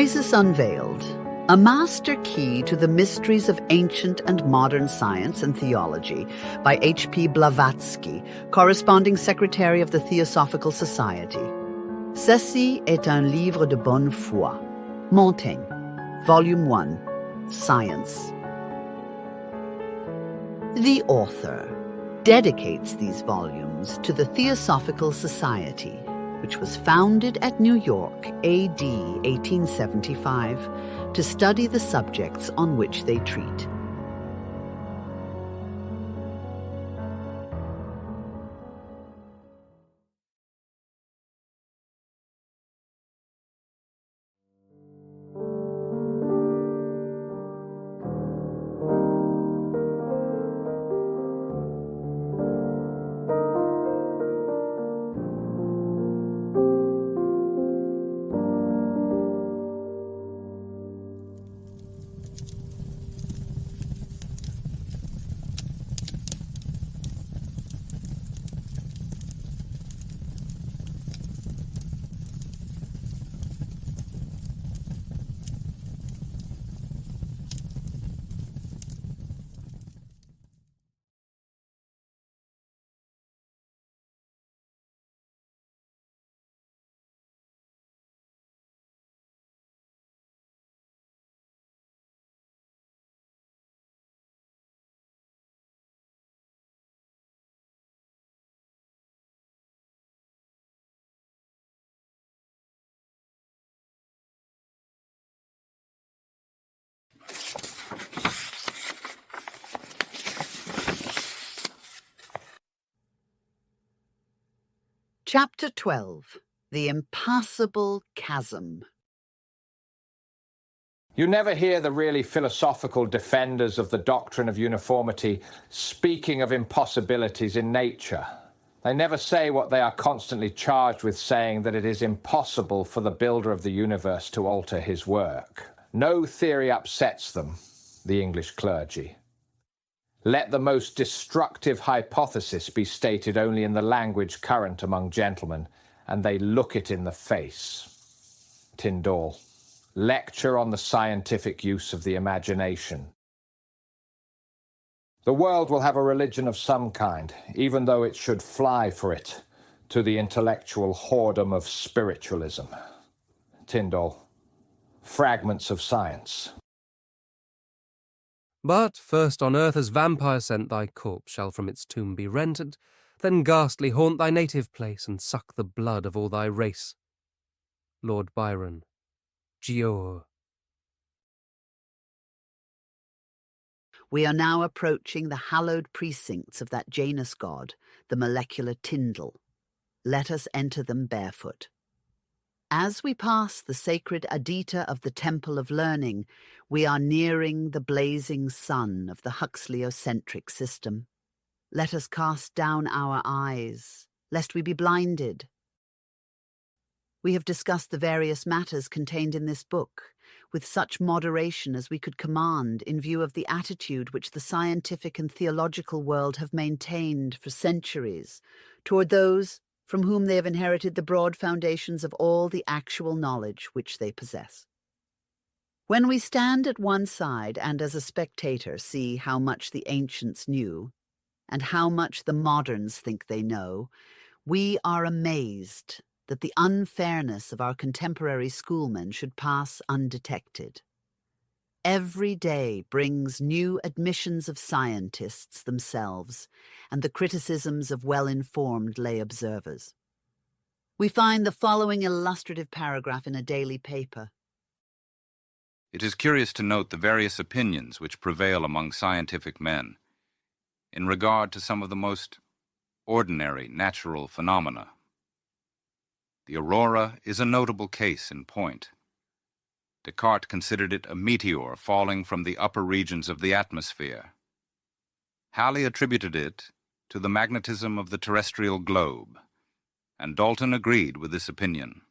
Crisis Unveiled, a master key to the mysteries of ancient and modern science and theology by H.P. Blavatsky, corresponding secretary of the Theosophical Society. Ceci est un livre de bonne foi. Montaigne, Volume 1, Science. The author dedicates these volumes to the Theosophical Society, which was founded at New York, A.D. 1875, to study the subjects on which they treat. Chapter 12. The Impassable Chasm. You never hear the really philosophical defenders of the doctrine of uniformity speaking of impossibilities in nature. They never say what they are constantly charged with saying, that it is impossible for the builder of the universe to alter his work. No theory upsets them, the English clergy. Let the most destructive hypothesis be stated only in the language current among gentlemen, and they look it in the face. Tyndall. Lecture on the scientific use of the imagination. The world will have a religion of some kind, even though it should fly for it to the intellectual whoredom of spiritualism. Tyndall. Fragments of Science. But first on earth as vampire sent thy corpse shall from its tomb be rented, then ghastly haunt thy native place and suck the blood of all thy race. Lord Byron. Giaour. We are now approaching the hallowed precincts of that Janus god, the molecular Tyndall. Let us enter them barefoot. As we pass the sacred Adita of the Temple of Learning, we are nearing the blazing sun of the Huxleyocentric system. Let us cast down our eyes, lest we be blinded. We have discussed the various matters contained in this book, with such moderation as we could command in view of the attitude which the scientific and theological world have maintained for centuries toward those from whom they have inherited the broad foundations of all the actual knowledge which they possess. When we stand at one side and as a spectator see how much the ancients knew, and how much the moderns think they know, we are amazed that the unfairness of our contemporary schoolmen should pass undetected. Every day brings new admissions of scientists themselves and the criticisms of well-informed lay observers. We find the following illustrative paragraph in a daily paper. It is curious to note the various opinions which prevail among scientific men in regard to some of the most ordinary natural phenomena. The aurora is a notable case in point. Descartes considered it a meteor falling from the upper regions of the atmosphere. Halley attributed it to the magnetism of the terrestrial globe, and Dalton agreed with this opinion.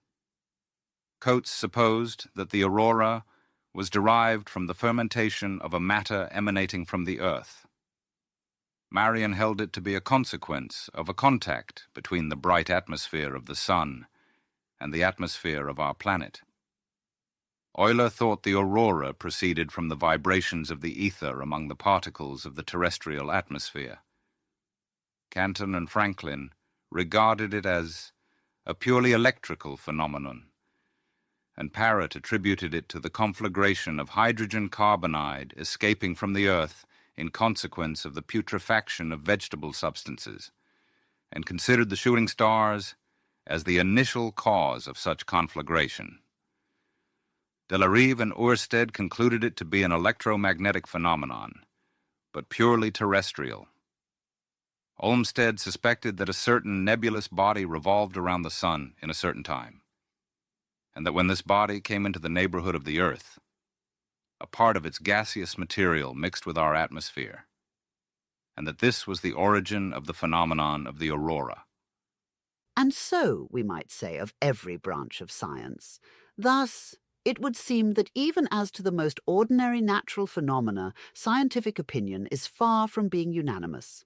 Coates supposed that the aurora was derived from the fermentation of a matter emanating from the earth. Marion held it to be a consequence of a contact between the bright atmosphere of the sun and the atmosphere of our planet. Euler thought the aurora proceeded from the vibrations of the ether among the particles of the terrestrial atmosphere. Canton and Franklin regarded it as a purely electrical phenomenon, and Parrott attributed it to the conflagration of hydrogen carbonide escaping from the earth in consequence of the putrefaction of vegetable substances, and considered the shooting stars as the initial cause of such conflagration. Delarive and Oersted concluded it to be an electromagnetic phenomenon, but purely terrestrial. Olmsted suspected that a certain nebulous body revolved around the sun in a certain time, and that when this body came into the neighborhood of the earth, a part of its gaseous material mixed with our atmosphere, and that this was the origin of the phenomenon of the aurora. And so, we might say, of every branch of science. Thus, it would seem that even as to the most ordinary natural phenomena, scientific opinion is far from being unanimous.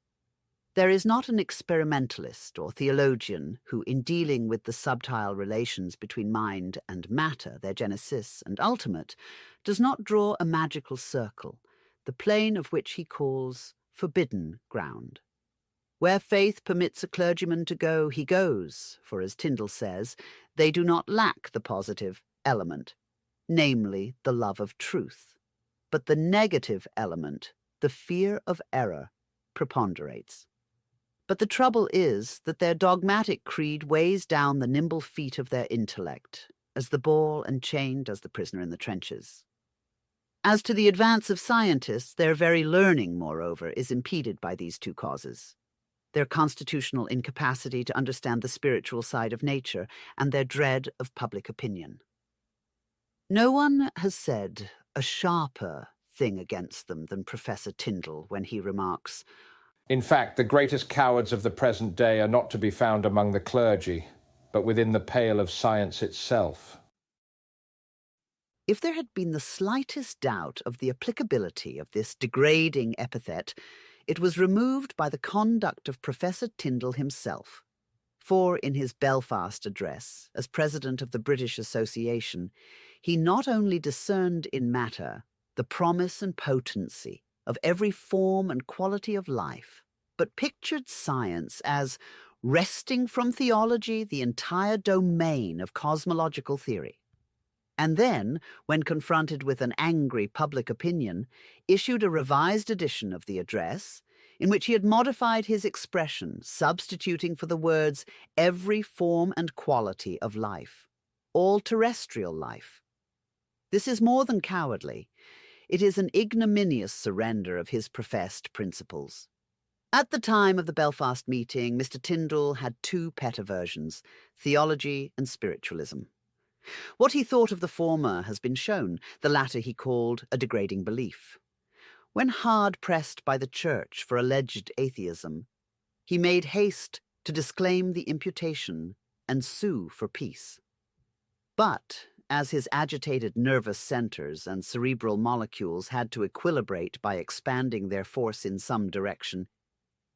There is not an experimentalist or theologian who, in dealing with the subtile relations between mind and matter, their genesis and ultimate, does not draw a magical circle, the plane of which he calls forbidden ground. Where faith permits a clergyman to go, he goes, for as Tyndall says, they do not lack the positive element, namely the love of truth. But the negative element, the fear of error, preponderates. But the trouble is that their dogmatic creed weighs down the nimble feet of their intellect, as the ball and chain does the prisoner in the trenches. As to the advance of scientists, their very learning, moreover, is impeded by these two causes: their constitutional incapacity to understand the spiritual side of nature and their dread of public opinion. No one has said a sharper thing against them than Professor Tyndall when he remarks, In fact, the greatest cowards of the present day are not to be found among the clergy, but within the pale of science itself. If there had been the slightest doubt of the applicability of this degrading epithet, it was removed by the conduct of Professor Tyndall himself. For in his Belfast address, as president of the British Association, he not only discerned in matter the promise and potency of every form and quality of life, but pictured science as wresting from theology the entire domain of cosmological theory. And then, when confronted with an angry public opinion, issued a revised edition of the address, in which he had modified his expression, substituting for the words every form and quality of life, all terrestrial life. This is more than cowardly. It is an ignominious surrender of his professed principles. At the time of the Belfast meeting, Mr. Tyndall had two pet aversions, theology and spiritualism. What he thought of the former has been shown, the latter he called a degrading belief. When hard pressed by the Church for alleged atheism, he made haste to disclaim the imputation and sue for peace. But as his agitated nervous centers and cerebral molecules had to equilibrate by expanding their force in some direction,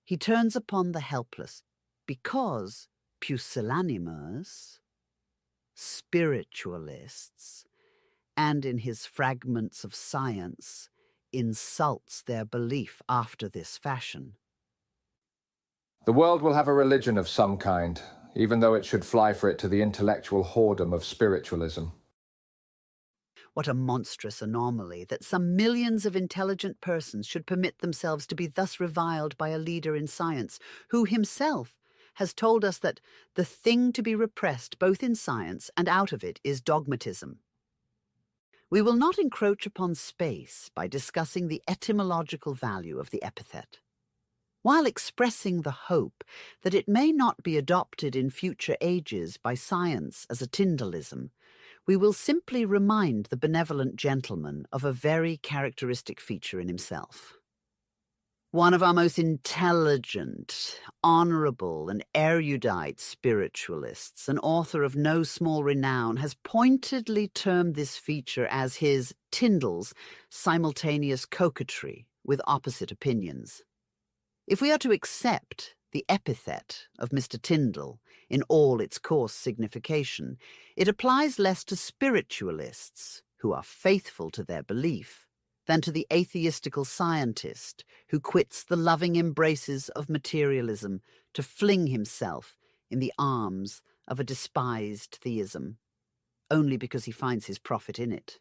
he turns upon the helpless, because pusillanimers, spiritualists, and in his Fragments of Science, insults their belief after this fashion. The world will have a religion of some kind, even though it should fly for it to the intellectual whoredom of spiritualism. What a monstrous anomaly that some millions of intelligent persons should permit themselves to be thus reviled by a leader in science, who himself has told us that the thing to be repressed both in science and out of it is dogmatism. We will not encroach upon space by discussing the etymological value of the epithet. While expressing the hope that it may not be adopted in future ages by science as a Tyndallism, we will simply remind the benevolent gentleman of a very characteristic feature in himself. One of our most intelligent, honorable, and erudite spiritualists, an author of no small renown, has pointedly termed this feature as his, Tyndall's, simultaneous coquetry with opposite opinions. If we are to accept the epithet of Mr. Tyndall in all its coarse signification, it applies less to spiritualists, who are faithful to their belief, than to the atheistical scientist who quits the loving embraces of materialism to fling himself in the arms of a despised theism, only because he finds his profit in it.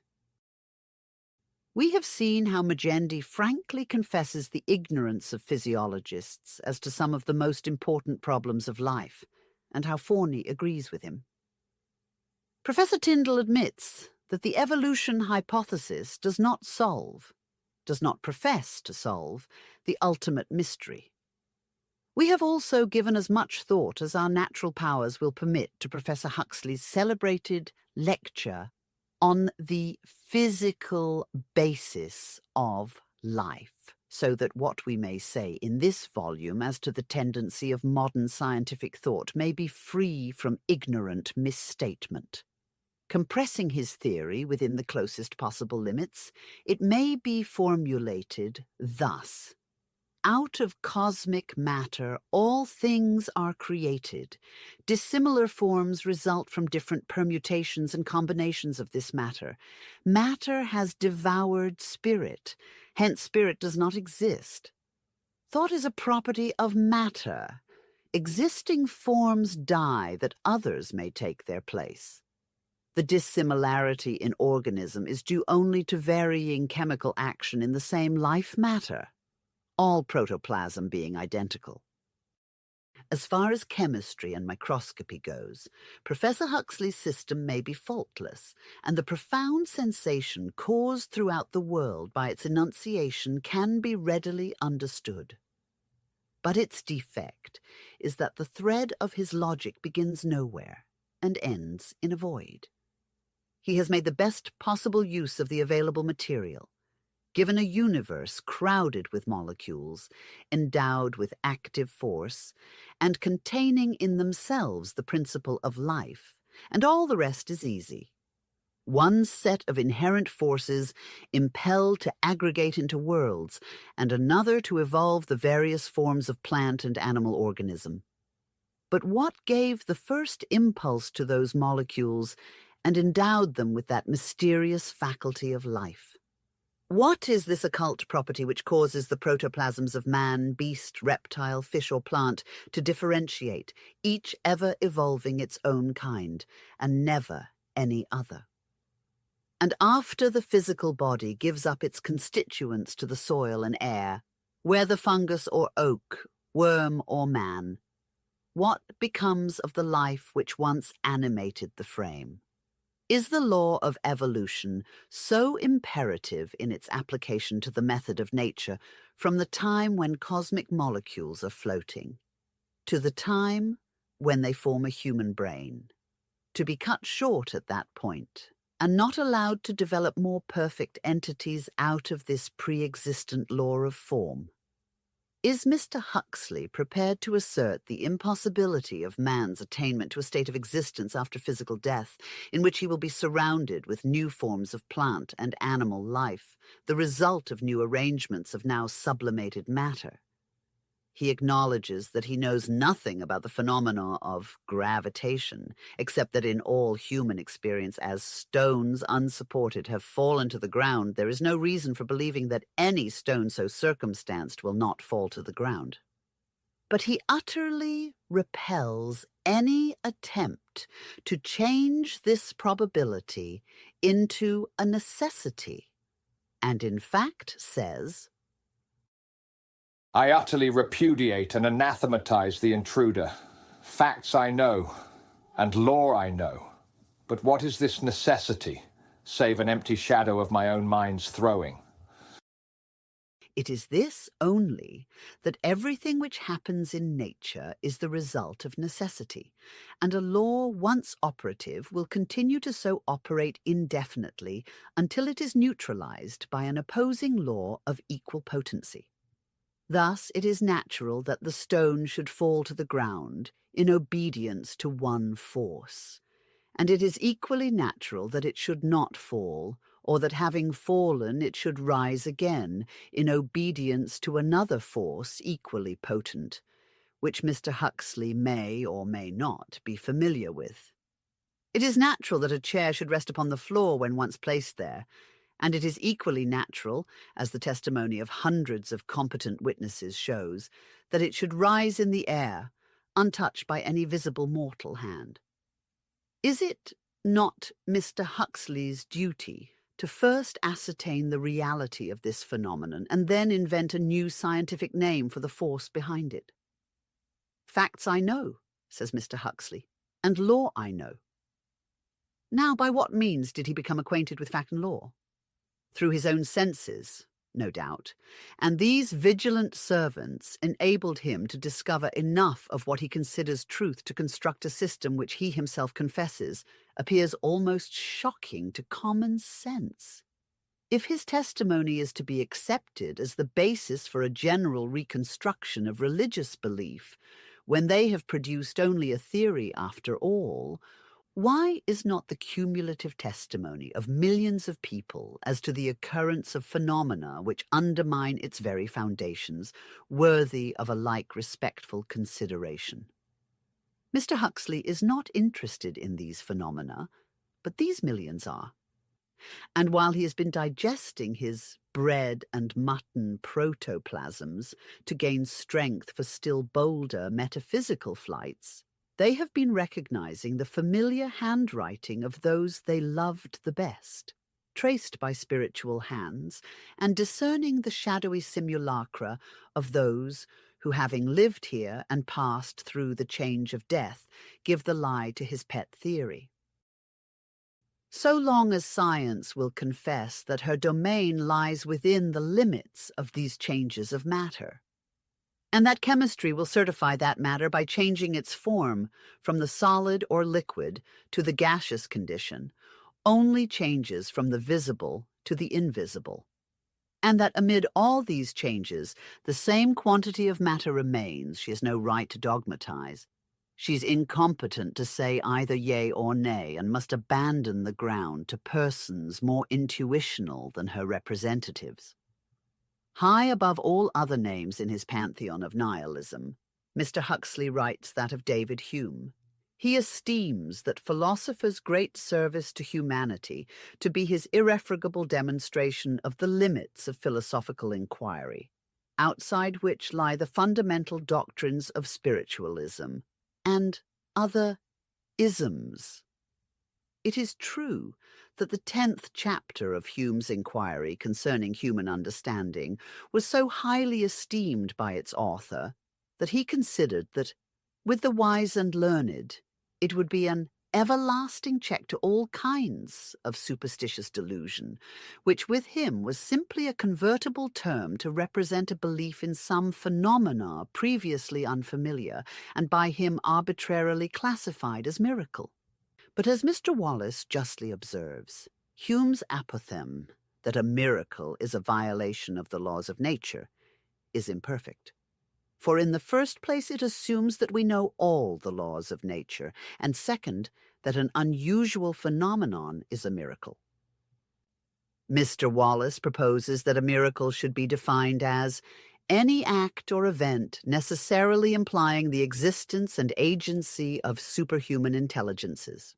We have seen how Magendie frankly confesses the ignorance of physiologists as to some of the most important problems of life, and how Forney agrees with him. Professor Tyndall admits that the evolution hypothesis does not profess to solve, the ultimate mystery. We have also given as much thought as our natural powers will permit to Professor Huxley's celebrated lecture on the physical basis of life, so that what we may say in this volume as to the tendency of modern scientific thought may be free from ignorant misstatement. Compressing his theory within the closest possible limits, it may be formulated thus. Out of cosmic matter, all things are created. Dissimilar forms result from different permutations and combinations of this matter. Matter has devoured spirit, hence spirit does not exist. Thought is a property of matter. Existing forms die that others may take their place. The dissimilarity in organism is due only to varying chemical action in the same life matter, all protoplasm being identical. As far as chemistry and microscopy goes, Professor Huxley's system may be faultless, and the profound sensation caused throughout the world by its enunciation can be readily understood. But its defect is that the thread of his logic begins nowhere and ends in a void. He has made the best possible use of the available material, given a universe crowded with molecules, endowed with active force, and containing in themselves the principle of life, and all the rest is easy. One set of inherent forces impelled to aggregate into worlds, and another to evolve the various forms of plant and animal organism. But what gave the first impulse to those molecules and endowed them with that mysterious faculty of life? What is this occult property which causes the protoplasms of man, beast, reptile, fish, or plant to differentiate, each ever evolving its own kind, and never any other? And after the physical body gives up its constituents to the soil and air, whether fungus or oak, worm or man, what becomes of the life which once animated the frame? Is the law of evolution so imperative in its application to the method of nature from the time when cosmic molecules are floating to the time when they form a human brain, to be cut short at that point and not allowed to develop more perfect entities out of this pre-existent law of form? Is Mr. Huxley prepared to assert the impossibility of man's attainment to a state of existence after physical death, in which he will be surrounded with new forms of plant and animal life, the result of new arrangements of now sublimated matter? He acknowledges that he knows nothing about the phenomena of gravitation, except that in all human experience, as stones unsupported have fallen to the ground, there is no reason for believing that any stone so circumstanced will not fall to the ground. But he utterly repels any attempt to change this probability into a necessity, and in fact says, I utterly repudiate and anathematize the intruder. Facts I know, and law I know. But what is this necessity, save an empty shadow of my own mind's throwing? It is this only, that everything which happens in nature is the result of necessity, and a law once operative will continue to so operate indefinitely until it is neutralized by an opposing law of equal potency. Thus it is natural that the stone should fall to the ground in obedience to one force, and it is equally natural that it should not fall, or that having fallen it should rise again in obedience to another force equally potent, which Mr. Huxley may or may not be familiar with. It is natural that a chair should rest upon the floor when once placed there, and it is equally natural, as the testimony of hundreds of competent witnesses shows, that it should rise in the air, untouched by any visible mortal hand. Is it not Mr. Huxley's duty to first ascertain the reality of this phenomenon and then invent a new scientific name for the force behind it? Facts I know, says Mr. Huxley, and law I know. Now, by what means did he become acquainted with fact and law? Through his own senses, no doubt, and these vigilant servants enabled him to discover enough of what he considers truth to construct a system which he himself confesses appears almost shocking to common sense. If his testimony is to be accepted as the basis for a general reconstruction of religious belief, when they have produced only a theory after all, why is not the cumulative testimony of millions of people as to the occurrence of phenomena which undermine its very foundations worthy of a like respectful consideration? Mr. Huxley is not interested in these phenomena, but these millions are. And while he has been digesting his bread and mutton protoplasms to gain strength for still bolder metaphysical flights, they have been recognizing the familiar handwriting of those they loved the best, traced by spiritual hands, and discerning the shadowy simulacra of those who, having lived here and passed through the change of death, give the lie to his pet theory. So long as science will confess that her domain lies within the limits of these changes of matter, and that chemistry will certify that matter by changing its form from the solid or liquid to the gaseous condition, only changes from the visible to the invisible, and that amid all these changes the same quantity of matter remains, she has no right to dogmatize. She's incompetent to say either yea or nay, and must abandon the ground to persons more intuitional than her representatives. High above all other names in his pantheon of nihilism, Mr. Huxley writes that of David Hume. He esteems that philosopher's great service to humanity to be his irrefragable demonstration of the limits of philosophical inquiry, outside which lie the fundamental doctrines of spiritualism and other isms. It is true that the 10th chapter of Hume's inquiry concerning human understanding was so highly esteemed by its author that he considered that, with the wise and learned, it would be an everlasting check to all kinds of superstitious delusion, which with him was simply a convertible term to represent a belief in some phenomena previously unfamiliar and by him arbitrarily classified as miracle. But as Mr. Wallace justly observes, Hume's apothegm that a miracle is a violation of the laws of nature is imperfect. For in the first place it assumes that we know all the laws of nature, and second, that an unusual phenomenon is a miracle. Mr. Wallace proposes that a miracle should be defined as any act or event necessarily implying the existence and agency of superhuman intelligences.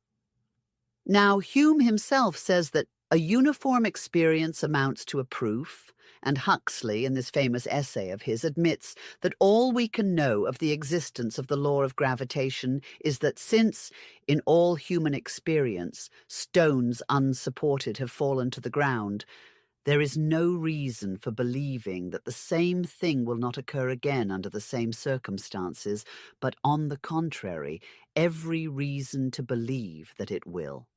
Now, Hume himself says that a uniform experience amounts to a proof, and Huxley, in this famous essay of his, admits that all we can know of the existence of the law of gravitation is that since, in all human experience, stones unsupported have fallen to the ground, there is no reason for believing that the same thing will not occur again under the same circumstances, but on the contrary, every reason to believe that it will.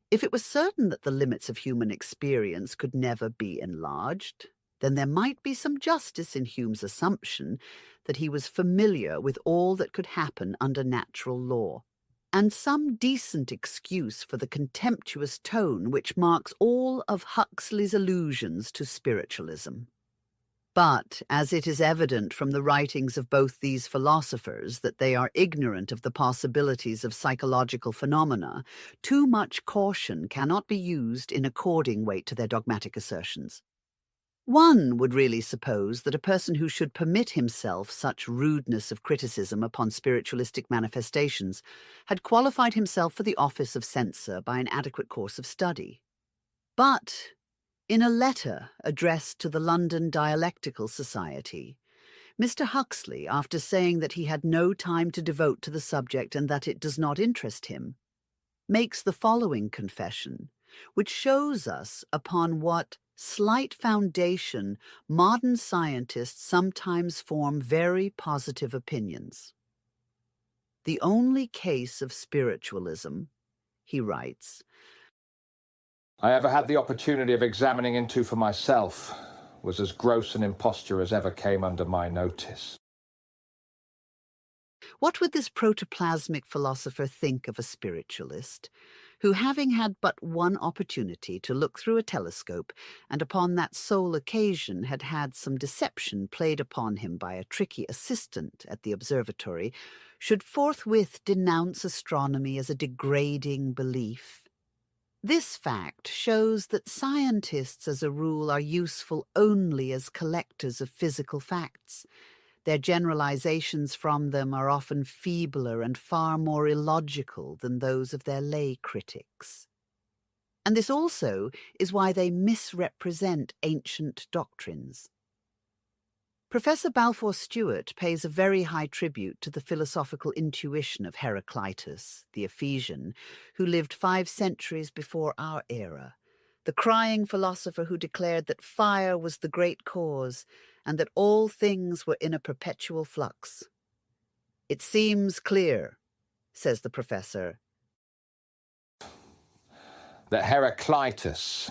If it was certain that the limits of human experience could never be enlarged, then there might be some justice in Hume's assumption that he was familiar with all that could happen under natural law, and some decent excuse for the contemptuous tone which marks all of Huxley's allusions to spiritualism. But, as it is evident from the writings of both these philosophers that they are ignorant of the possibilities of psychological phenomena, too much caution cannot be used in according weight to their dogmatic assertions. One would really suppose that a person who should permit himself such rudeness of criticism upon spiritualistic manifestations had qualified himself for the office of censor by an adequate course of study. But in a letter addressed to the London Dialectical Society, Mr. Huxley, after saying that he had no time to devote to the subject and that it does not interest him, makes the following confession, which shows us upon what slight foundation modern scientists sometimes form very positive opinions. The only case of spiritualism, he writes, I ever had the opportunity of examining into for myself was as gross an imposture as ever came under my notice. What would this protoplasmic philosopher think of a spiritualist who, having had but one opportunity to look through a telescope, and upon that sole occasion had had some deception played upon him by a tricky assistant at the observatory, should forthwith denounce astronomy as a degrading belief? This fact shows that scientists, as a rule, are useful only as collectors of physical facts. Their generalizations from them are often feebler and far more illogical than those of their lay critics. And this also is why they misrepresent ancient doctrines. Professor Balfour Stewart pays a very high tribute to the philosophical intuition of Heraclitus, the Ephesian, who lived 5 centuries before our era, the crying philosopher who declared that fire was the great cause and that all things were in a perpetual flux. It seems clear, says the professor, that Heraclitus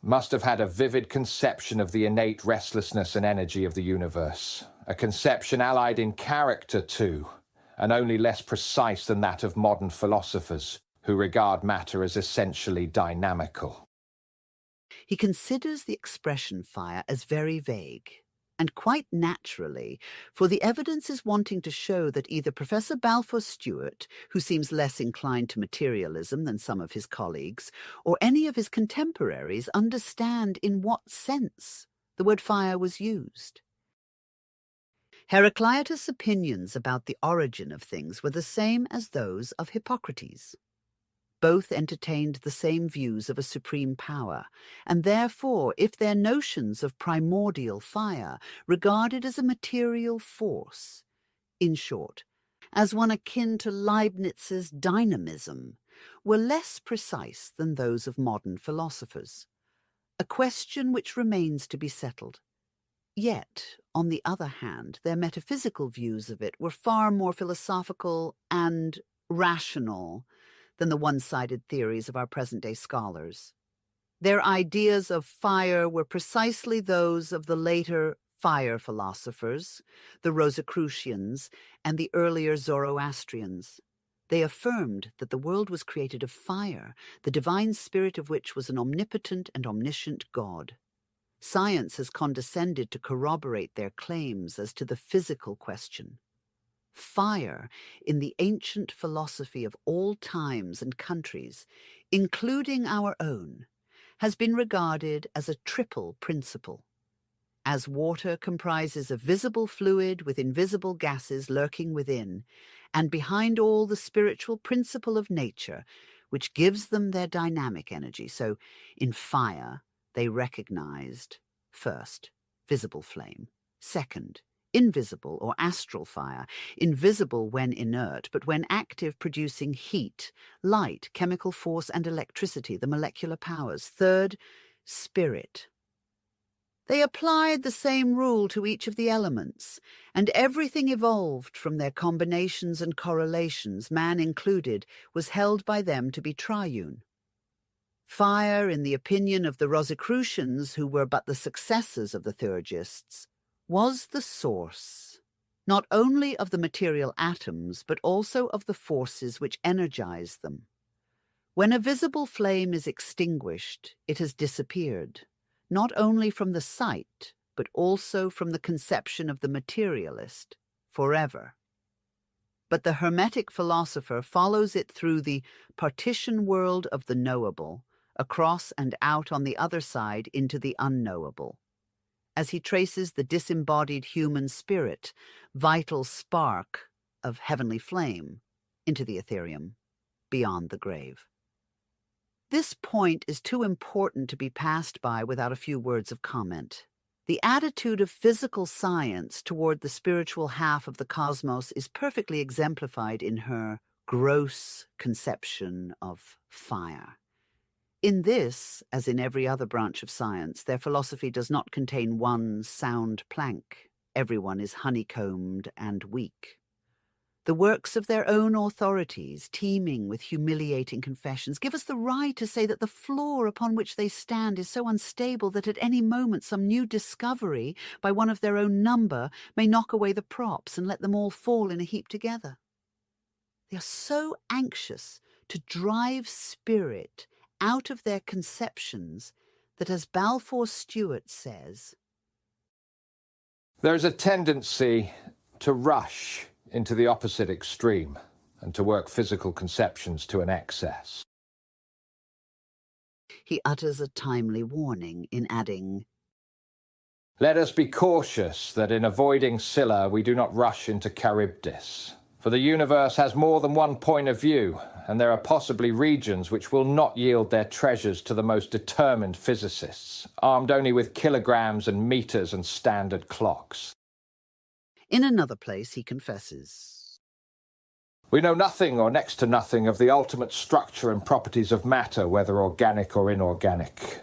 must have had a vivid conception of the innate restlessness and energy of the universe, a conception allied in character to, and only less precise than that of modern philosophers, who regard matter as essentially dynamical. He considers the expression fire as very vague, and quite naturally, for the evidence is wanting to show that either Professor Balfour Stewart, who seems less inclined to materialism than some of his colleagues, or any of his contemporaries understand in what sense the word fire was used. Heraclitus' opinions about the origin of things were the same as those of Hippocrates. Both entertained the same views of a supreme power, and therefore, if their notions of primordial fire, regarded as a material force, in short, as one akin to Leibniz's dynamism, were less precise than those of modern philosophers, a question which remains to be settled. Yet, on the other hand, their metaphysical views of it were far more philosophical and rational than the one-sided theories of our present-day scholars. Their ideas of fire were precisely those of the later fire philosophers, the Rosicrucians, and the earlier Zoroastrians. They affirmed that the world was created of fire, the divine spirit of which was an omnipotent and omniscient God. Science has condescended to corroborate their claims as to the physical question. Fire, in the ancient philosophy of all times and countries, including our own, has been regarded as a triple principle. As water comprises a visible fluid with invisible gases lurking within, and behind all the spiritual principle of nature, which gives them their dynamic energy, so in fire they recognized, first, visible flame, second, invisible or astral fire, invisible when inert, but when active producing heat, light, chemical force and electricity, the molecular powers. Third, spirit. They applied the same rule to each of the elements, and everything evolved from their combinations and correlations, man included, was held by them to be triune. Fire, in the opinion of the Rosicrucians, who were but the successors of the Theurgists, was the source, not only of the material atoms, but also of the forces which energize them. When a visible flame is extinguished, it has disappeared, not only from the sight, but also from the conception of the materialist, forever. But the Hermetic philosopher follows it through the partition world of the knowable, across and out on the other side into the unknowable. as he traces the disembodied human spirit, vital spark of heavenly flame, into the etherium, beyond the grave. This point is too important to be passed by without a few words of comment. The attitude of physical science toward the spiritual half of the cosmos is perfectly exemplified in her gross conception of fire. In this, as in every other branch of science, their philosophy does not contain one sound plank. Everyone is honeycombed and weak. The works of their own authorities, teeming with humiliating confessions, give us the right to say that the floor upon which they stand is so unstable that at any moment some new discovery by one of their own number may knock away the props and let them all fall in a heap together. They are so anxious to drive spirit out of their conceptions that, as Balfour Stewart says, there is a tendency to rush into the opposite extreme and to work physical conceptions to an excess. He utters a timely warning in adding, Let us be cautious that in avoiding Scylla we do not rush into Charybdis. For the universe has more than one point of view, and there are possibly regions which will not yield their treasures to the most determined physicists, armed only with kilograms and meters and standard clocks. In another place he confesses, We know nothing or next to nothing of the ultimate structure and properties of matter, whether organic or inorganic.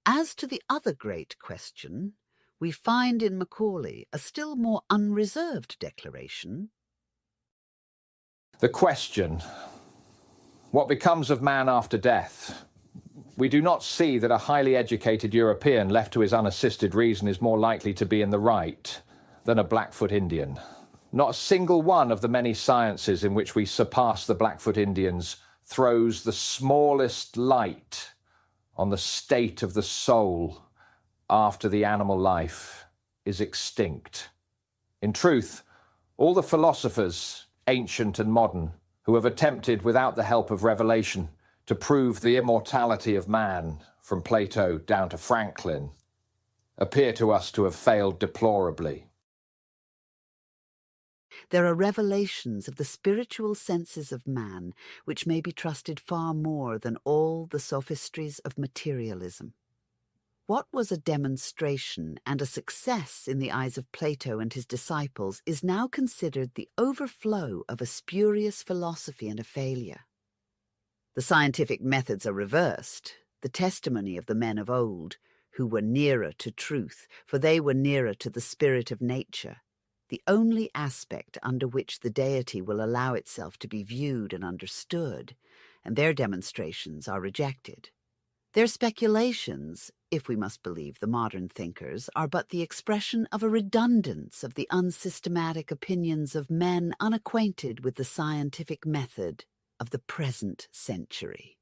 As to the other great question, we find in Macaulay a still more unreserved declaration. The question, what becomes of man after death? We do not see that a highly educated European left to his unassisted reason is more likely to be in the right than a Blackfoot Indian. Not a single one of the many sciences in which we surpass the Blackfoot Indians throws the smallest light on the state of the soul after the animal life is extinct. In truth, all the philosophers, ancient and modern, who have attempted without the help of revelation to prove the immortality of man, from Plato down to Franklin, appear to us to have failed deplorably. There are revelations of the spiritual senses of man which may be trusted far more than all the sophistries of materialism. What was a demonstration and a success in the eyes of Plato and his disciples is now considered the overflow of a spurious philosophy and a failure. The scientific methods are reversed, the testimony of the men of old, who were nearer to truth, for they were nearer to the spirit of nature, the only aspect under which the deity will allow itself to be viewed and understood, and their demonstrations are rejected. Their speculations, if we must believe the modern thinkers, are but the expression of a redundance of the unsystematic opinions of men unacquainted with the scientific method of the present century.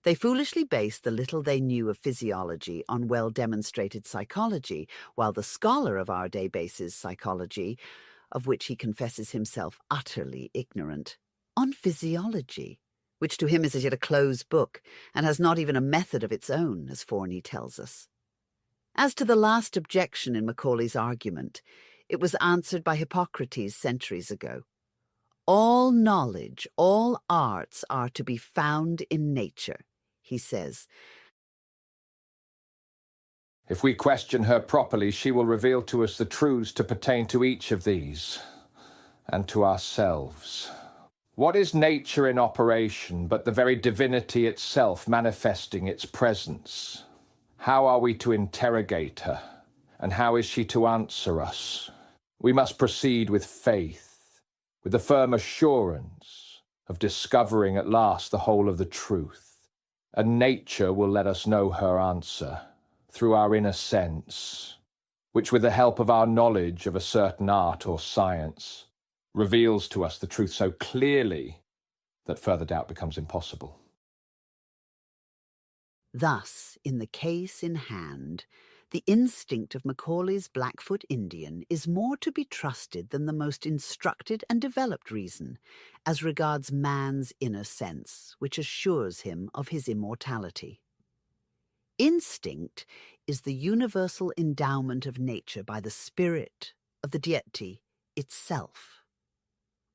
They foolishly based the little they knew of physiology on well-demonstrated psychology, while the scholar of our day bases psychology, of which he confesses himself utterly ignorant, on physiology, which to him is as yet a closed book, and has not even a method of its own, as Forney tells us. As to the last objection in Macaulay's argument, it was answered by Hippocrates centuries ago. All knowledge, all arts are to be found in nature, he says. If we question her properly, she will reveal to us the truths to pertain to each of these, and to ourselves. What is nature in operation but the very divinity itself manifesting its presence? How are we to interrogate her, and how is she to answer us? We must proceed with faith, with the firm assurance of discovering at last the whole of the truth, and nature will let us know her answer through our inner sense, which with the help of our knowledge of a certain art or science reveals to us the truth so clearly that further doubt becomes impossible. Thus, in the case in hand, the instinct of Macaulay's Blackfoot Indian is more to be trusted than the most instructed and developed reason, as regards man's inner sense, which assures him of his immortality. Instinct is the universal endowment of nature by the spirit of the deity itself.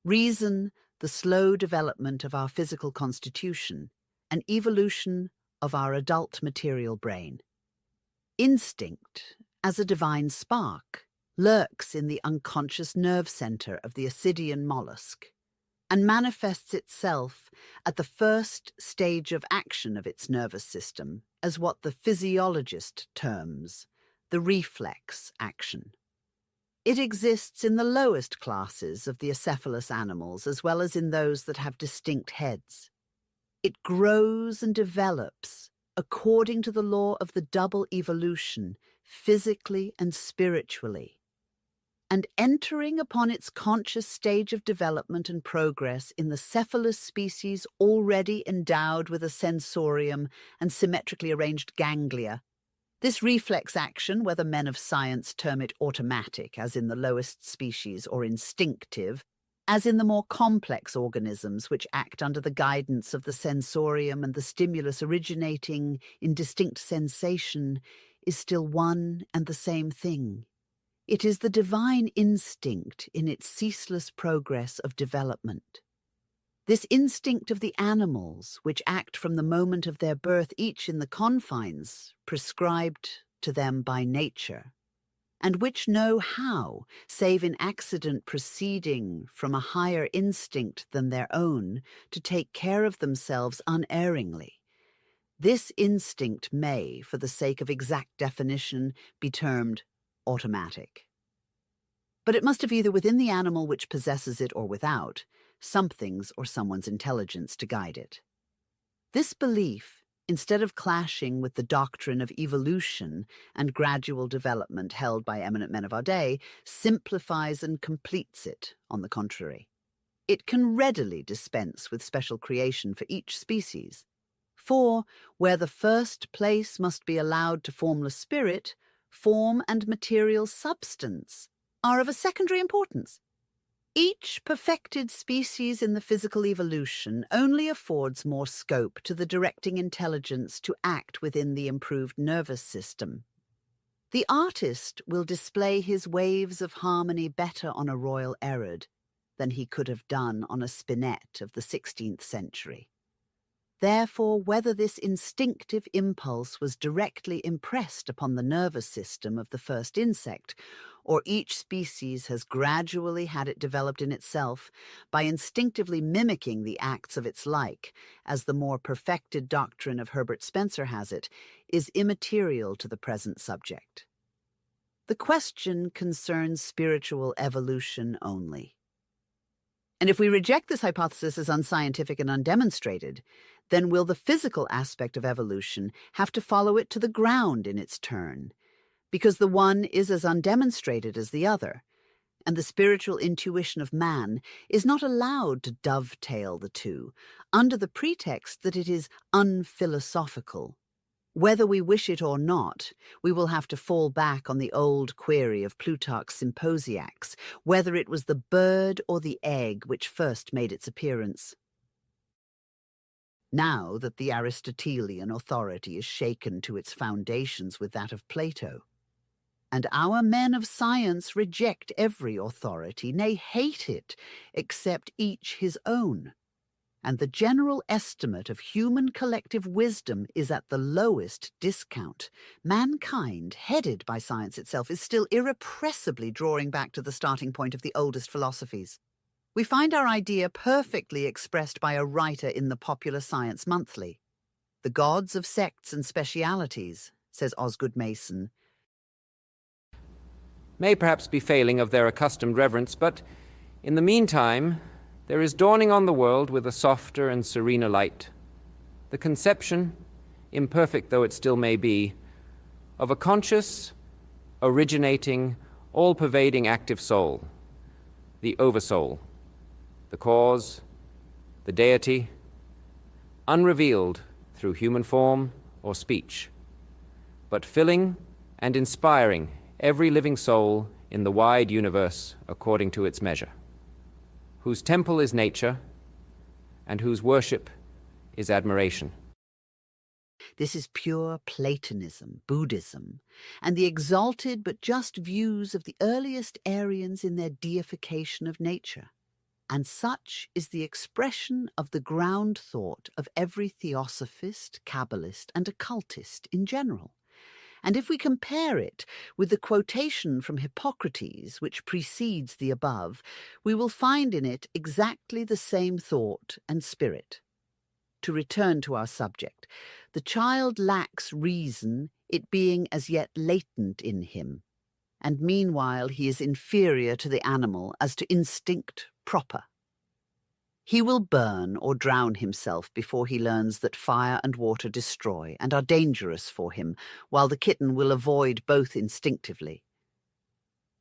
Reason, the slow development of our physical constitution, and evolution of our adult material brain. Instinct, as a divine spark, lurks in the unconscious nerve center of the Ascidian mollusk and manifests itself at the first stage of action of its nervous system as what the physiologist terms the reflex action. It exists in the lowest classes of the acephalous animals as well as in those that have distinct heads. It grows and develops according to the law of the double evolution, physically and spiritually, and entering upon its conscious stage of development and progress in the cephalous species already endowed with a sensorium and symmetrically arranged ganglia. This reflex action, whether men of science term it automatic, as in the lowest species, or instinctive, as in the more complex organisms which act under the guidance of the sensorium and the stimulus originating in distinct sensation, is still one and the same thing. It is the divine instinct in its ceaseless progress of development. This instinct of the animals, which act from the moment of their birth each in the confines prescribed to them by nature, and which know how, save in accident proceeding from a higher instinct than their own, to take care of themselves unerringly. This instinct may, for the sake of exact definition, be termed automatic. But it must have either within the animal which possesses it or without, something's or someone's intelligence to guide it. This belief, instead of clashing with the doctrine of evolution and gradual development held by eminent men of our day, simplifies and completes it, on the contrary. It can readily dispense with special creation for each species. For, where the first place must be allowed to formless spirit, form and material substance are of a secondary importance. Each perfected species in the physical evolution only affords more scope to the directing intelligence to act within the improved nervous system. The artist will display his waves of harmony better on a royal Erard than he could have done on a spinet of the 16th century. Therefore, whether this instinctive impulse was directly impressed upon the nervous system of the first insect, or each species has gradually had it developed in itself by instinctively mimicking the acts of its like, as the more perfected doctrine of Herbert Spencer has it, is immaterial to the present subject. The question concerns spiritual evolution only. And if we reject this hypothesis as unscientific and undemonstrated, then will the physical aspect of evolution have to follow it to the ground in its turn, because the one is as undemonstrated as the other, and the spiritual intuition of man is not allowed to dovetail the two, under the pretext that it is unphilosophical. Whether we wish it or not, we will have to fall back on the old query of Plutarch's Symposiacs, whether it was the bird or the egg which first made its appearance. Now that the Aristotelian authority is shaken to its foundations with that of Plato, and our men of science reject every authority, nay, hate it, except each his own, and the general estimate of human collective wisdom is at the lowest discount, mankind, headed by science itself, is still irrepressibly drawing back to the starting point of the oldest philosophies. We find our idea perfectly expressed by a writer in the Popular Science Monthly. The gods of sects and specialities, says Osgood Mason, may perhaps be failing of their accustomed reverence, but in the meantime there is dawning on the world with a softer and serener light the conception, imperfect though it still may be, of a conscious, originating, all-pervading active soul, the oversoul, the cause, the deity, unrevealed through human form or speech, but filling and inspiring every living soul in the wide universe according to its measure, whose temple is nature and whose worship is admiration. This is pure Platonism, Buddhism, and the exalted but just views of the earliest Aryans in their deification of nature. And such is the expression of the ground thought of every theosophist, Kabbalist, and occultist in general. And if we compare it with the quotation from Hippocrates, which precedes the above, we will find in it exactly the same thought and spirit. To return to our subject, the child lacks reason, it being as yet latent in him, and meanwhile he is inferior to the animal as to instinct proper. He will burn or drown himself before he learns that fire and water destroy and are dangerous for him, while the kitten will avoid both instinctively.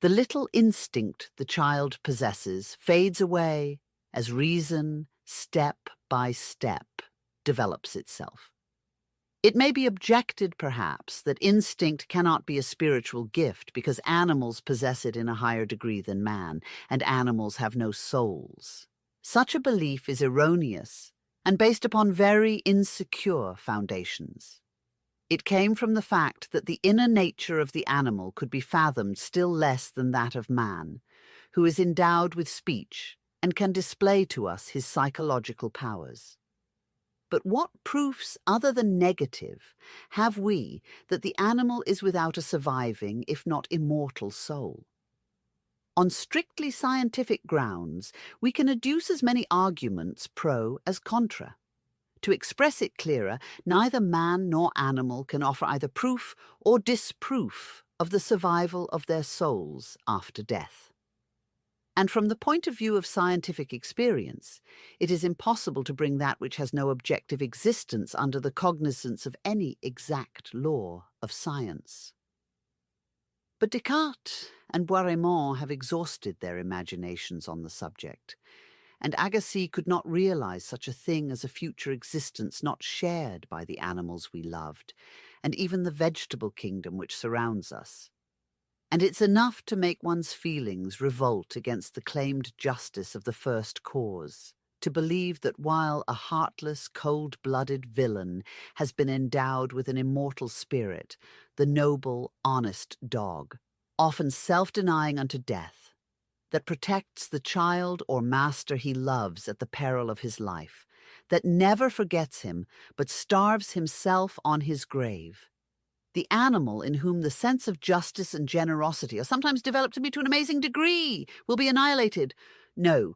The little instinct the child possesses fades away as reason, step by step, develops itself. It may be objected, perhaps, that instinct cannot be a spiritual gift because animals possess it in a higher degree than man, and animals have no souls. Such a belief is erroneous and based upon very insecure foundations. It came from the fact that the inner nature of the animal could be fathomed still less than that of man, who is endowed with speech and can display to us his psychological powers. But what proofs other than negative have we that the animal is without a surviving, if not immortal, soul? On strictly scientific grounds, we can adduce as many arguments pro as contra. To express it clearer, neither man nor animal can offer either proof or disproof of the survival of their souls after death. And from the point of view of scientific experience, it is impossible to bring that which has no objective existence under the cognizance of any exact law of science. But Descartes and Bois-Reymond have exhausted their imaginations on the subject, and Agassiz could not realize such a thing as a future existence not shared by the animals we loved, and even the vegetable kingdom which surrounds us. And it's enough to make one's feelings revolt against the claimed justice of the first cause, to believe that while a heartless, cold-blooded villain has been endowed with an immortal spirit, the noble, honest dog, often self-denying unto death, that protects the child or master he loves at the peril of his life, that never forgets him, but starves himself on his grave, the animal in whom the sense of justice and generosity are sometimes developed to be to an amazing degree, will be annihilated. No,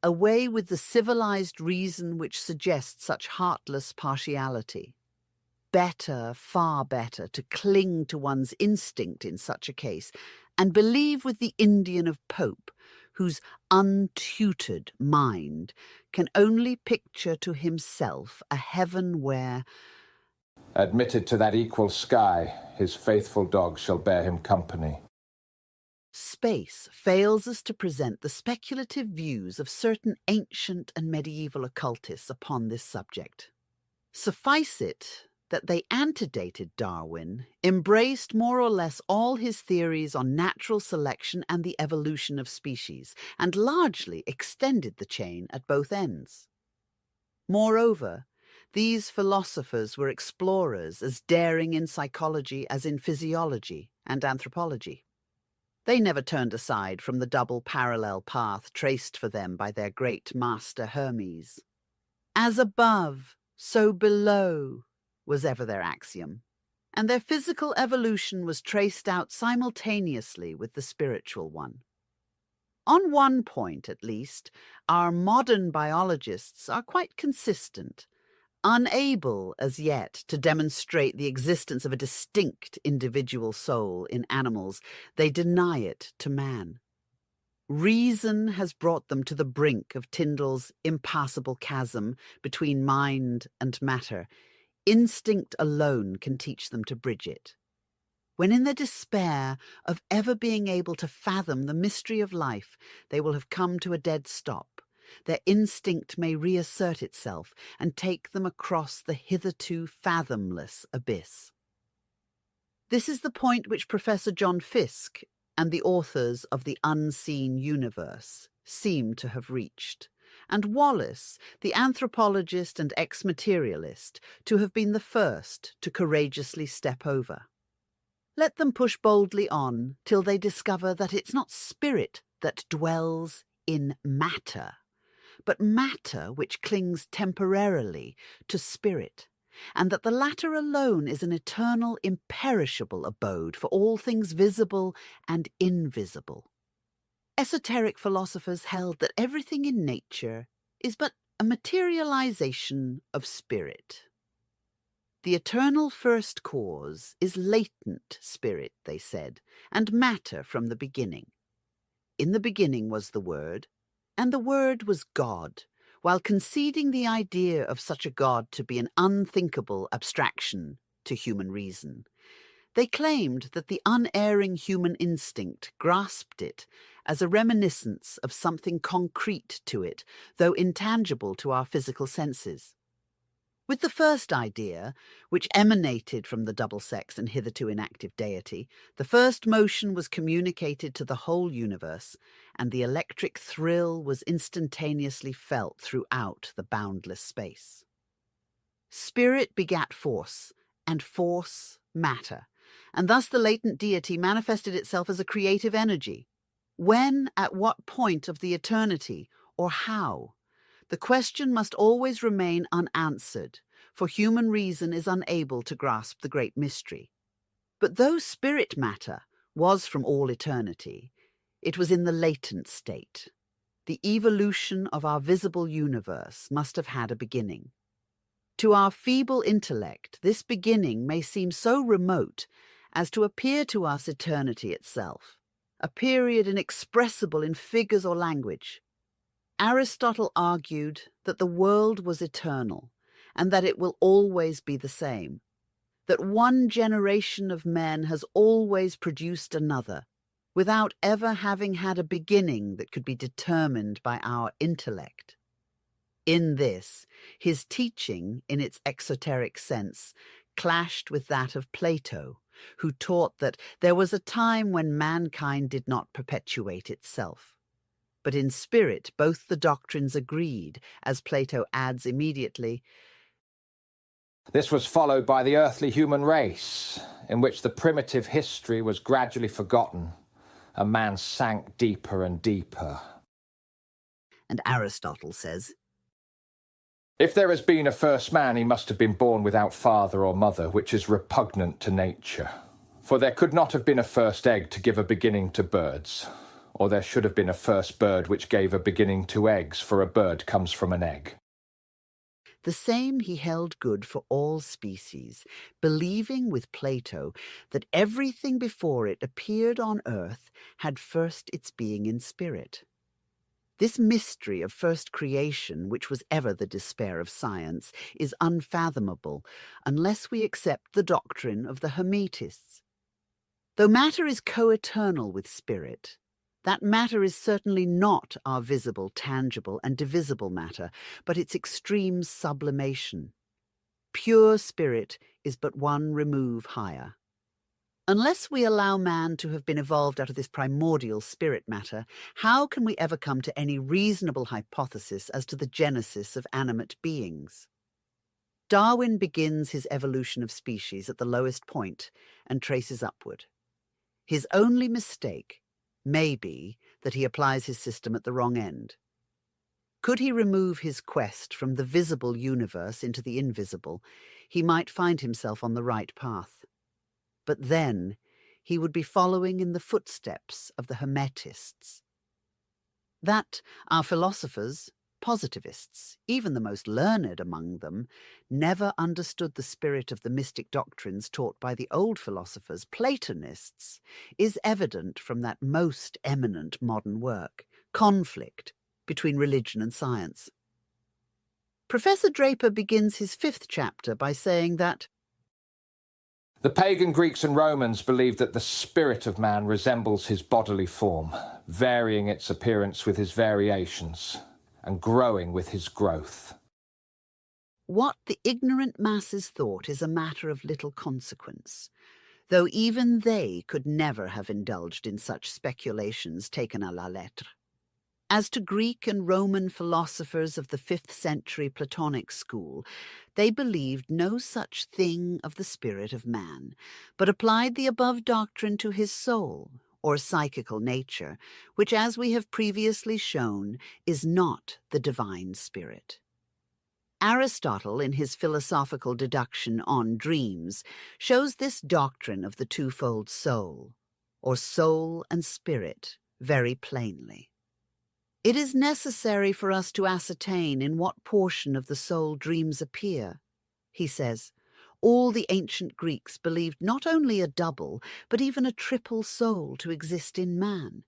away with the civilized reason which suggests such heartless partiality. Better, far better, to cling to one's instinct in such a case, and believe with the Indian of Pope, whose untutored mind can only picture to himself a heaven where, admitted to that equal sky, his faithful dog shall bear him company. Space fails us to present the speculative views of certain ancient and medieval occultists upon this subject. Suffice it that they antedated Darwin, embraced more or less all his theories on natural selection and the evolution of species, and largely extended the chain at both ends. Moreover, these philosophers were explorers as daring in psychology as in physiology and anthropology. They never turned aside from the double parallel path traced for them by their great master Hermes. As above, so below was ever their axiom, and their physical evolution was traced out simultaneously with the spiritual one. On one point, at least, our modern biologists are quite consistent. Unable as yet to demonstrate the existence of a distinct individual soul in animals, they deny it to man. Reason has brought them to the brink of Tyndall's impassable chasm between mind and matter. Instinct alone can teach them to bridge it. When in their despair of ever being able to fathom the mystery of life, they will have come to a dead stop. Their instinct may reassert itself and take them across the hitherto fathomless abyss. This is the point which Professor John Fiske and the authors of The Unseen Universe seem to have reached, and Wallace, the anthropologist and ex-materialist, to have been the first to courageously step over. Let them push boldly on till they discover that it's not spirit that dwells in matter, but matter which clings temporarily to spirit, and that the latter alone is an eternal, imperishable abode for all things visible and invisible. Esoteric philosophers held that everything in nature is but a materialization of spirit. The eternal first cause is latent spirit, they said, and matter from the beginning. In the beginning was the Word, and the Word was God, while conceding the idea of such a God to be an unthinkable abstraction to human reason. They claimed that the unerring human instinct grasped it as a reminiscence of something concrete to it, though intangible to our physical senses. With the first idea, which emanated from the double-sex and hitherto inactive deity, the first motion was communicated to the whole universe, and the electric thrill was instantaneously felt throughout the boundless space. Spirit begat force, and force matter, and thus the latent deity manifested itself as a creative energy. When, at what point of the eternity, or how? The question must always remain unanswered, for human reason is unable to grasp the great mystery. But though spirit matter was from all eternity, it was in the latent state. The evolution of our visible universe must have had a beginning. To our feeble intellect, this beginning may seem so remote as to appear to us eternity itself, a period inexpressible in figures or language. Aristotle argued that the world was eternal and that it will always be the same, that one generation of men has always produced another, without ever having had a beginning that could be determined by our intellect. In this, his teaching, in its exoteric sense, clashed with that of Plato, who taught that there was a time when mankind did not perpetuate itself. But in spirit, both the doctrines agreed, as Plato adds immediately, This was followed by the earthly human race, in which the primitive history was gradually forgotten, and man sank deeper and deeper. And Aristotle says, If there has been a first man, he must have been born without father or mother, which is repugnant to nature. For there could not have been a first egg to give a beginning to birds, or there should have been a first bird which gave a beginning to eggs, for a bird comes from an egg. the same he held good for all species, believing with Plato that everything before it appeared on earth had first its being in spirit. This mystery of first creation, which was ever the despair of science, is unfathomable unless we accept the doctrine of the Hermetists. Though matter is co-eternal with spirit, that matter is certainly not our visible, tangible, and divisible matter, but its extreme sublimation. Pure spirit is but one remove higher. Unless we allow man to have been evolved out of this primordial spirit matter, how can we ever come to any reasonable hypothesis as to the genesis of animate beings? Darwin begins his evolution of species at the lowest point and traces upward. His only mistake may be that he applies his system at the wrong end. Could he remove his quest from the visible universe into the invisible, he might find himself on the right path. But then he would be following in the footsteps of the Hermetists. That our philosophers, positivists, even the most learned among them, never understood the spirit of the mystic doctrines taught by the old philosophers, Platonists, is evident from that most eminent modern work, Conflict between Religion and Science. Professor Draper begins his 5th chapter by saying that the pagan Greeks and Romans believed that the spirit of man resembles his bodily form, varying its appearance with his variations, and growing with his growth. What the ignorant masses thought is a matter of little consequence, though even they could never have indulged in such speculations taken à la lettre. As to Greek and Roman philosophers of the 5th century Platonic school, they believed no such thing of the spirit of man, but applied the above doctrine to his soul, or psychical nature, which, as we have previously shown, is not the divine spirit. Aristotle, in his philosophical deduction on dreams, shows this doctrine of the twofold soul, or soul and spirit, very plainly. It is necessary for us to ascertain in what portion of the soul dreams appear. He says, all the ancient Greeks believed not only a double, but even a triple soul to exist in man.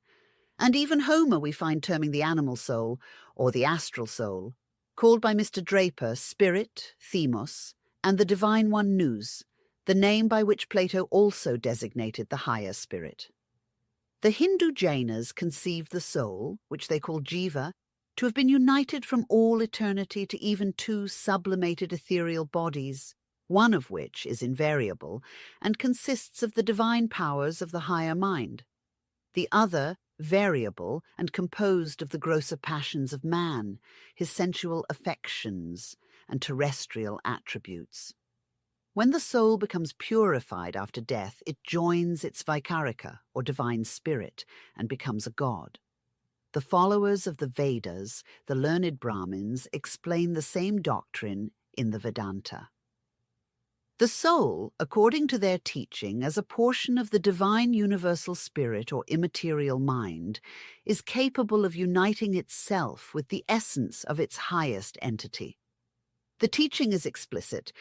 And even Homer we find terming the animal soul, or the astral soul, called by Mr. Draper spirit, themos, and the divine one nous, the name by which Plato also designated the higher spirit. The Hindu Jainas conceived the soul, which they call jiva, to have been united from all eternity to even two sublimated ethereal bodies, one of which is invariable and consists of the divine powers of the higher mind, the other variable and composed of the grosser passions of man, his sensual affections and terrestrial attributes. When the soul becomes purified after death, it joins its Vikarika, or divine spirit, and becomes a god. The followers of the Vedas, the learned Brahmins, explain the same doctrine in the Vedanta. The soul, according to their teaching, as a portion of the divine universal spirit or immaterial mind, is capable of uniting itself with the essence of its highest entity. The teaching is explicit.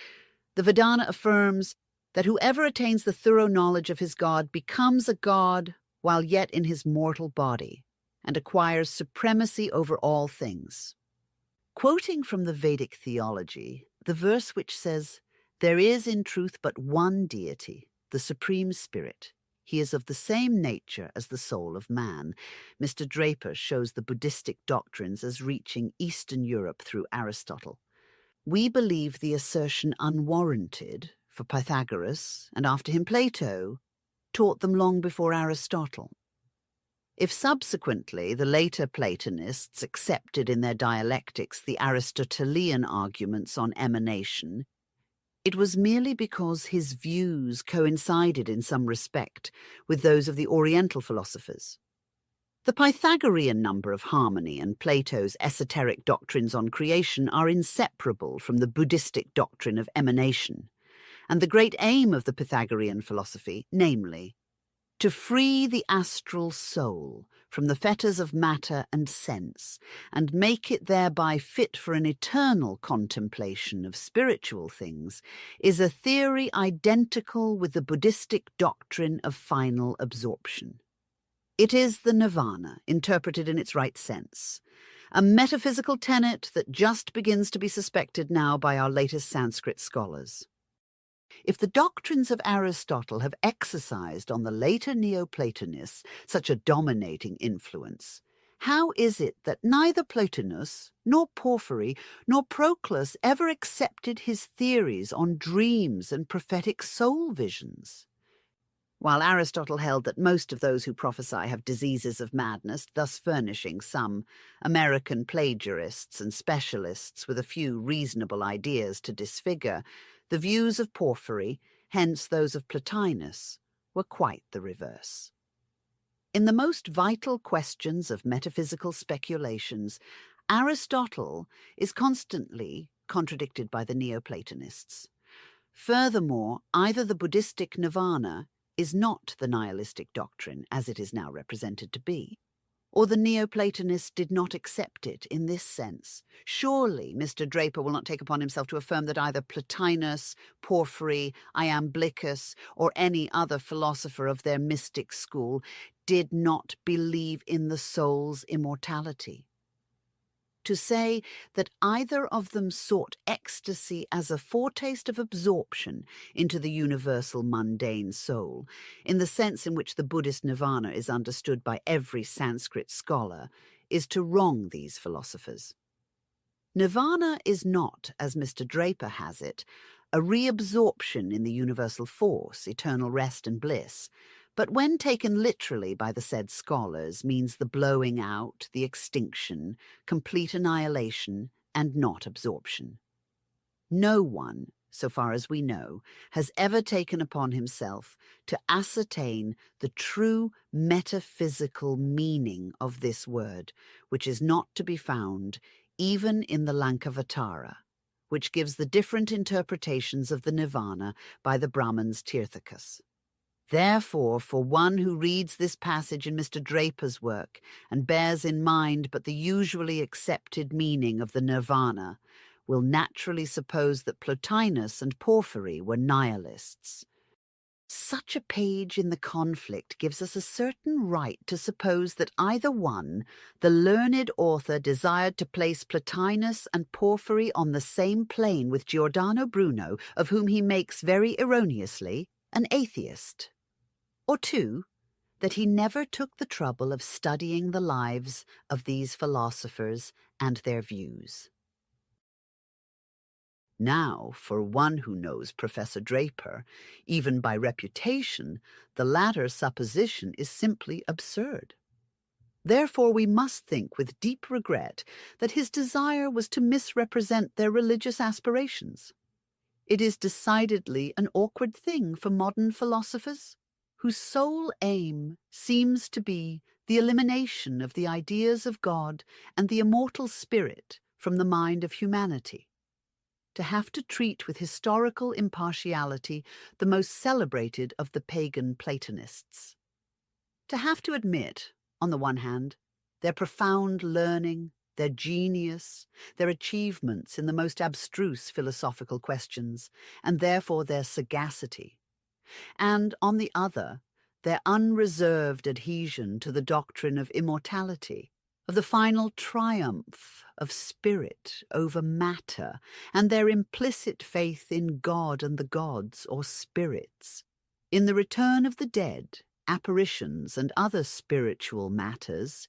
The Vedanta affirms that whoever attains the thorough knowledge of his God becomes a god while yet in his mortal body, and acquires supremacy over all things. Quoting from the Vedic theology, the verse which says, "There is in truth but one deity, the Supreme Spirit. He is of the same nature as the soul of man," Mr. Draper shows the Buddhistic doctrines as reaching Eastern Europe through Aristotle. We believe the assertion unwarranted, for Pythagoras, and after him Plato, taught them long before Aristotle. If subsequently the later Platonists accepted in their dialectics the Aristotelian arguments on emanation, it was merely because his views coincided in some respect with those of the Oriental philosophers. The Pythagorean number of harmony and Plato's esoteric doctrines on creation are inseparable from the Buddhistic doctrine of emanation, and the great aim of the Pythagorean philosophy, namely, to free the astral soul from the fetters of matter and sense, and make it thereby fit for an eternal contemplation of spiritual things, is a theory identical with the Buddhistic doctrine of final absorption. It is the nirvana, interpreted in its right sense, a metaphysical tenet that just begins to be suspected now by our latest Sanskrit scholars. If the doctrines of Aristotle have exercised on the later Neoplatonists such a dominating influence, how is it that neither Plotinus, nor Porphyry, nor Proclus ever accepted his theories on dreams and prophetic soul visions? While Aristotle held that most of those who prophesy have diseases of madness, thus furnishing some American plagiarists and specialists with a few reasonable ideas to disfigure, the views of Porphyry, hence those of Plotinus, were quite the reverse. In the most vital questions of metaphysical speculations, Aristotle is constantly contradicted by the Neoplatonists. Furthermore, either the Buddhistic nirvana is not the nihilistic doctrine, as it is now represented to be, or the Neoplatonists did not accept it in this sense. Surely Mr. Draper will not take upon himself to affirm that either Plotinus, Porphyry, Iamblichus, or any other philosopher of their mystic school did not believe in the soul's immortality. To say that either of them sought ecstasy as a foretaste of absorption into the universal mundane soul, in the sense in which the Buddhist nirvana is understood by every Sanskrit scholar, is to wrong these philosophers. Nirvana is not, as Mr. Draper has it, a reabsorption in the universal force, eternal rest and bliss, but when taken literally by the said scholars means the blowing out, the extinction, complete annihilation, and not absorption. No one, so far as we know, has ever taken upon himself to ascertain the true metaphysical meaning of this word, which is not to be found even in the Lankavatara, which gives the different interpretations of the nirvana by the Brahmins Tirthakas. Therefore, for one who reads this passage in Mr. Draper's work and bears in mind but the usually accepted meaning of the nirvana, will naturally suppose that Plotinus and Porphyry were nihilists. Such a page in the conflict gives us a certain right to suppose that either one, the learned author desired to place Plotinus and Porphyry on the same plane with Giordano Bruno, of whom he makes very erroneously an atheist, or two, that he never took the trouble of studying the lives of these philosophers and their views. Now, for one who knows Professor Draper, even by reputation, the latter supposition is simply absurd. Therefore, we must think with deep regret that his desire was to misrepresent their religious aspirations. It is decidedly an awkward thing for modern philosophers, whose sole aim seems to be the elimination of the ideas of God and the immortal spirit from the mind of humanity, to have to treat with historical impartiality the most celebrated of the pagan Platonists. To have to admit, on the one hand, their profound learning, their genius, their achievements in the most abstruse philosophical questions, and therefore their sagacity, and, on the other, their unreserved adhesion to the doctrine of immortality, of the final triumph of spirit over matter, and their implicit faith in God and the gods or spirits, in the return of the dead, apparitions, and other spiritual matters,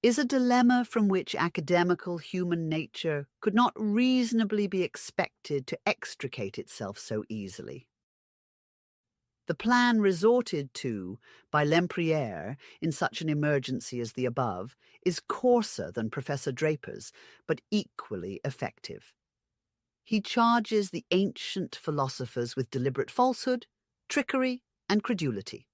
is a dilemma from which academical human nature could not reasonably be expected to extricate itself so easily. The plan resorted to by Lempriere in such an emergency as the above is coarser than Professor Draper's, but equally effective. He charges the ancient philosophers with deliberate falsehood, trickery, and credulity.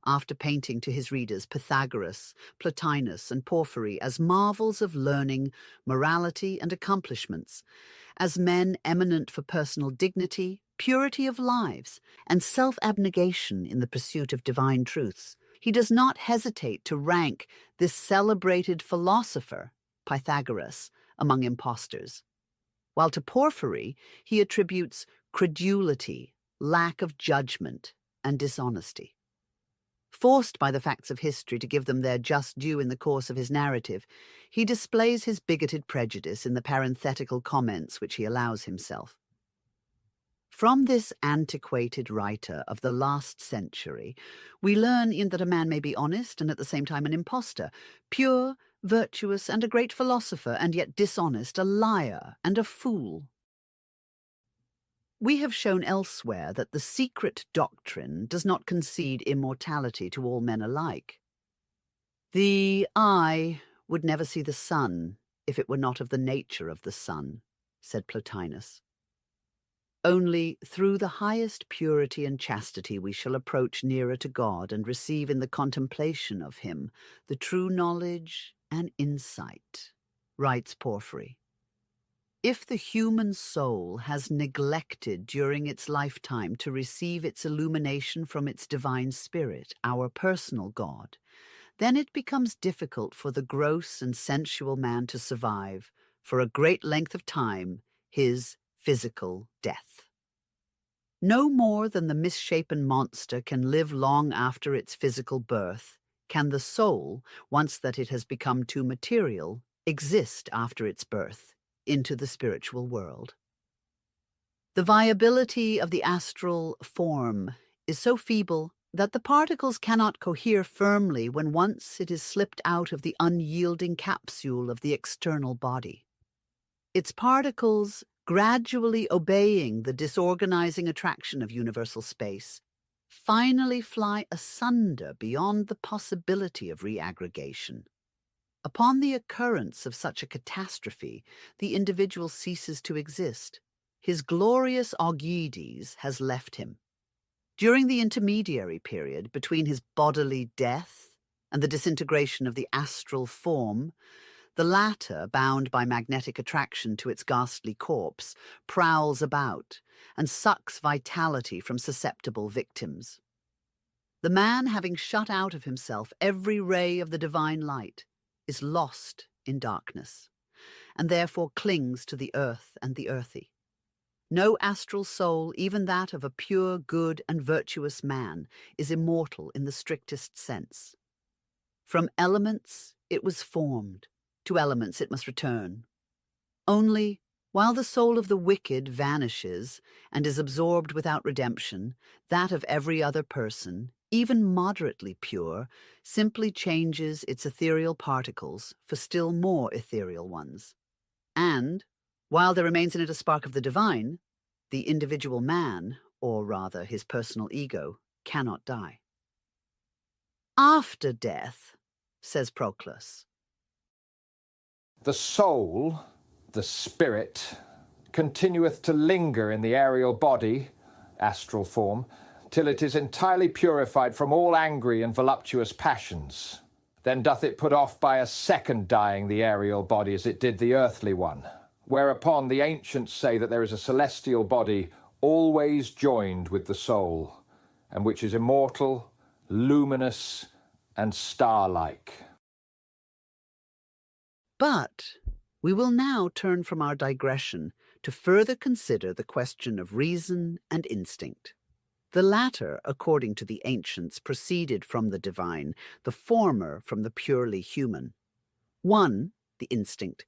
After painting to his readers Pythagoras, Plotinus, and Porphyry as marvels of learning, morality, and accomplishments, as men eminent for personal dignity, purity of lives, and self-abnegation in the pursuit of divine truths, he does not hesitate to rank this celebrated philosopher, Pythagoras, among impostors, while to Porphyry he attributes credulity, lack of judgment, and dishonesty. Forced by the facts of history to give them their just due in the course of his narrative, he displays his bigoted prejudice in the parenthetical comments which he allows himself. From this antiquated writer of the last century, we learn in that a man may be honest and at the same time an impostor, pure, virtuous, and a great philosopher, and yet dishonest, a liar, and a fool. We have shown elsewhere that the secret doctrine does not concede immortality to all men alike. The eye would never see the sun if it were not of the nature of the sun, said Plotinus. Only through the highest purity and chastity we shall approach nearer to God and receive in the contemplation of him the true knowledge and insight, writes Porphyry. If the human soul has neglected during its lifetime to receive its illumination from its divine spirit, our personal God, then it becomes difficult for the gross and sensual man to survive, for a great length of time, his physical death. No more than the misshapen monster can live long after its physical birth, can the soul, once that it has become too material, exist after its birth into the spiritual world. The viability of the astral form is so feeble that the particles cannot cohere firmly when once it is slipped out of the unyielding capsule of the external body. Its particles, gradually obeying the disorganizing attraction of universal space, finally fly asunder beyond the possibility of reaggregation. Upon the occurrence of such a catastrophe, the individual ceases to exist. His glorious Augides has left him. During the intermediary period between his bodily death and the disintegration of the astral form, the latter, bound by magnetic attraction to its ghastly corpse, prowls about and sucks vitality from susceptible victims. The man, having shut out of himself every ray of the divine light, is lost in darkness, and therefore clings to the earth and the earthy. No astral soul, even that of a pure, good, and virtuous man, is immortal in the strictest sense. From elements it was formed, to elements it must return. Only, while the soul of the wicked vanishes and is absorbed without redemption, that of every other person, even moderately pure, simply changes its ethereal particles for still more ethereal ones. And, while there remains in it a spark of the divine, the individual man, or rather his personal ego, cannot die. After death, says Proclus, the soul, the spirit, continueth to linger in the aerial body, astral form, till it is entirely purified from all angry and voluptuous passions. Then doth it put off by a second dying the aerial body as it did the earthly one. Whereupon the ancients say that there is a celestial body always joined with the soul, and which is immortal, luminous, and star-like. But we will now turn from our digression to further consider the question of reason and instinct. The latter, according to the ancients, proceeded from the divine, the former from the purely human. One, the instinct,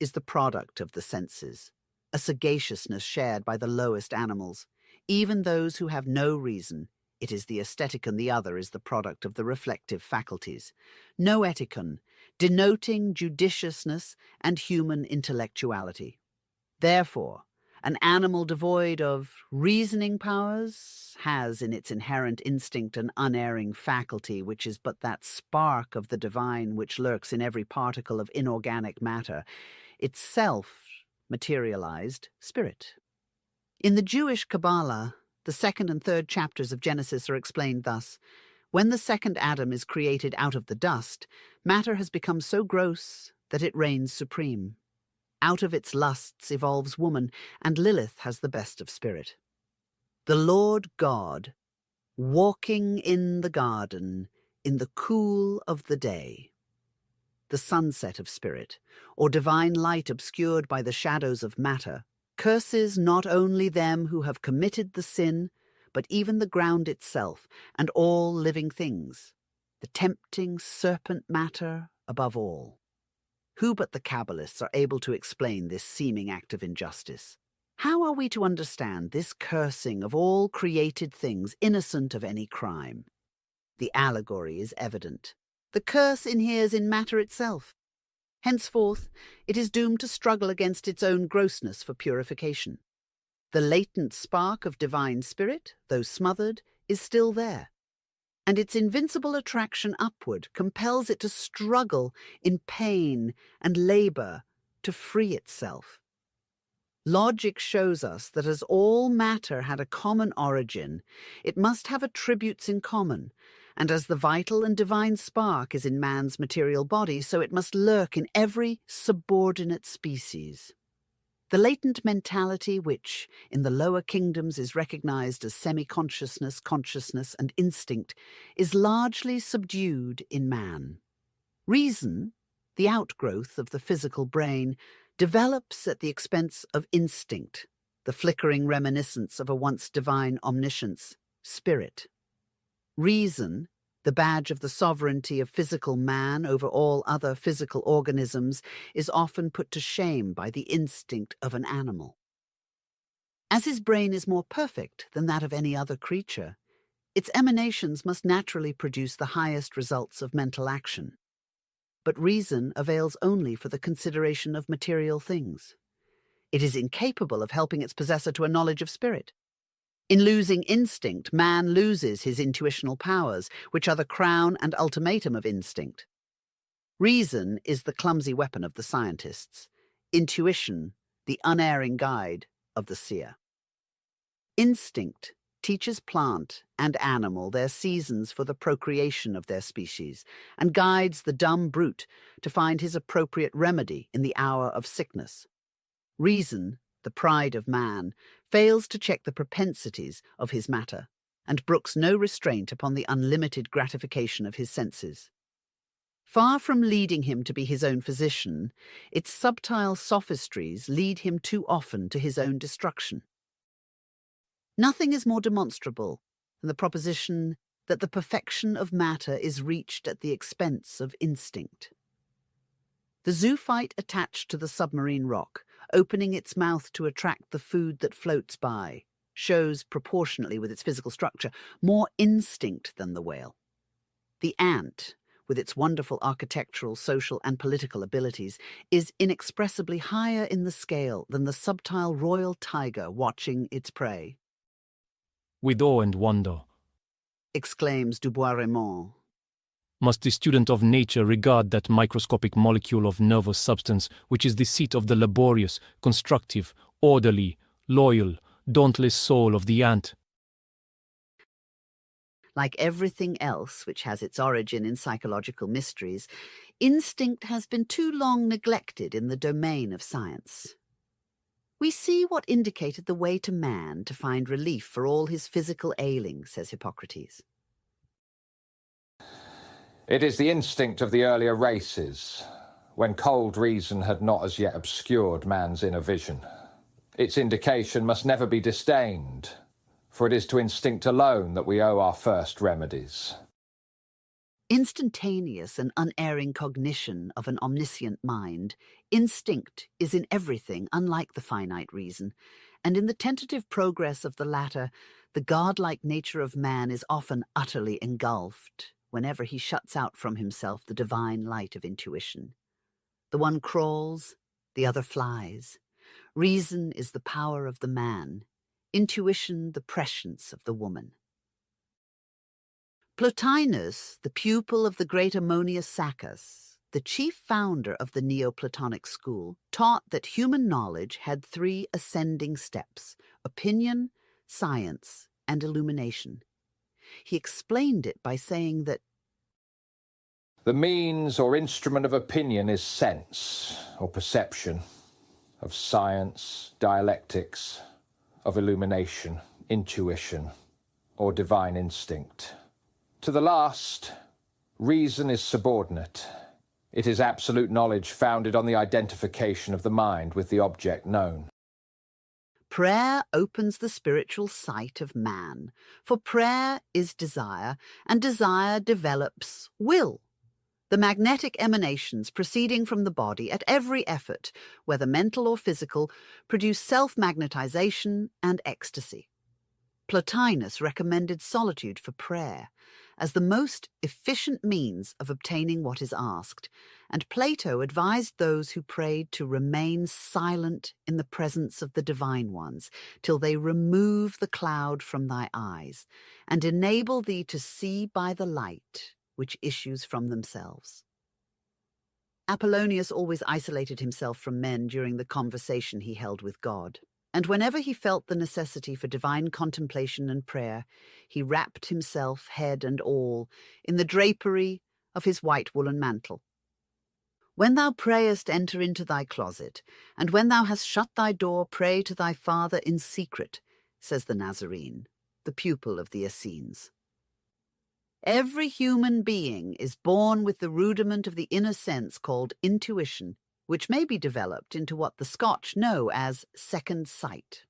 is the product of the senses, a sagaciousness shared by the lowest animals. Even those who have no reason, it is the aestheticon, the other is the product of the reflective faculties. Noeticon, denoting judiciousness and human intellectuality. Therefore, an animal devoid of reasoning powers has in its inherent instinct an unerring faculty which is but that spark of the divine which lurks in every particle of inorganic matter, itself materialized spirit. In the Jewish Kabbalah, the second and third chapters of Genesis are explained thus: when the second Adam is created out of the dust, matter has become so gross that it reigns supreme. Out of its lusts evolves woman, and Lilith has the best of spirit. The Lord God, walking in the garden in the cool of the day. The sunset of spirit, or divine light obscured by the shadows of matter, curses not only them who have committed the sin, but even the ground itself and all living things, the tempting serpent matter above all. Who but the Kabbalists are able to explain this seeming act of injustice? How are we to understand this cursing of all created things innocent of any crime? The allegory is evident. The curse inheres in matter itself. Henceforth, it is doomed to struggle against its own grossness for purification. The latent spark of divine spirit, though smothered, is still there, and its invincible attraction upward compels it to struggle in pain and labor to free itself. Logic shows us that as all matter had a common origin, it must have attributes in common, and as the vital and divine spark is in man's material body, so it must lurk in every subordinate species. The latent mentality which, in the lower kingdoms, is recognized as semi-consciousness, consciousness, and instinct, is largely subdued in man. Reason, the outgrowth of the physical brain, develops at the expense of instinct, the flickering reminiscence of a once divine omniscience, spirit. Reason, the badge of the sovereignty of physical man over all other physical organisms, is often put to shame by the instinct of an animal. As his brain is more perfect than that of any other creature, its emanations must naturally produce the highest results of mental action. But reason avails only for the consideration of material things. It is incapable of helping its possessor to a knowledge of spirit. In losing instinct, man loses his intuitional powers, which are the crown and ultimatum of instinct. Reason is the clumsy weapon of the scientists. Intuition, the unerring guide of the seer. Instinct teaches plant and animal their seasons for the procreation of their species, and guides the dumb brute to find his appropriate remedy in the hour of sickness. Reason, the pride of man, fails to check the propensities of his matter, and brooks no restraint upon the unlimited gratification of his senses. Far from leading him to be his own physician, its subtile sophistries lead him too often to his own destruction. Nothing is more demonstrable than the proposition that the perfection of matter is reached at the expense of instinct. The zoophyte attached to the submarine rock, opening its mouth to attract the food that floats by, shows, proportionately with its physical structure, more instinct than the whale. The ant, with its wonderful architectural, social, and political abilities, is inexpressibly higher in the scale than the subtile royal tiger watching its prey. With awe and wonder, Exclaims Dubois-Reymond, must the student of nature regard that microscopic molecule of nervous substance which is the seat of the laborious, constructive, orderly, loyal, dauntless soul of the ant. Like everything else which has its origin in psychological mysteries, instinct has been too long neglected in the domain of science. We see what indicated the way to man to find relief for all his physical ailings, says Hippocrates. It is the instinct of the earlier races, when cold reason had not as yet obscured man's inner vision. Its indication must never be disdained, for it is to instinct alone that we owe our first remedies. Instantaneous and unerring cognition of an omniscient mind, instinct is in everything unlike the finite reason, and in the tentative progress of the latter, the godlike nature of man is often utterly engulfed whenever he shuts out from himself the divine light of intuition. The one crawls, the other flies. Reason is the power of the man, intuition the prescience of the woman. Plotinus, the pupil of the great Ammonius Saccas, the chief founder of the Neoplatonic school, taught that human knowledge had 3 ascending steps: opinion, science, and illumination. He explained it by saying that the means or instrument of opinion is sense or perception, of science, dialectics, of illumination, intuition, or divine instinct. To the last, reason is subordinate. It is absolute knowledge founded on the identification of the mind with the object known. prayer opens the spiritual sight of man, for prayer is desire, and desire develops will. The magnetic emanations proceeding from the body at every effort, whether mental or physical, produce self-magnetization and ecstasy. Plotinus recommended solitude for prayer as the most efficient means of obtaining what is asked, and Plato advised those who prayed to remain silent in the presence of the divine ones till they remove the cloud from thy eyes and enable thee to see by the light which issues from themselves. Apollonius always isolated himself from men during the conversation he held with God, and whenever he felt the necessity for divine contemplation and prayer, he wrapped himself, head and all, in the drapery of his white woolen mantle. When thou prayest, enter into thy closet, and when thou hast shut thy door, pray to thy Father in secret, says the Nazarene, the pupil of the Essenes. Every human being is born with the rudiment of the inner sense called intuition, which may be developed into what the Scotch know as second sight.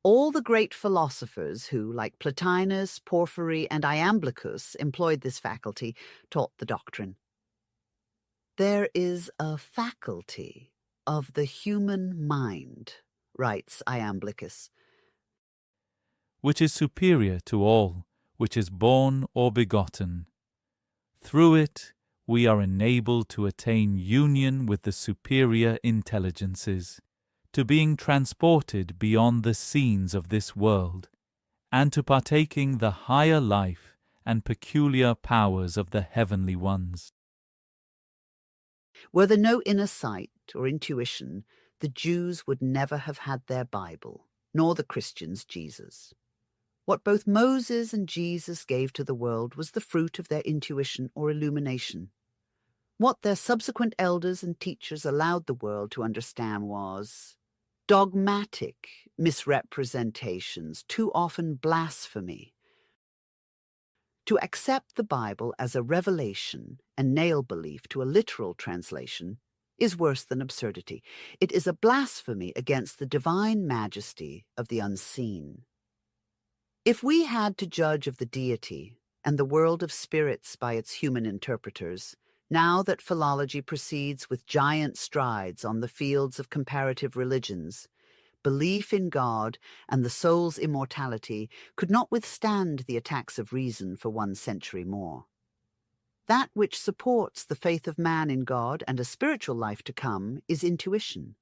All the great philosophers who, like Plotinus, Porphyry, and Iamblichus, employed this faculty, taught the doctrine. There is a faculty of the human mind, writes Iamblichus, which is superior to all which is born or begotten. Through it we are enabled to attain union with the superior intelligences, to being transported beyond the scenes of this world, and to partaking the higher life and peculiar powers of the heavenly ones. Were there no inner sight or intuition, the Jews would never have had their Bible, nor the Christians Jesus. What both Moses and Jesus gave to the world was the fruit of their intuition or illumination. What their subsequent elders and teachers allowed the world to understand was dogmatic misrepresentations, too often blasphemy. To accept the Bible as a revelation and nail belief to a literal translation is worse than absurdity. It is a blasphemy against the divine majesty of the unseen. If we had to judge of the deity and the world of spirits by its human interpreters, now that philology proceeds with giant strides on the fields of comparative religions, belief in God and the soul's immortality could not withstand the attacks of reason for 1 century more. That which supports the faith of man in God and a spiritual life to come is intuition,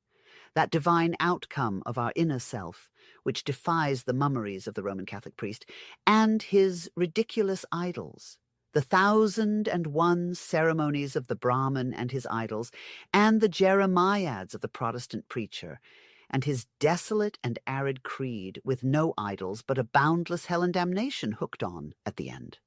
that divine outcome of our inner self, which defies the mummeries of the Roman Catholic priest and his ridiculous idols, the 1,001 ceremonies of the Brahmin and his idols, and the Jeremiads of the Protestant preacher, and his desolate and arid creed with no idols but a boundless hell and damnation hooked on at the end.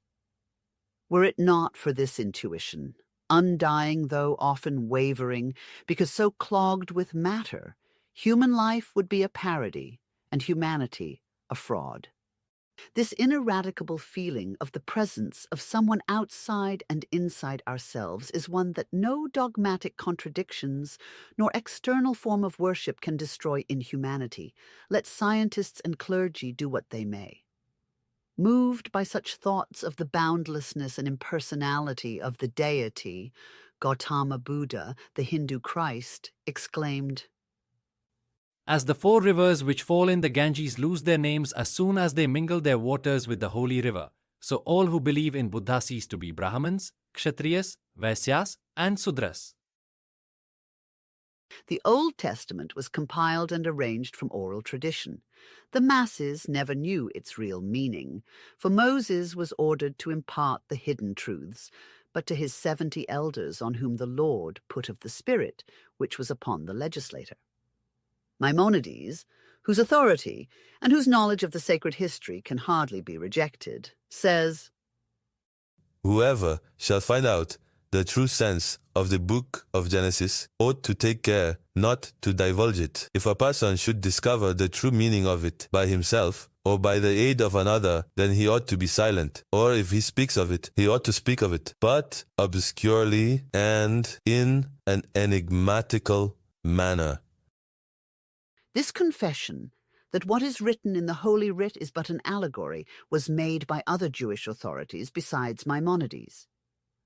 Were it not for this intuition, undying though often wavering, because so clogged with matter, human life would be a parody and humanity a fraud. This ineradicable feeling of the presence of someone outside and inside ourselves is one that no dogmatic contradictions nor external form of worship can destroy in humanity, let scientists and clergy do what they may. Moved by such thoughts of the boundlessness and impersonality of the deity, Gautama Buddha, the Hindu Christ, exclaimed, "As the 4 rivers which fall in the Ganges lose their names as soon as they mingle their waters with the holy river, so all who believe in Buddha cease to be Brahmins, Kshatriyas, Vaisyas, and Sudras." The Old Testament was compiled and arranged from oral tradition. The masses never knew its real meaning, for Moses was ordered to impart the hidden truths, but to his 70 elders on whom the Lord put of the Spirit, which was upon the legislator. Maimonides, whose authority and whose knowledge of the sacred history can hardly be rejected, says, "Whoever shall find out the true sense of the book of Genesis ought to take care not to divulge it. If a person should discover the true meaning of it by himself or by the aid of another, then he ought to be silent. Or if he speaks of it, he ought to speak of it, but obscurely and in an enigmatical manner." This confession that what is written in the Holy Writ is but an allegory was made by other Jewish authorities besides Maimonides.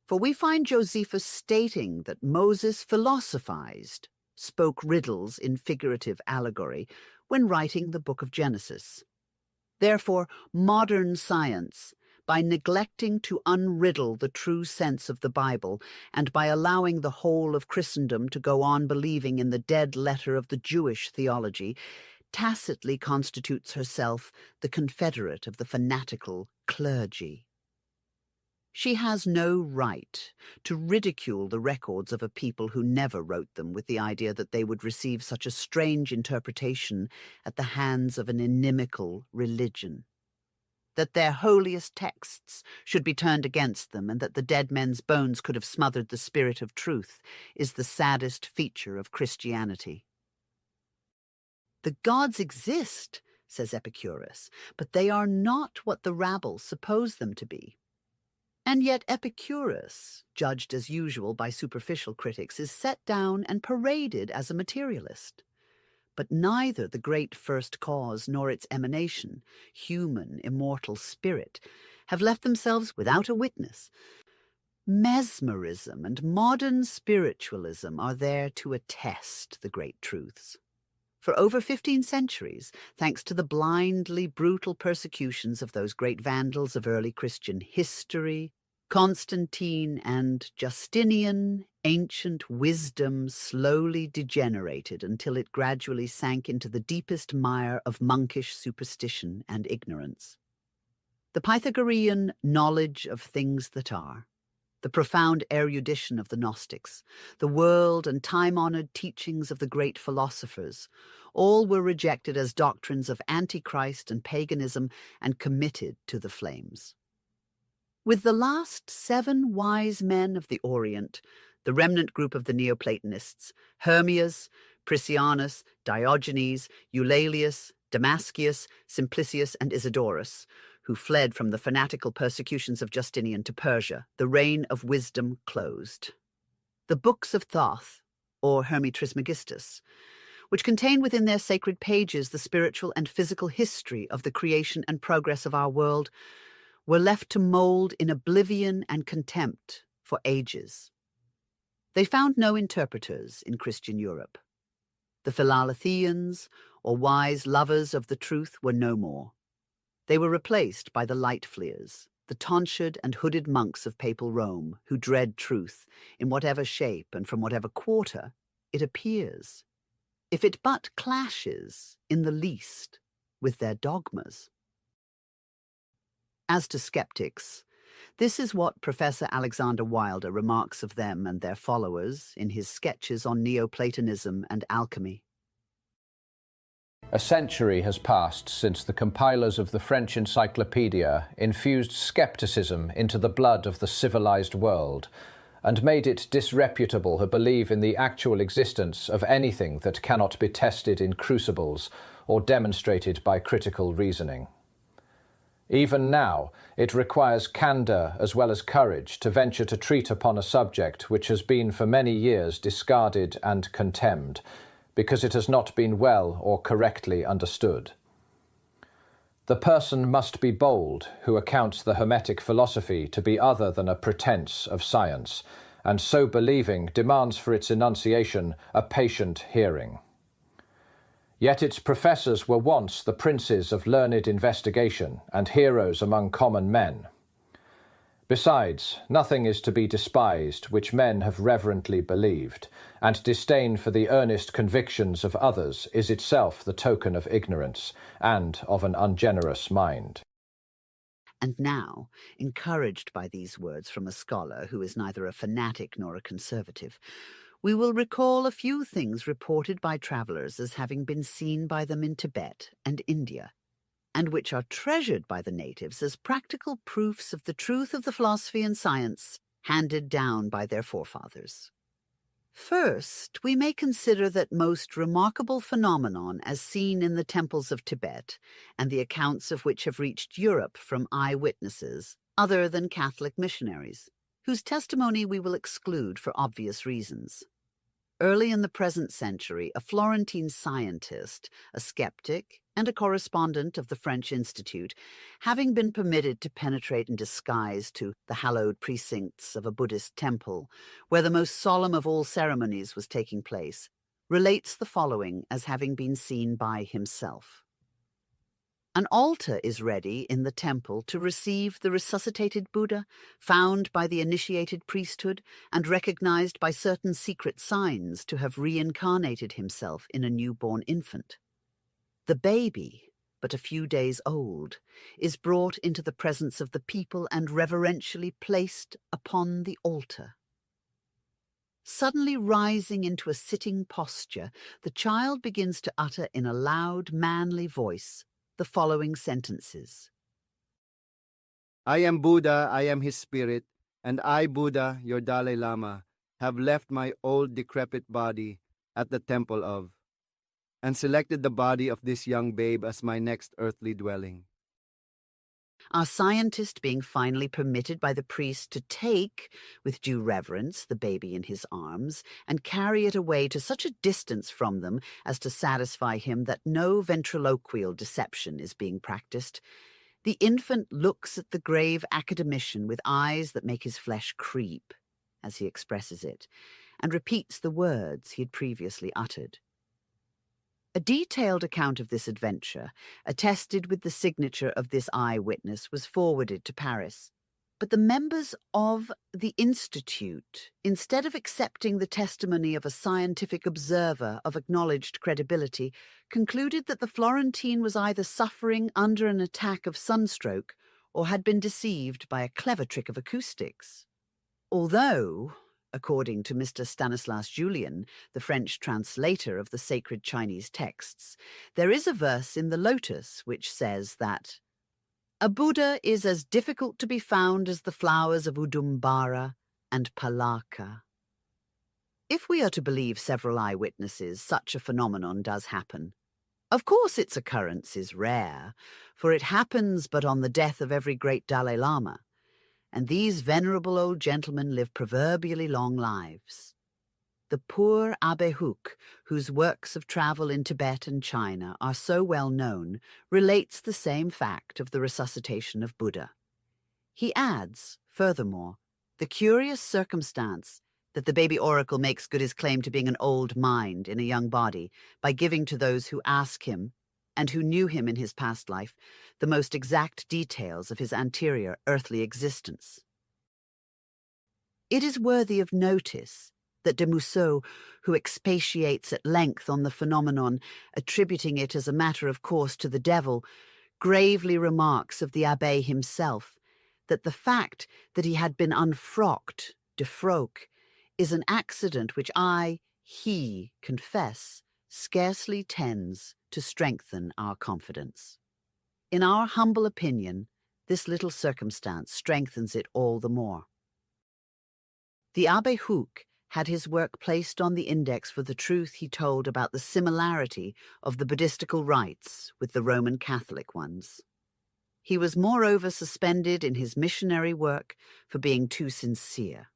For we find Josephus stating that Moses philosophized, spoke riddles in figurative allegory, when writing the book of Genesis. Therefore, modern science, by neglecting to unriddle the true sense of the Bible, and by allowing the whole of Christendom to go on believing in the dead letter of the Jewish theology, tacitly constitutes herself the confederate of the fanatical clergy. She has no right to ridicule the records of a people who never wrote them with the idea that they would receive such a strange interpretation at the hands of an inimical religion. That their holiest texts should be turned against them and that the dead men's bones could have smothered the spirit of truth is the saddest feature of Christianity. The gods exist, says Epicurus, but they are not what the rabble suppose them to be. And yet Epicurus, judged as usual by superficial critics, is set down and paraded as a materialist. But neither the great first cause nor its emanation, human, immortal spirit, have left themselves without a witness. Mesmerism and modern spiritualism are there to attest the great truths. For over 15 centuries, thanks to the blindly brutal persecutions of those great vandals of early Christian history, Constantine and Justinian, ancient wisdom slowly degenerated until it gradually sank into the deepest mire of monkish superstition and ignorance. The Pythagorean knowledge of things that are, the profound erudition of the Gnostics, the world and time-honored teachings of the great philosophers, all were rejected as doctrines of Antichrist and paganism and committed to the flames. With the last 7 wise men of the Orient, the remnant group of the Neoplatonists, Hermias, Priscianus, Diogenes, Eulalius, Damascius, Simplicius, and Isidorus, who fled from the fanatical persecutions of Justinian to Persia, the reign of wisdom closed. The books of Thoth, or Hermes Trismegistus, which contain within their sacred pages the spiritual and physical history of the creation and progress of our world, were left to mold in oblivion and contempt for ages. They found no interpreters in Christian Europe. The Philaletheans, or wise lovers of the truth, were no more. They were replaced by the light fleers, the tonsured and hooded monks of papal Rome, who dread truth, in whatever shape and from whatever quarter it appears, if it but clashes in the least with their dogmas. As to skeptics, this is what Professor Alexander Wilder remarks of them and their followers in his sketches on Neoplatonism and alchemy. A century has passed since the compilers of the French Encyclopedia infused skepticism into the blood of the civilized world and made it disreputable to believe in the actual existence of anything that cannot be tested in crucibles or demonstrated by critical reasoning. Even now, it requires candor as well as courage to venture to treat upon a subject which has been for many years discarded and contemned, because it has not been well or correctly understood. The person must be bold who accounts the Hermetic philosophy to be other than a pretense of science, and so believing demands for its enunciation a patient hearing. Yet its professors were once the princes of learned investigation and heroes among common men. Besides, nothing is to be despised which men have reverently believed, and disdain for the earnest convictions of others is itself the token of ignorance and of an ungenerous mind. And now, encouraged by these words from a scholar who is neither a fanatic nor a conservative, we will recall a few things reported by travellers as having been seen by them in Tibet and India, and which are treasured by the natives as practical proofs of the truth of the philosophy and science handed down by their forefathers. First, we may consider that most remarkable phenomenon as seen in the temples of Tibet, and the accounts of which have reached Europe from eyewitnesses other than Catholic missionaries, whose testimony we will exclude for obvious reasons. Early in the present century, a Florentine scientist, a skeptic, and a correspondent of the French Institute, having been permitted to penetrate in disguise to the hallowed precincts of a Buddhist temple, where the most solemn of all ceremonies was taking place, relates the following as having been seen by himself. An altar is ready in the temple to receive the resuscitated Buddha, found by the initiated priesthood and recognized by certain secret signs to have reincarnated himself in a newborn infant. The baby, but a few days old, is brought into the presence of the people and reverentially placed upon the altar. Suddenly rising into a sitting posture, the child begins to utter in a loud, manly voice the following sentences. I am Buddha, I am his spirit, and I, Buddha, your Dalai Lama, have left my old decrepit body at the temple of, and selected the body of this young babe as my next earthly dwelling. Our scientist being finally permitted by the priest to take, with due reverence, the baby in his arms and carry it away to such a distance from them as to satisfy him that no ventriloquial deception is being practiced, the infant looks at the grave academician with eyes that make his flesh creep, as he expresses it, and repeats the words he had previously uttered. A detailed account of this adventure, attested with the signature of this eyewitness, was forwarded to Paris. But the members of the Institute, instead of accepting the testimony of a scientific observer of acknowledged credibility, concluded that the Florentine was either suffering under an attack of sunstroke or had been deceived by a clever trick of acoustics. Although, according to Mr. Stanislas Julien, the French translator of the sacred Chinese texts, there is a verse in the Lotus which says that a Buddha is as difficult to be found as the flowers of Udumbara and Palaka. If we are to believe several eyewitnesses, such a phenomenon does happen. Of course its occurrence is rare, for it happens but on the death of every great Dalai Lama, and these venerable old gentlemen live proverbially long lives. The poor Abbe Huc, whose works of travel in Tibet and China are so well known, relates the same fact of the resuscitation of Buddha. He adds, furthermore, the curious circumstance that the baby oracle makes good his claim to being an old mind in a young body by giving to those who ask him, and who knew him in his past life, the most exact details of his anterior earthly existence. It is worthy of notice that de Mousseau, who expatiates at length on the phenomenon, attributing it as a matter of course to the devil, gravely remarks of the abbé himself that the fact that he had been unfrocked, defroque, is an accident which he confess, scarcely tends to strengthen our confidence. In our humble opinion, this little circumstance strengthens it all the more. The Abbé Huc had his work placed on the index for the truth he told about the similarity of the Buddhistical rites with the Roman Catholic ones. He was moreover suspended in his missionary work for being too sincere.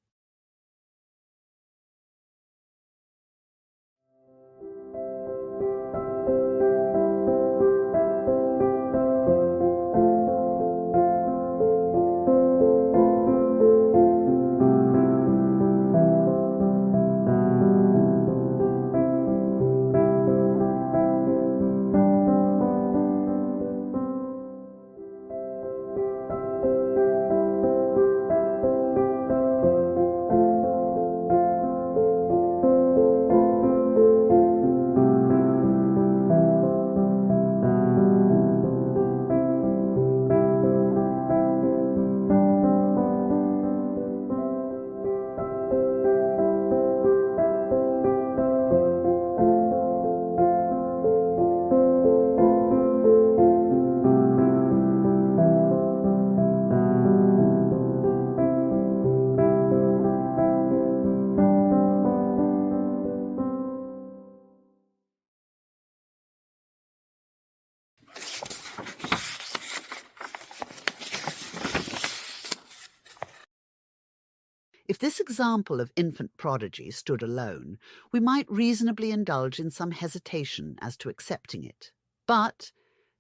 If this example of infant prodigy stood alone, we might reasonably indulge in some hesitation as to accepting it. But,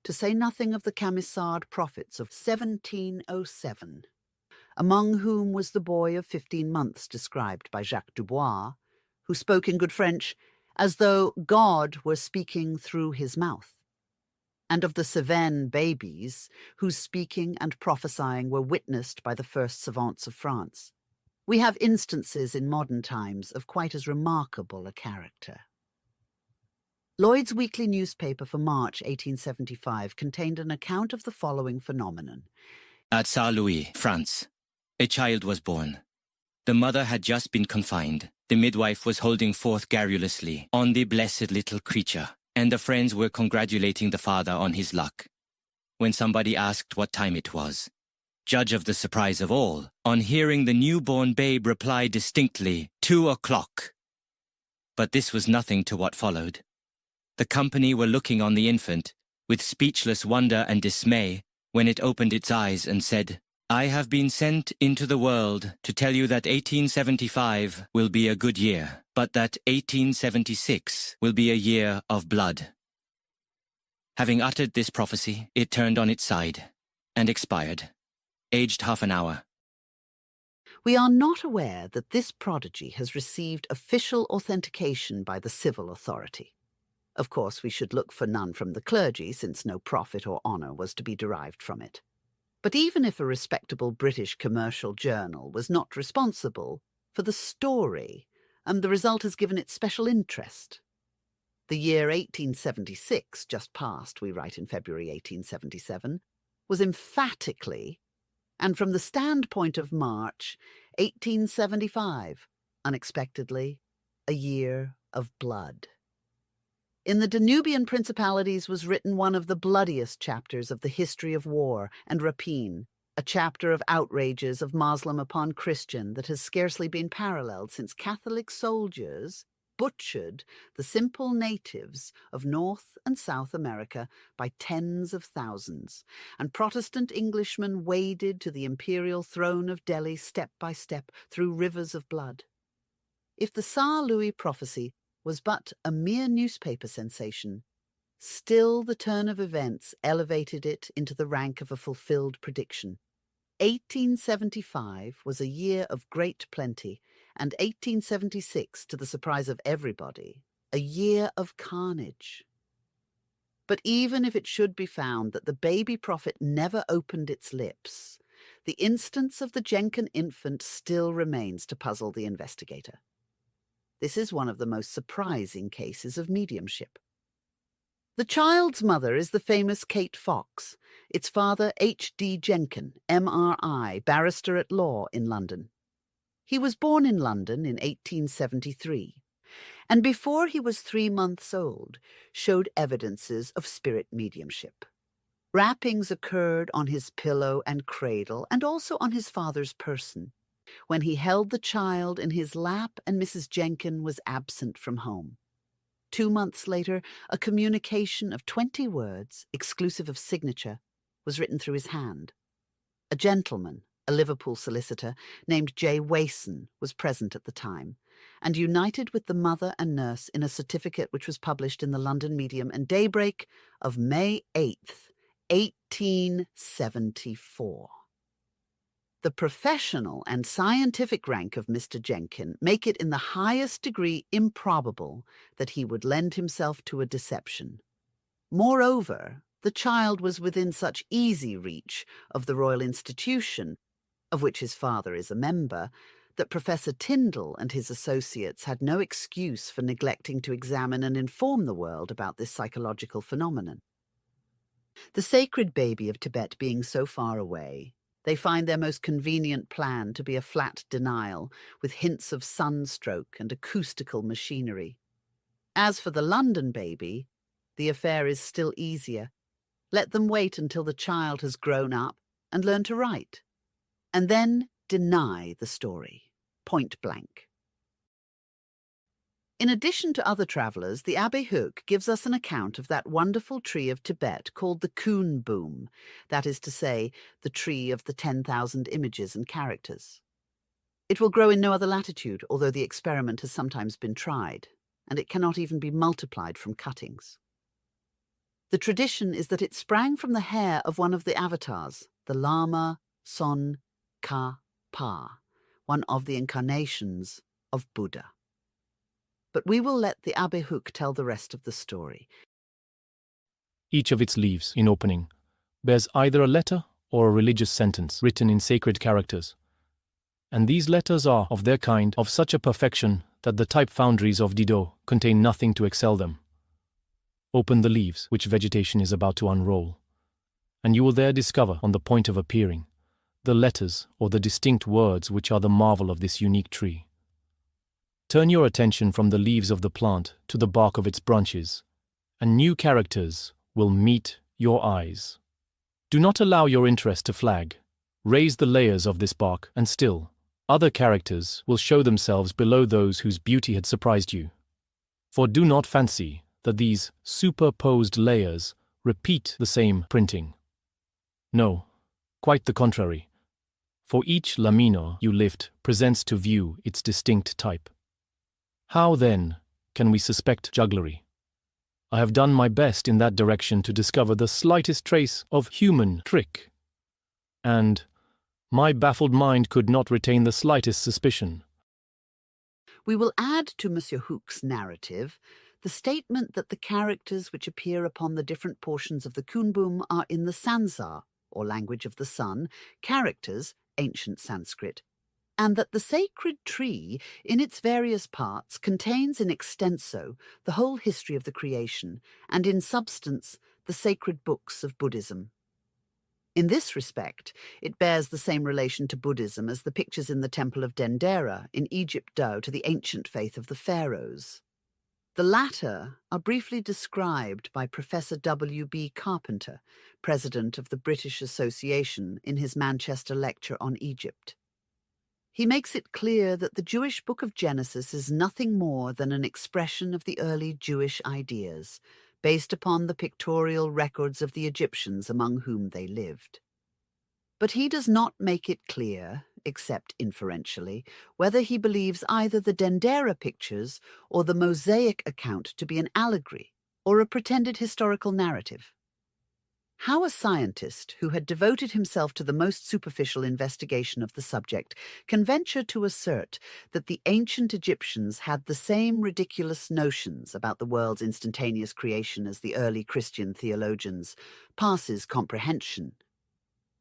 to say nothing of the Camisard prophets of 1707, among whom was the boy of 15 months described by Jacques Dubois, who spoke in good French as though God were speaking through his mouth, and of the Cévennes babies, whose speaking and prophesying were witnessed by the first savants of France, we have instances in modern times of quite as remarkable a character. Lloyd's weekly newspaper for March 1875 contained an account of the following phenomenon. At Saint-Louis, France, a child was born. The mother had just been confined. The midwife was holding forth garrulously on the blessed little creature, and the friends were congratulating the father on his luck, when somebody asked what time it was. Judge of the surprise of all, on hearing the newborn babe reply distinctly, 2 o'clock. But this was nothing to what followed. The company were looking on the infant, with speechless wonder and dismay, when it opened its eyes and said, I have been sent into the world to tell you that 1875 will be a good year, but that 1876 will be a year of blood. Having uttered this prophecy, it turned on its side and expired, aged half an hour. We are not aware that this prodigy has received official authentication by the civil authority. Of course, we should look for none from the clergy, since no profit or honour was to be derived from it. But even if a respectable British commercial journal was not responsible for the story, the result has given it special interest. The year 1876, just past, we write in February 1877, was emphatically And from the standpoint of March 1875, unexpectedly, a year of blood. In the Danubian Principalities was written one of the bloodiest chapters of the history of war and rapine, a chapter of outrages of Moslem upon Christian that has scarcely been paralleled since Catholic soldiers butchered the simple natives of North and South America by tens of thousands, and Protestant Englishmen waded to the imperial throne of Delhi step by step through rivers of blood. If the Tsar Louis prophecy was but a mere newspaper sensation, still the turn of events elevated it into the rank of a fulfilled prediction. 1875 was a year of great plenty, and 1876, to the surprise of everybody, a year of carnage. But even if it should be found that the baby prophet never opened its lips, the instance of the Jenkin infant still remains to puzzle the investigator. This is one of the most surprising cases of mediumship. The child's mother is the famous Kate Fox, its father H.D. Jenkin, M.R.I., barrister at law in London. He was born in London in 1873, and before he was 3 months old, showed evidences of spirit mediumship. Rappings occurred on his pillow and cradle, and also on his father's person, when he held the child in his lap and Mrs. Jenkin was absent from home. 2 months later, a communication of 20 words, exclusive of signature, was written through his hand. A gentleman, a Liverpool solicitor, named J. Wason, was present at the time, and united with the mother and nurse in a certificate which was published in the London Medium and Daybreak of May 8th, 1874. The professional and scientific rank of Mr. Jenkin make it in the highest degree improbable that he would lend himself to a deception. Moreover, the child was within such easy reach of the Royal Institution, of which his father is a member, that Professor Tyndall and his associates had no excuse for neglecting to examine and inform the world about this psychological phenomenon. The sacred baby of Tibet being so far away, they find their most convenient plan to be a flat denial, with hints of sunstroke and acoustical machinery. As for the London baby, the affair is still easier. Let them wait until the child has grown up and learned to write, and then deny the story, point blank. In addition to other travellers, the Abbé Hooke gives us an account of that wonderful tree of Tibet called the Kuhn Boom, that is to say, the tree of the 10,000 images and characters. It will grow in no other latitude, although the experiment has sometimes been tried, and it cannot even be multiplied from cuttings. The tradition is that it sprang from the hair of one of the avatars, the Lama Son Ka Pa, one of the incarnations of Buddha. But we will let the Abbé Hooke tell the rest of the story. Each of its leaves, in opening, bears either a letter or a religious sentence written in sacred characters. And these letters are, of their kind, of such a perfection that the type foundries of Didot contain nothing to excel them. Open the leaves, which vegetation is about to unroll, and you will there discover, on the point of appearing, the letters or the distinct words which are the marvel of this unique tree. Turn your attention from the leaves of the plant to the bark of its branches, and new characters will meet your eyes. Do not allow your interest to flag. Raise the layers of this bark, and still, other characters will show themselves below those whose beauty had surprised you. For do not fancy that these superposed layers repeat the same printing. No, quite the contrary. For each lamina you lift presents to view its distinct type. How, then, can we suspect jugglery? I have done my best in that direction to discover the slightest trace of human trick, and my baffled mind could not retain the slightest suspicion. We will add to Monsieur Hooke's narrative the statement that the characters which appear upon the different portions of the Kunbum are in the Sansar, or language of the sun, characters, ancient Sanskrit, and that the sacred tree, in its various parts, contains in extenso the whole history of the creation, and in substance the sacred books of Buddhism. In this respect, it bears the same relation to Buddhism as the pictures in the Temple of Dendera in Egypt do to the ancient faith of the pharaohs. The latter are briefly described by Professor W.B. Carpenter, president of the British Association, in his Manchester lecture on Egypt. He makes it clear that the Jewish book of Genesis is nothing more than an expression of the early Jewish ideas, based upon the pictorial records of the Egyptians among whom they lived. But he does not make it clear, except inferentially, whether he believes either the Dendera pictures or the Mosaic account to be an allegory or a pretended historical narrative. How a scientist who had devoted himself to the most superficial investigation of the subject can venture to assert that the ancient Egyptians had the same ridiculous notions about the world's instantaneous creation as the early Christian theologians passes comprehension.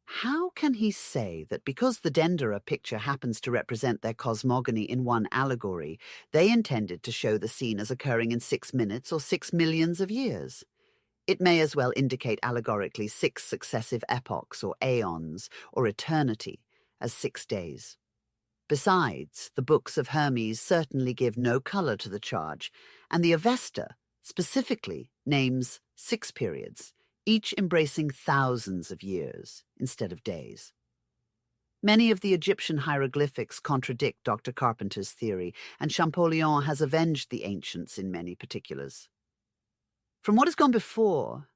How can he say that because the Dendera picture happens to represent their cosmogony in one allegory, they intended to show the scene as occurring in 6 minutes or 6 millions of years? It may as well indicate allegorically 6 successive epochs or aeons or eternity as 6 days. Besides, the books of Hermes certainly give no colour to the charge, and the Avesta specifically names 6 periods, each embracing thousands of years instead of days. Many of the Egyptian hieroglyphics contradict Dr. Carpenter's theory, and Champollion has avenged the ancients in many particulars. From what has gone before,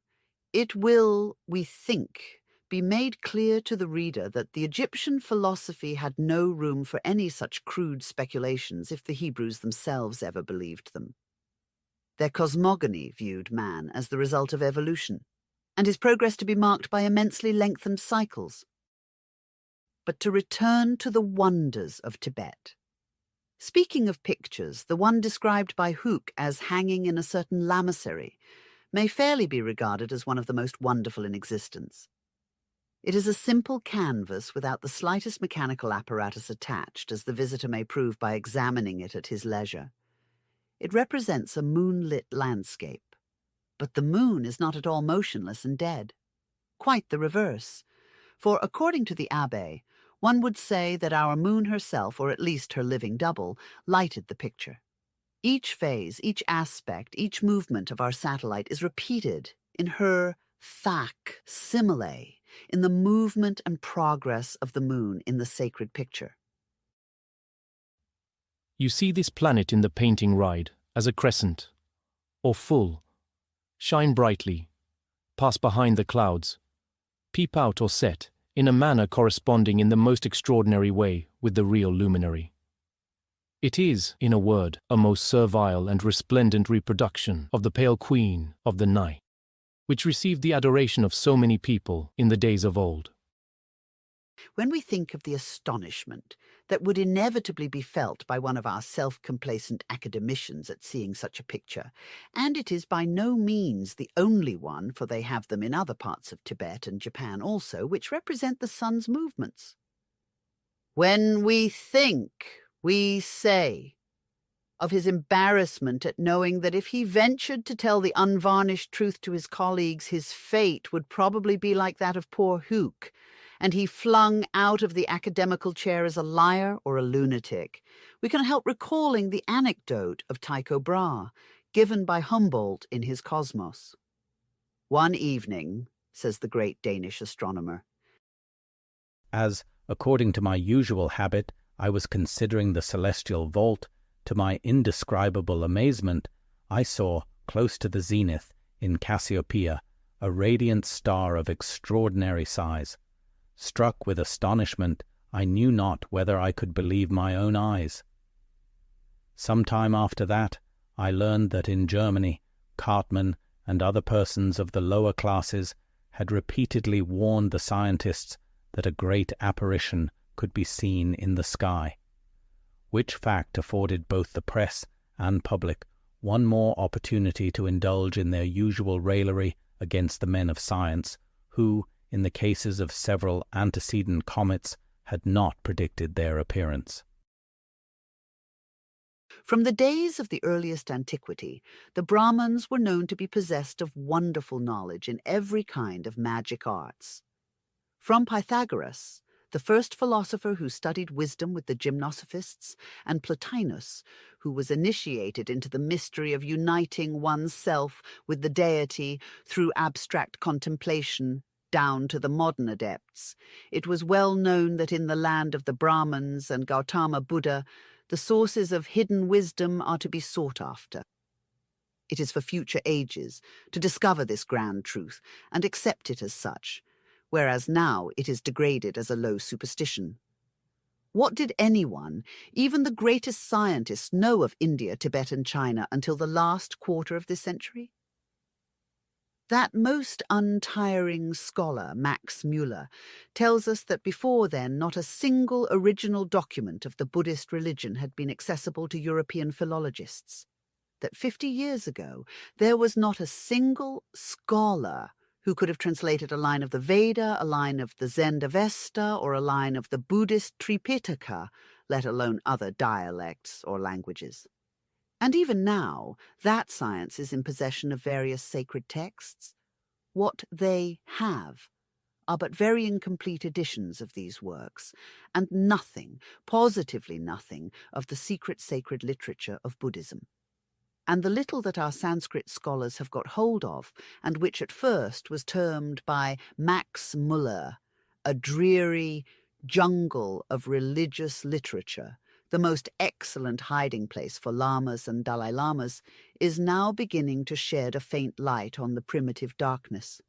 it will, we think, be made clear to the reader that the Egyptian philosophy had no room for any such crude speculations if the Hebrews themselves ever believed them. Their cosmogony viewed man as the result of evolution, and his progress to be marked by immensely lengthened cycles. But to return to the wonders of Tibet. Speaking of pictures, the one described by Hooke as hanging in a certain lamasery may fairly be regarded as one of the most wonderful in existence. It is a simple canvas without the slightest mechanical apparatus attached, as the visitor may prove by examining it at his leisure. It represents a moonlit landscape, but the moon is not at all motionless and dead. Quite the reverse, for according to the abbé, one would say that our moon herself, or at least her living double, lighted the picture. Each phase, each aspect, each movement of our satellite is repeated in her fac-simile, in the movement and progress of the moon in the sacred picture. You see this planet in the painting ride as a crescent, or full, shine brightly, pass behind the clouds, peep out or set, in a manner corresponding in the most extraordinary way with the real luminary. It is, in a word, a most servile and resplendent reproduction of the pale queen of the night, which received the adoration of so many people in the days of old. When we think of the astonishment that would inevitably be felt by one of our self-complacent academicians at seeing such a picture, and it is by no means the only one, for they have them in other parts of Tibet and Japan also, which represent the sun's movements. When we think, we say, of his embarrassment at knowing that if he ventured to tell the unvarnished truth to his colleagues, his fate would probably be like that of poor Hooke, and he flung out of the academical chair as a liar or a lunatic, we can help recalling the anecdote of Tycho Brahe, given by Humboldt in his Cosmos. One evening, says the great Danish astronomer, as, according to my usual habit, I was considering the celestial vault, to my indescribable amazement, I saw, close to the zenith, in Cassiopeia, a radiant star of extraordinary size. Struck with astonishment, I knew not whether I could believe my own eyes. Some time after that, I learned that in Germany, Cartman and other persons of the lower classes had repeatedly warned the scientists that a great apparition could be seen in the sky, which fact afforded both the press and public one more opportunity to indulge in their usual raillery against the men of science, who, in the cases of several antecedent comets, had not predicted their appearance. From the days of the earliest antiquity, the Brahmins were known to be possessed of wonderful knowledge in every kind of magic arts. From Pythagoras, the first philosopher who studied wisdom with the gymnosophists, and Plotinus, who was initiated into the mystery of uniting one's self with the deity through abstract contemplation, down to the modern adepts, it was well known that in the land of the Brahmins and Gautama Buddha, the sources of hidden wisdom are to be sought after. It is for future ages to discover this grand truth and accept it as such, whereas now it is degraded as a low superstition. What did anyone, even the greatest scientists, know of India, Tibet, and China until the last quarter of this century? That most untiring scholar, Max Müller, tells us that before then not a single original document of the Buddhist religion had been accessible to European philologists. That 50 years ago there was not a single scholar who could have translated a line of the Veda, a line of the Zend-Avesta, or a line of the Buddhist Tripitaka, let alone other dialects or languages. And even now, that science is in possession of various sacred texts. What they have are but very incomplete editions of these works, and nothing, positively nothing, of the secret sacred literature of Buddhism. And the little that our Sanskrit scholars have got hold of, and which at first was termed by Max Müller a dreary jungle of religious literature, the most excellent hiding place for lamas and Dalai Lamas, is now beginning to shed a faint light on the primitive darkness.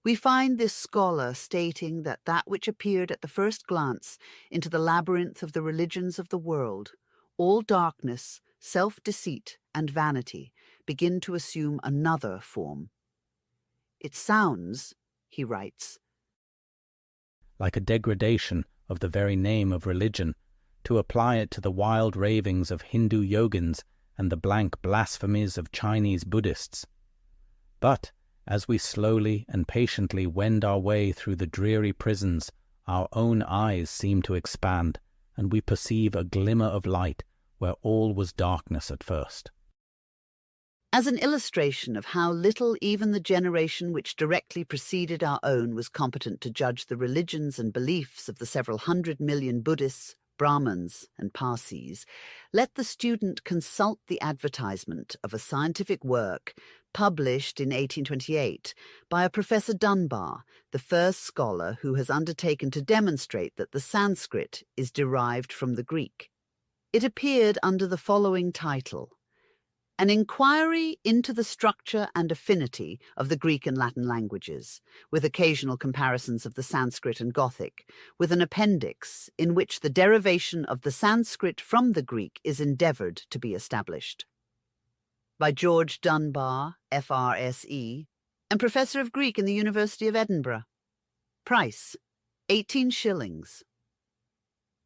We find this scholar stating that which appeared at the first glance into the labyrinth of the religions of the world, all darkness, self-deceit, and vanity, begin to assume another form. It sounds, he writes, like a degradation of the very name of religion, to apply it to the wild ravings of Hindu yogins and the blank blasphemies of Chinese Buddhists. But as we slowly and patiently wend our way through the dreary prisons, our own eyes seem to expand, and we perceive a glimmer of light where all was darkness at first. As an illustration of how little even the generation which directly preceded our own was competent to judge the religions and beliefs of the several 100 million Buddhists, Brahmins, and Parsis, let the student consult the advertisement of a scientific work published in 1828 by a Professor Dunbar, the first scholar who has undertaken to demonstrate that the Sanskrit is derived from the Greek. It appeared under the following title: An Inquiry into the Structure and Affinity of the Greek and Latin Languages, with occasional comparisons of the Sanskrit and Gothic, with an appendix in which the derivation of the Sanskrit from the Greek is endeavoured to be established. By George Dunbar, FRSE, and Professor of Greek in the University of Edinburgh. Price, 18 shillings.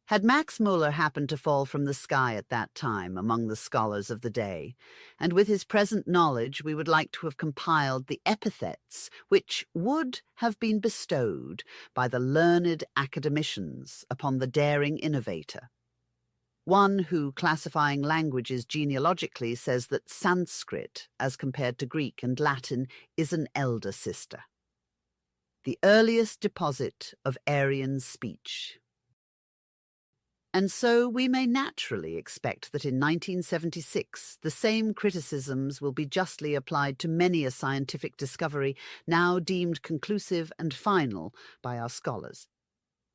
Had Max Müller happened to fall from the sky at that time among the scholars of the day, and with his present knowledge we would like to have compiled the epithets which would have been bestowed by the learned academicians upon the daring innovator. One who, classifying languages genealogically, says that Sanskrit, as compared to Greek and Latin, is an elder sister. The earliest deposit of Aryan speech. And so we may naturally expect that in 1976 the same criticisms will be justly applied to many a scientific discovery now deemed conclusive and final by our scholars.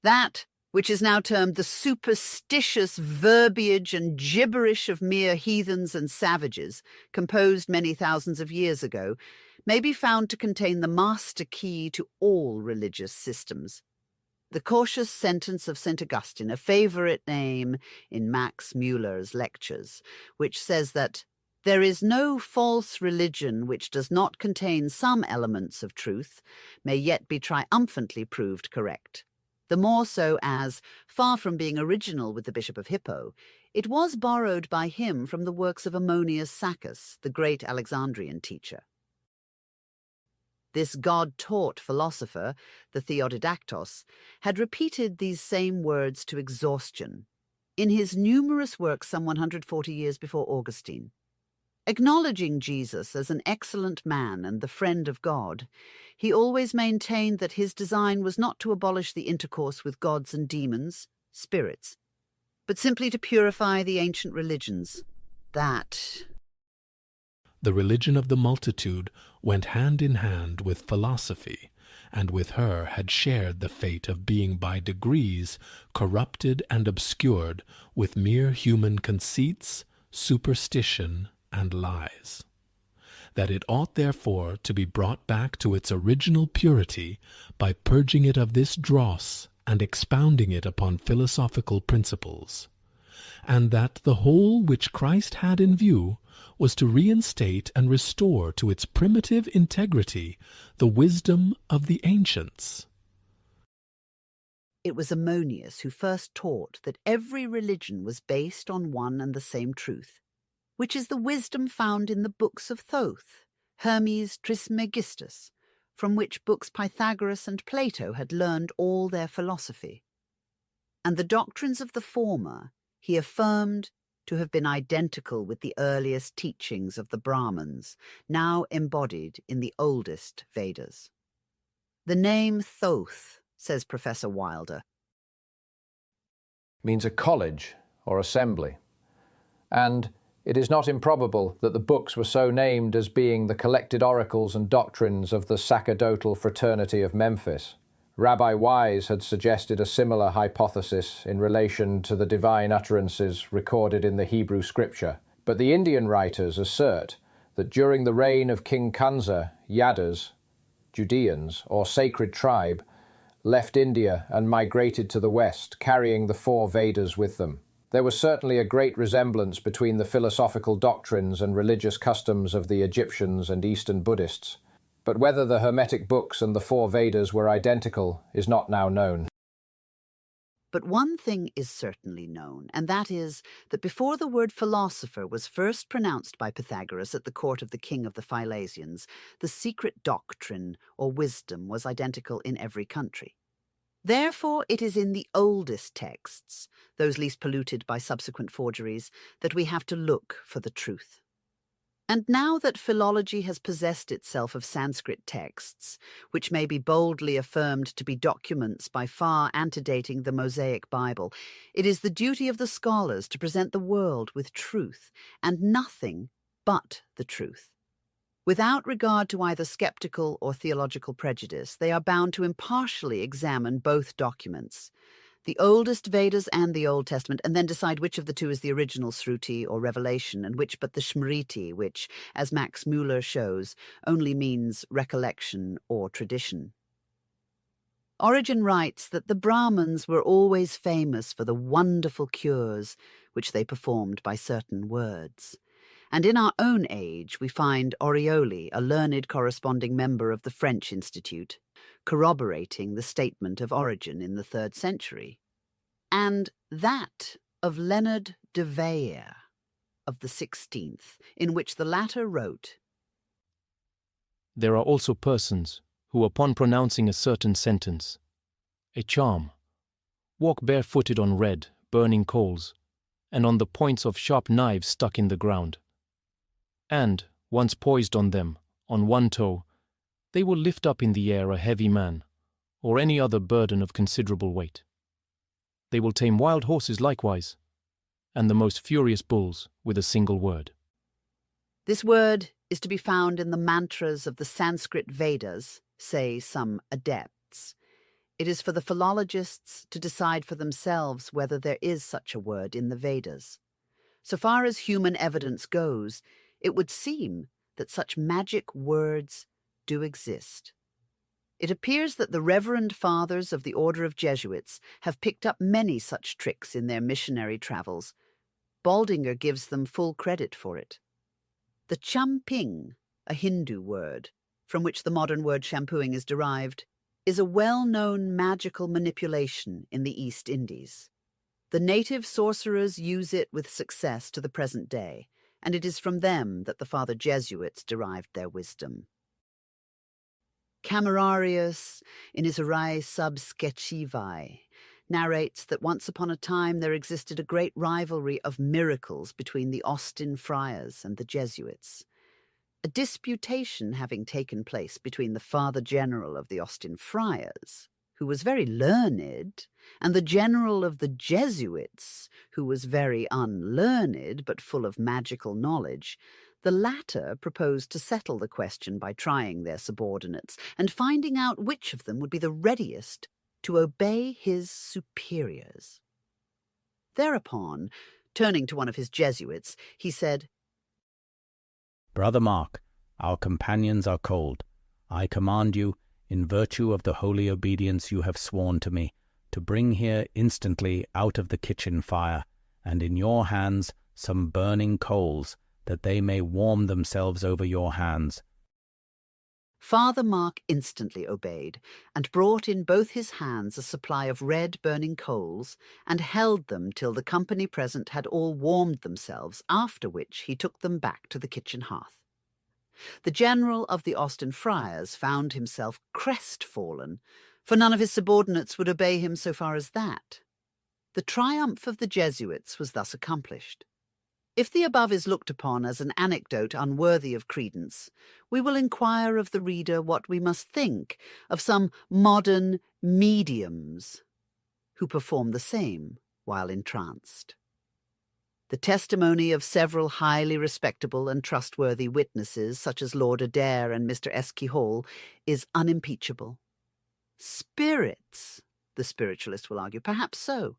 That which is now termed the superstitious verbiage and gibberish of mere heathens and savages, composed many thousands of years ago, may be found to contain the master key to all religious systems. The cautious sentence of St. Augustine, a favourite name in Max Müller's lectures, which says that there is no false religion which does not contain some elements of truth, may yet be triumphantly proved correct. The more so as, far from being original with the Bishop of Hippo, it was borrowed by him from the works of Ammonius Saccas, the great Alexandrian teacher. This God-taught philosopher, the Theodidactos, had repeated these same words to exhaustion in his numerous works some 140 years before Augustine. Acknowledging Jesus as an excellent man and the friend of God, he always maintained that his design was not to abolish the intercourse with gods and demons, spirits, but simply to purify the ancient religions. That the religion of the multitude went hand in hand with philosophy, and with her had shared the fate of being by degrees corrupted and obscured with mere human conceits, superstition, and lies. That it ought therefore to be brought back to its original purity by purging it of this dross and expounding it upon philosophical principles, and that the whole which Christ had in view was to reinstate and restore to its primitive integrity the wisdom of the ancients. it was Ammonius who first taught that every religion was based on one and the same truth, which is the wisdom found in the books of Thoth, Hermes Trismegistus, from which books Pythagoras and Plato had learned all their philosophy. And the doctrines of the former he affirmed to have been identical with the earliest teachings of the Brahmins, now embodied in the oldest Vedas. The name Thoth, says Professor Wilder, means a college or assembly, and it is not improbable that the books were so named as being the collected oracles and doctrines of the sacerdotal fraternity of Memphis. Rabbi Wise had suggested a similar hypothesis in relation to the divine utterances recorded in the Hebrew scripture, but the Indian writers assert that during the reign of King Kansa, Yadus, Judeans, or sacred tribe, left India and migrated to the west, carrying the 4 Vedas with them. There was certainly a great resemblance between the philosophical doctrines and religious customs of the Egyptians and Eastern Buddhists, but whether the Hermetic books and the 4 Vedas were identical is not now known. But one thing is certainly known, and that is that before the word philosopher was first pronounced by Pythagoras at the court of the king of the Philasians, the secret doctrine or wisdom was identical in every country. Therefore, it is in the oldest texts, those least polluted by subsequent forgeries, that we have to look for the truth. And now that philology has possessed itself of Sanskrit texts, which may be boldly affirmed to be documents by far antedating the Mosaic Bible, it is the duty of the scholars to present the world with truth, and nothing but the truth. Without regard to either skeptical or theological prejudice, they are bound to impartially examine both documents, the oldest Vedas and the Old Testament, and then decide which of the two is the original Sruti or revelation and which but the Smriti, which, as Max Müller shows, only means recollection or tradition. Origen writes that the Brahmins were always famous for the wonderful cures which they performed by certain words. And in our own age we find Orioli, a learned corresponding member of the French Institute, corroborating the statement of Origen in the 3rd century, and that of Leonard de Vere of the 16th, in which the latter wrote, "There are also persons who, upon pronouncing a certain sentence, a charm, walk barefooted on red, burning coals, and on the points of sharp knives stuck in the ground. And, once poised on them, on one toe, they will lift up in the air a heavy man, or any other burden of considerable weight. They will tame wild horses likewise, and the most furious bulls with a single word." This word is to be found in the mantras of the Sanskrit Vedas, say some adepts. It is for the philologists to decide for themselves whether there is such a word in the Vedas. So far as human evidence goes, it would seem that such magic words do exist. It appears that the Reverend Fathers of the Order of Jesuits have picked up many such tricks in their missionary travels. Baldinger gives them full credit for it. The champing, a Hindu word, from which the modern word shampooing is derived, is a well-known magical manipulation in the East Indies. The native sorcerers use it with success to the present day, and it is from them that the Father Jesuits derived their wisdom. Camerarius in his Rai sub Sketchivae narrates that once upon a time there existed a great rivalry of miracles between the Austin friars and the Jesuits. A disputation having taken place between the Father General of the Austin friars, who was very learned, and the General of the Jesuits, who was very unlearned but full of magical knowledge, the latter proposed to settle the question by trying their subordinates and finding out which of them would be the readiest to obey his superiors. Thereupon, turning to one of his Jesuits, he said, Brother Mark, our companions are cold. I command you, in virtue of the holy obedience you have sworn to me, to bring here instantly out of the kitchen fire, and in your hands some burning coals, that they may warm themselves over your hands. Father Mark instantly obeyed, and brought in both his hands a supply of red burning coals, and held them till the company present had all warmed themselves, after which he took them back to the kitchen hearth. The General of the Austin Friars found himself crestfallen, for none of his subordinates would obey him so far as that. The triumph of the Jesuits was thus accomplished. If the above is looked upon as an anecdote unworthy of credence, we will inquire of the reader what we must think of some modern mediums who perform the same while entranced. The testimony of several highly respectable and trustworthy witnesses, such as Lord Adair and Mr. Esky Hall, is unimpeachable. Spirits, the spiritualist will argue, perhaps so,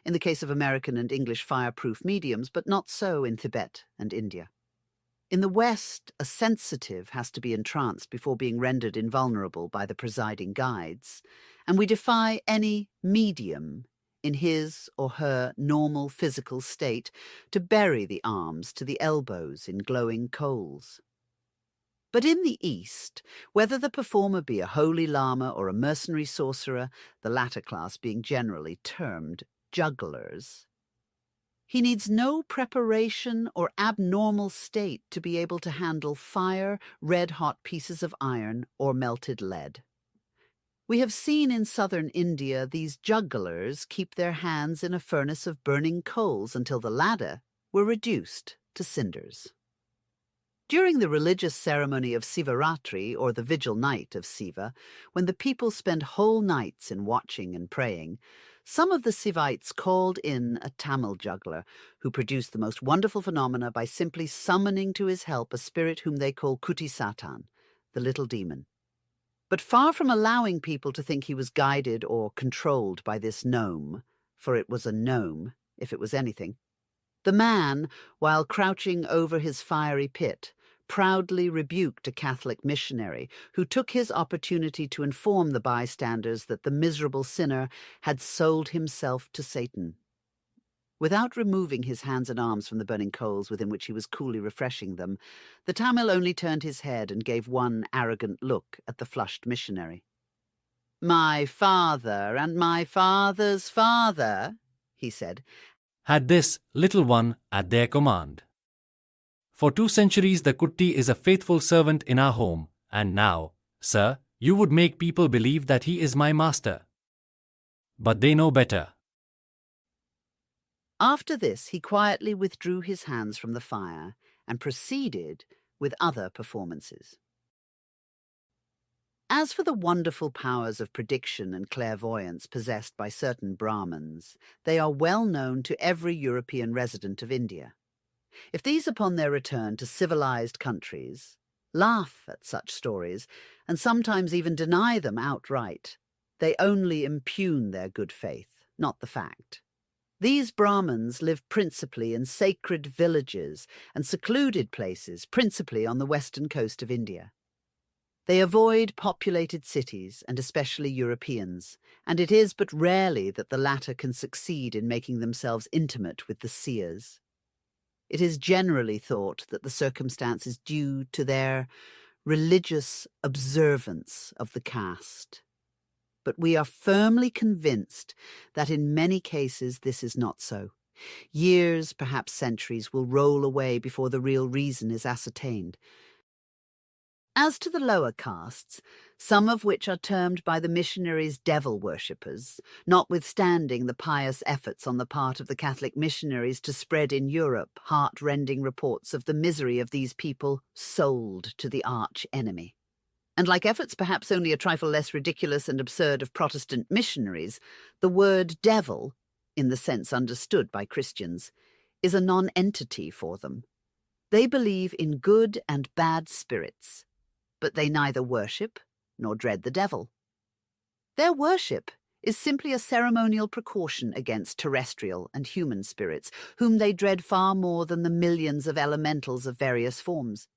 in the case of American and English fireproof mediums, but not so in Tibet and India. In the West, a sensitive has to be entranced before being rendered invulnerable by the presiding guides, and we defy any medium in his or her normal physical state to bury the arms to the elbows in glowing coals. But in the East, whether the performer be a holy lama or a mercenary sorcerer, the latter class being generally termed jugglers, he needs no preparation or abnormal state to be able to handle fire, red-hot pieces of iron, or melted lead. We have seen in southern India these jugglers keep their hands in a furnace of burning coals until the latter were reduced to cinders. During the religious ceremony of Sivaratri, or the vigil night of Siva, when the people spend whole nights in watching and praying, some of the Sivites called in a Tamil juggler, who produced the most wonderful phenomena by simply summoning to his help a spirit whom they call Kuti Satan, the little demon. But far from allowing people to think he was guided or controlled by this gnome, for it was a gnome, if it was anything, the man, while crouching over his fiery pit, proudly rebuked a Catholic missionary who took his opportunity to inform the bystanders that the miserable sinner had sold himself to Satan. Without removing his hands and arms from the burning coals within which he was coolly refreshing them, the Tamil only turned his head and gave one arrogant look at the flushed missionary. "My father and my father's father," he said, had this little one at their command. For 2 centuries the Kutti is a faithful servant in our home, and now, sir, you would make people believe that he is my master. But they know better. After this, he quietly withdrew his hands from the fire and proceeded with other performances. As for the wonderful powers of prediction and clairvoyance possessed by certain Brahmins, they are well known to every European resident of India. If these, upon their return to civilized countries, laugh at such stories and sometimes even deny them outright, they only impugn their good faith, not the fact. These Brahmins live principally in sacred villages and secluded places, principally on the western coast of India. They avoid populated cities, and especially Europeans, and it is but rarely that the latter can succeed in making themselves intimate with the seers. It is generally thought that the circumstance is due to their religious observance of the caste. But we are firmly convinced that in many cases this is not so. Years, perhaps centuries, will roll away before the real reason is ascertained. As to the lower castes, some of which are termed by the missionaries devil worshippers, notwithstanding the pious efforts on the part of the Catholic missionaries to spread in Europe heart-rending reports of the misery of these people sold to the arch-enemy. And like efforts perhaps only a trifle less ridiculous and absurd of Protestant missionaries, the word devil, in the sense understood by Christians, is a non-entity for them. They believe in good and bad spirits, but they neither worship nor dread the devil. Their worship is simply a ceremonial precaution against terrestrial and human spirits, whom they dread far more than the millions of elementals of various forms.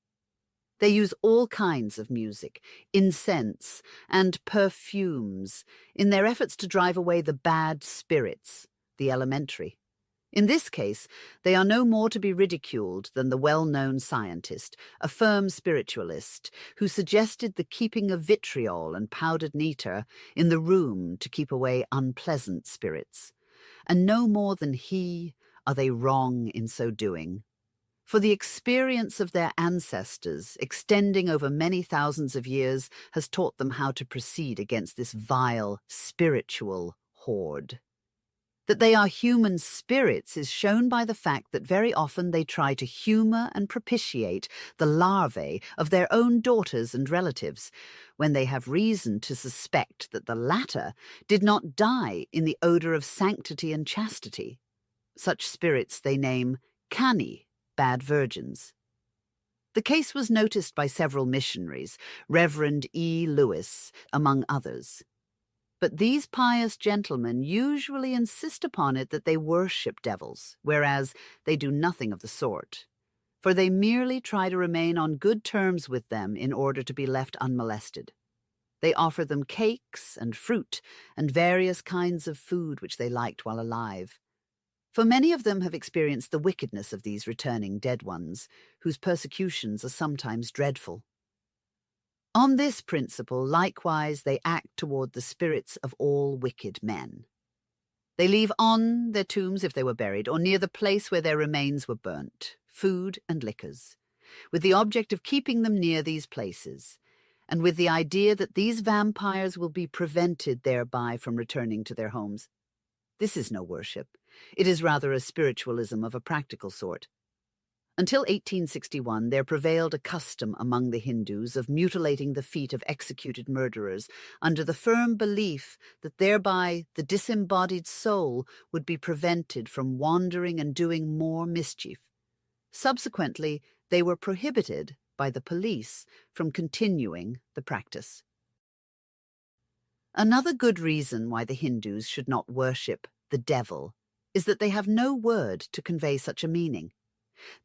They use all kinds of music, incense, and perfumes in their efforts to drive away the bad spirits, the elementary. In this case, they are no more to be ridiculed than the well-known scientist, a firm spiritualist, who suggested the keeping of vitriol and powdered nitre in the room to keep away unpleasant spirits. And no more than he are they wrong in so doing. For the experience of their ancestors, extending over many thousands of years, has taught them how to proceed against this vile, spiritual horde. That they are human spirits is shown by the fact that very often they try to humour and propitiate the larvae of their own daughters and relatives, when they have reason to suspect that the latter did not die in the odour of sanctity and chastity. Such spirits they name cani, bad virgins. The case was noticed by several missionaries, Reverend E. Lewis, among others. But these pious gentlemen usually insist upon it that they worship devils, whereas they do nothing of the sort, for they merely try to remain on good terms with them in order to be left unmolested. They offer them cakes and fruit and various kinds of food which they liked while alive. For many of them have experienced the wickedness of these returning dead ones, whose persecutions are sometimes dreadful. On this principle, likewise, they act toward the spirits of all wicked men. They leave on their tombs, if they were buried, or near the place where their remains were burnt, food and liquors, with the object of keeping them near these places, and with the idea that these vampires will be prevented thereby from returning to their homes. This is no worship. It is rather a spiritualism of a practical sort. Until 1861, there prevailed a custom among the Hindus of mutilating the feet of executed murderers under the firm belief that thereby the disembodied soul would be prevented from wandering and doing more mischief. Subsequently, they were prohibited by the police from continuing the practice. Another good reason why the Hindus should not worship the devil is that they have no word to convey such a meaning.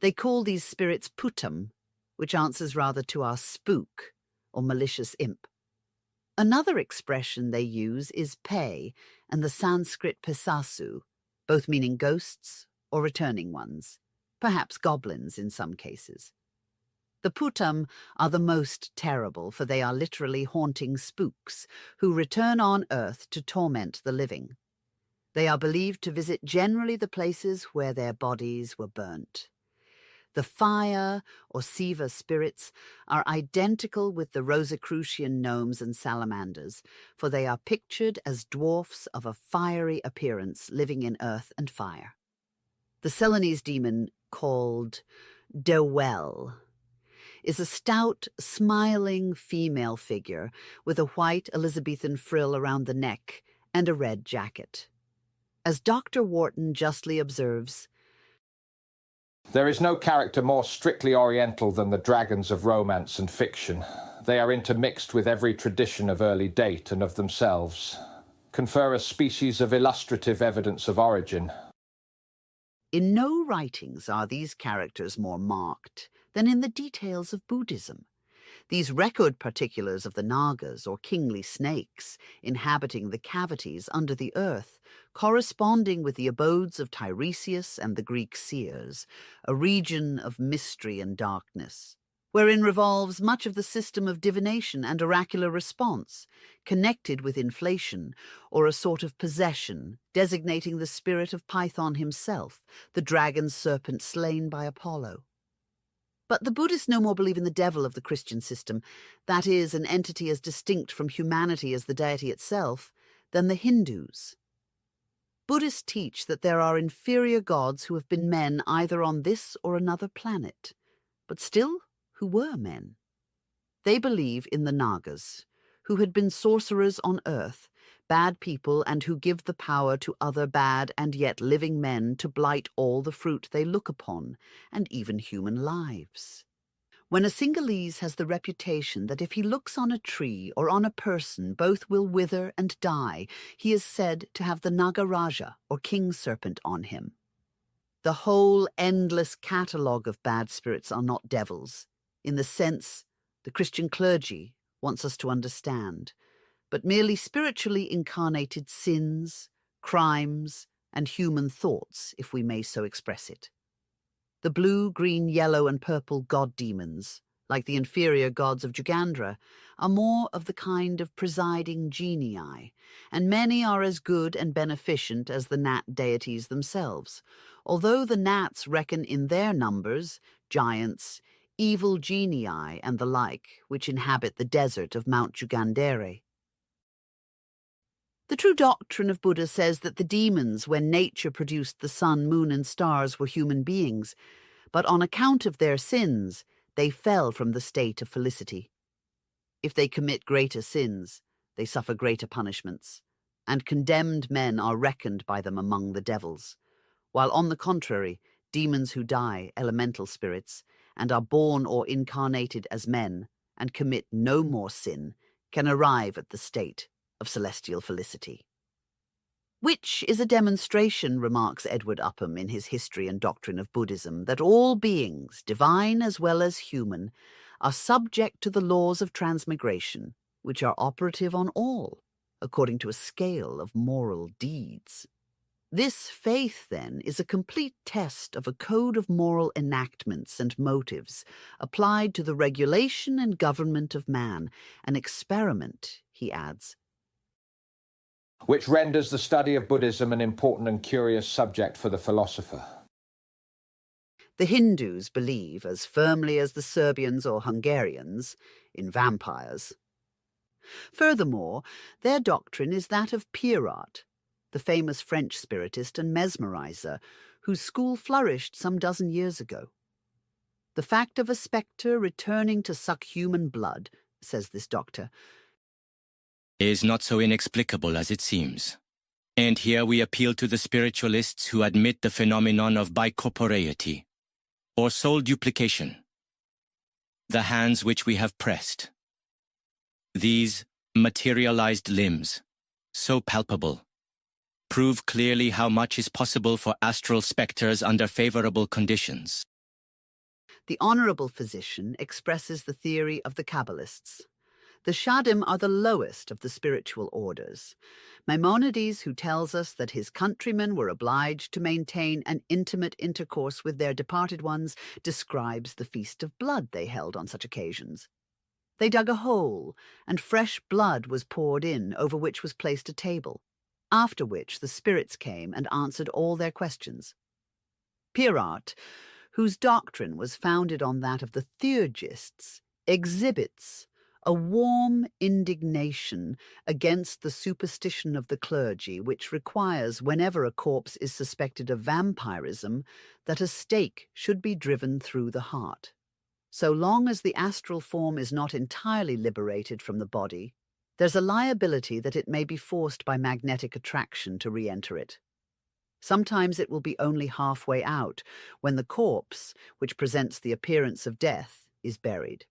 They call these spirits putam, which answers rather to our spook or malicious imp. Another expression they use is pe and the Sanskrit pisasu, both meaning ghosts or returning ones, perhaps goblins in some cases. The putam are the most terrible, for they are literally haunting spooks who return on earth to torment the living. They are believed to visit generally the places where their bodies were burnt. The fire or Siva spirits are identical with the Rosicrucian gnomes and salamanders, for they are pictured as dwarfs of a fiery appearance living in earth and fire. The Celanese demon, called Dewel, is a stout, smiling female figure with a white Elizabethan frill around the neck and a red jacket. As Dr. Wharton justly observes, there is no character more strictly oriental than the dragons of romance and fiction. They are intermixed with every tradition of early date and of themselves, confer a species of illustrative evidence of origin. In no writings are these characters more marked than in the details of Buddhism. These record particulars of the Nagas, or kingly snakes, inhabiting the cavities under the earth, corresponding with the abodes of Tiresias and the Greek seers, a region of mystery and darkness, wherein revolves much of the system of divination and oracular response, connected with inflation, or a sort of possession, designating the spirit of Python himself, the dragon serpent slain by Apollo. But the Buddhists no more believe in the devil of the Christian system, that is, an entity as distinct from humanity as the deity itself, than the Hindus. Buddhists teach that there are inferior gods who have been men either on this or another planet, but still who were men. They believe in the Nagas, who had been sorcerers on earth, bad people, and who give the power to other bad and yet living men to blight all the fruit they look upon, and even human lives. When a Sinhalese has the reputation that if he looks on a tree or on a person, both will wither and die, he is said to have the Nagaraja, or king serpent, on him. The whole endless catalogue of bad spirits are not devils, in the sense the Christian clergy wants us to understand, but merely spiritually incarnated sins, crimes, and human thoughts, if we may so express it. The blue, green, yellow, and purple god-demons, like the inferior gods of Jugandhra, are more of the kind of presiding genii, and many are as good and beneficent as the gnat deities themselves, although the gnats reckon in their numbers giants, evil genii, and the like, which inhabit the desert of Mount Jugandhare. The true doctrine of Buddha says that the demons, when nature produced the sun, moon, and stars, were human beings, but on account of their sins, they fell from the state of felicity. If they commit greater sins, they suffer greater punishments, and condemned men are reckoned by them among the devils, while on the contrary, demons who die, elemental spirits, and are born or incarnated as men, and commit no more sin, can arrive at the state of celestial felicity. Which is a demonstration, remarks Edward Upham in his History and Doctrine of Buddhism, that all beings, divine as well as human, are subject to the laws of transmigration, which are operative on all, according to a scale of moral deeds. This faith, then, is a complete test of a code of moral enactments and motives applied to the regulation and government of man, an experiment, he adds, which renders the study of Buddhism an important and curious subject for the philosopher. The Hindus believe, as firmly as the Serbians or Hungarians, in vampires. Furthermore, their doctrine is that of Picryl, the famous French spiritist and mesmerizer, whose school flourished some dozen years ago. The fact of a spectre returning to suck human blood, says this doctor, is not so inexplicable as it seems. And here we appeal to the spiritualists who admit the phenomenon of bicorporeity, or soul duplication. The hands which we have pressed. These materialized limbs, so palpable, prove clearly how much is possible for astral spectres under favorable conditions. The honorable physician expresses the theory of the Kabbalists. The CHASM are the lowest of the spiritual orders. Maimonides, who tells us that his countrymen were obliged to maintain an intimate intercourse with their departed ones, describes the feast of blood they held on such occasions. They dug a hole, and fresh blood was poured in, over which was placed a table, after which the spirits came and answered all their questions. Picryl, whose doctrine was founded on that of the Theurgists, exhibits a warm indignation against the superstition of the clergy, which requires, whenever a corpse is suspected of vampirism, that a stake should be driven through the heart. So long as the astral form is not entirely liberated from the body, there's a liability that it may be forced by magnetic attraction to re-enter it. Sometimes it will be only halfway out, when the corpse, which presents the appearance of death, is buried.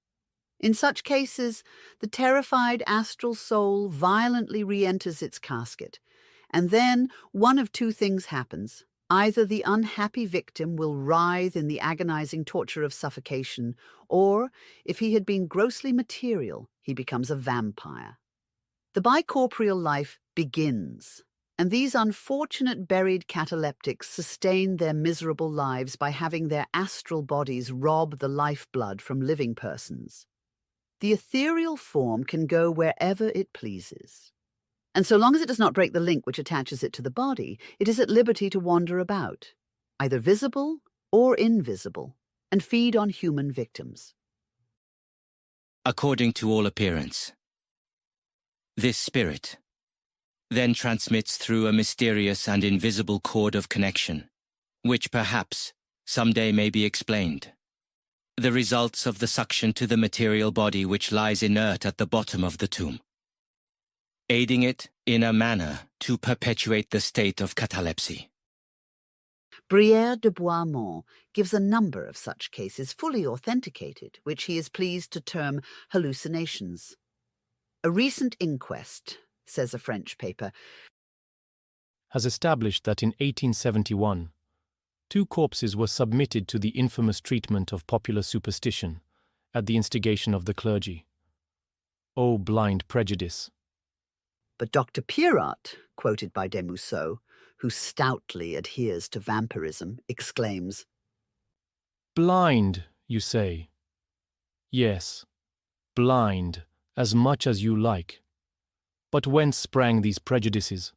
In such cases, the terrified astral soul violently re-enters its casket, and then one of two things happens. Either the unhappy victim will writhe in the agonizing torture of suffocation, or, if he had been grossly material, he becomes a vampire. The bicorporeal life begins, and these unfortunate buried cataleptics sustain their miserable lives by having their astral bodies rob the lifeblood from living persons. The ethereal form can go wherever it pleases, and so long as it does not break the link which attaches it to the body, it is at liberty to wander about, either visible or invisible, and feed on human victims. According to all appearance, this spirit then transmits through a mysterious and invisible cord of connection, which perhaps someday may be explained. The results of the suction to the material body which lies inert at the bottom of the tomb, aiding it in a manner to perpetuate the state of catalepsy. Brière de Boismont gives a number of such cases fully authenticated, which he is pleased to term hallucinations. A recent inquest, says a French paper, has established that in 1871, 2 corpses were submitted to the infamous treatment of popular superstition at the instigation of the clergy. O blind prejudice! But Dr. Pierrat, quoted by Desmousseaux, who stoutly adheres to vampirism, exclaims, "Blind, you say? Yes, blind, as much as you like. But whence sprang these prejudices?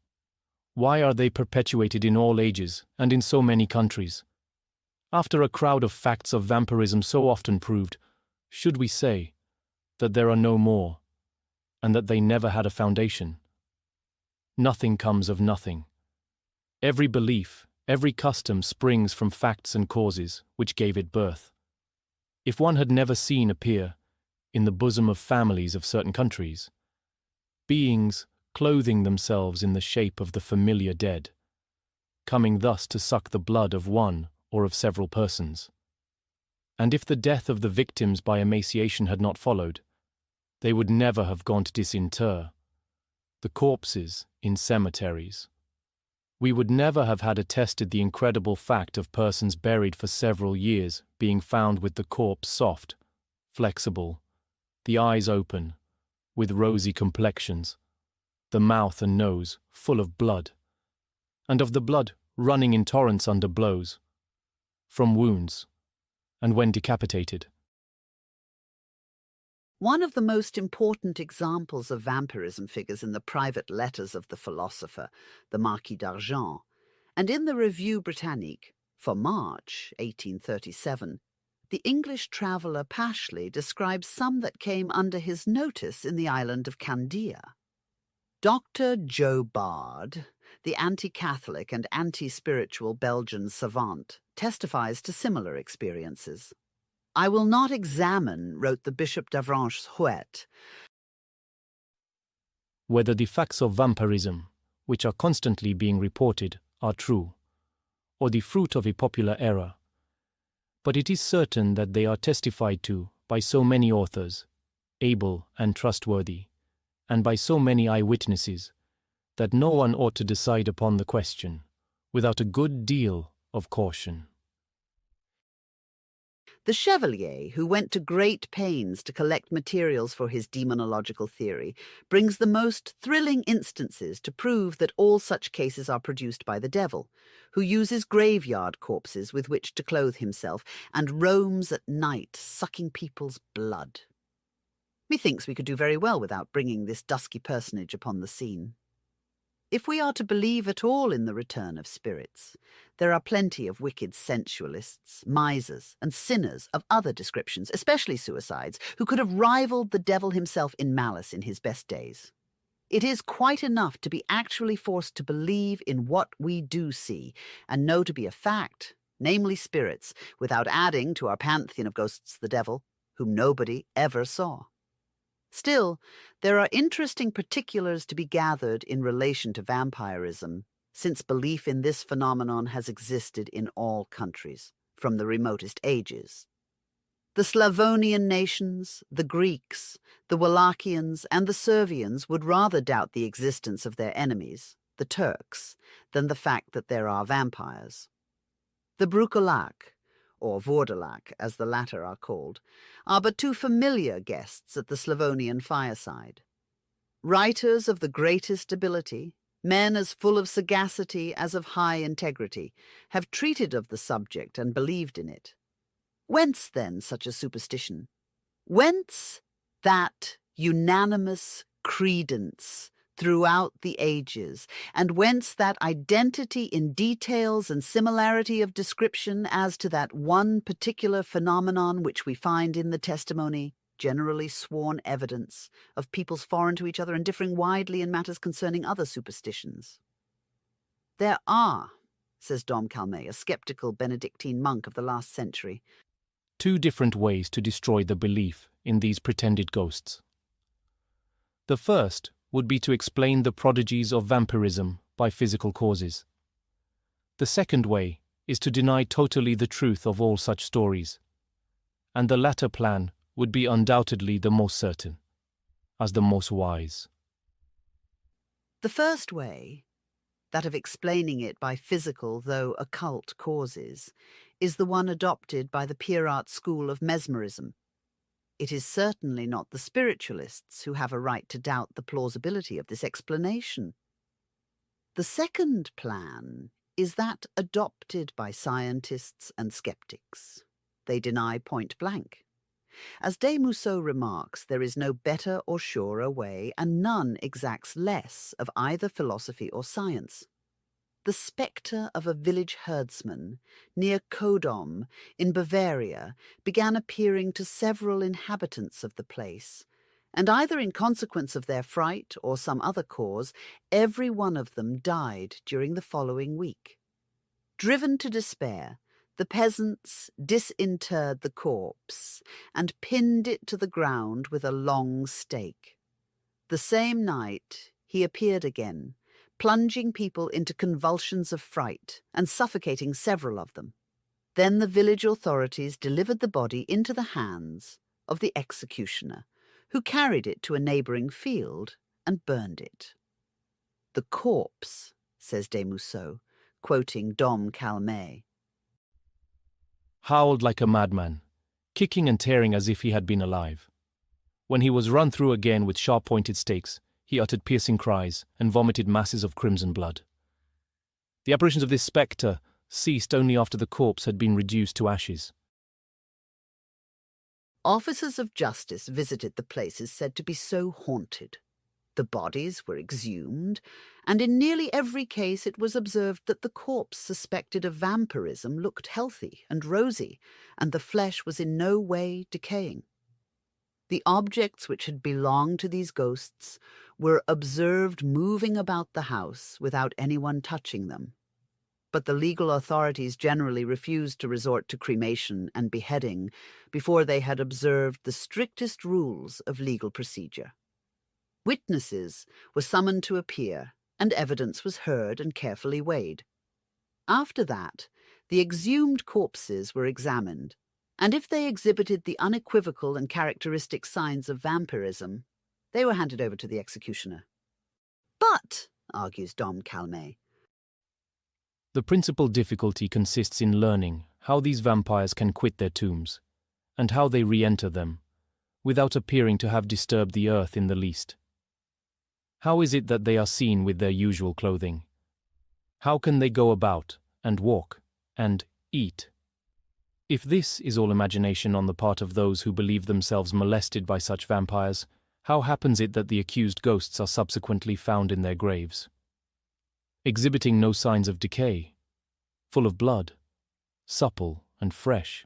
Why are they perpetuated in all ages and in so many countries? After a crowd of facts of vampirism so often proved, should we say that there are no more, and that they never had a foundation? Nothing comes of nothing. Every belief, every custom springs from facts and causes which gave it birth. If one had never seen appear, in the bosom of families of certain countries, beings clothing themselves in the shape of the familiar dead, coming thus to suck the blood of one or of several persons, and if the death of the victims by emaciation had not followed, they would never have gone to disinter the corpses in cemeteries. We would never have had attested the incredible fact of persons buried for several years being found with the corpse soft, flexible, the eyes open, with rosy complexions, the mouth and nose full of blood, and of the blood running in torrents under blows, from wounds, and when decapitated. One of the most important examples of vampirism figures in the private letters of the philosopher, the Marquis d'Argens, and in the Revue Britannique for March 1837, the English traveller Pashley describes some that came under his notice in the island of Candia. Dr. Joe Bard, the anti-Catholic and anti-spiritual Belgian savant, testifies to similar experiences. "I will not examine," wrote the Bishop d'Avranches Huet, "whether the facts of vampirism, which are constantly being reported, are true, or the fruit of a popular error. But it is certain that they are testified to by so many authors, able and trustworthy, and by so many eyewitnesses, that no one ought to decide upon the question without a good deal of caution." The Chevalier, who went to great pains to collect materials for his demonological theory, brings the most thrilling instances to prove that all such cases are produced by the devil, who uses graveyard corpses with which to clothe himself, and roams at night sucking people's blood. Methinks we could do very well without bringing this dusky personage upon the scene. If we are to believe at all in the return of spirits, there are plenty of wicked sensualists, misers, and sinners of other descriptions, especially suicides, who could have rivaled the devil himself in malice in his best days. It is quite enough to be actually forced to believe in what we do see and know to be a fact, namely spirits, without adding to our pantheon of ghosts the devil, whom nobody ever saw. Still, there are interesting particulars to be gathered in relation to vampirism, since belief in this phenomenon has existed in all countries, from the remotest ages. The Slavonian nations, the Greeks, the Wallachians, and the Servians would rather doubt the existence of their enemies, the Turks, than the fact that there are vampires. The Brucolac, or Vordelak, as the latter are called, are but too familiar guests at the Slavonian fireside. Writers of the greatest ability, men as full of sagacity as of high integrity, have treated of the subject and believed in it. Whence, then, such a superstition? Whence that unanimous credence throughout the ages, and whence that identity in details and similarity of description as to that one particular phenomenon which we find in the testimony, generally sworn evidence, of peoples foreign to each other and differing widely in matters concerning other superstitions. There are, says Dom Calmet, a sceptical Benedictine monk of the last century, 2 different ways to destroy the belief in these pretended ghosts. The first would be to explain the prodigies of vampirism by physical causes. The second way is to deny totally the truth of all such stories, and the latter plan would be undoubtedly the most certain, as the most wise. The first way, that of explaining it by physical though occult causes, is the one adopted by the Pierart school of mesmerism. It is certainly not the spiritualists who have a right to doubt the plausibility of this explanation. The second plan is that adopted by scientists and skeptics. They deny point blank. As de Musso remarks, there is no better or surer way, and none exacts less of either philosophy or science. The spectre of a village herdsman near Kodom in Bavaria began appearing to several inhabitants of the place, and either in consequence of their fright or some other cause, every one of them died during the following week. Driven to despair, the peasants disinterred the corpse and pinned it to the ground with a long stake. The same night he appeared again, plunging people into convulsions of fright and suffocating several of them. Then the village authorities delivered the body into the hands of the executioner, who carried it to a neighbouring field and burned it. The corpse, says de Musso, quoting Dom Calmet, howled like a madman, kicking and tearing as if he had been alive. When he was run through again with sharp-pointed stakes, he uttered piercing cries and vomited masses of crimson blood. The apparitions of this spectre ceased only after the corpse had been reduced to ashes. Officers of justice visited the places said to be so haunted. The bodies were exhumed, and in nearly every case it was observed that the corpse suspected of vampirism looked healthy and rosy, and the flesh was in no way decaying. The objects which had belonged to these ghosts were observed moving about the house without anyone touching them. But the legal authorities generally refused to resort to cremation and beheading before they had observed the strictest rules of legal procedure. Witnesses were summoned to appear, and evidence was heard and carefully weighed. After that, the exhumed corpses were examined, and if they exhibited the unequivocal and characteristic signs of vampirism, they were handed over to the executioner. But, argues Dom Calmet, the principal difficulty consists in learning how these vampires can quit their tombs, and how they re-enter them, without appearing to have disturbed the earth in the least. How is it that they are seen with their usual clothing? How can they go about, and walk, and eat? If this is all imagination on the part of those who believe themselves molested by such vampires, how happens it that the accused ghosts are subsequently found in their graves, exhibiting no signs of decay, full of blood, supple and fresh?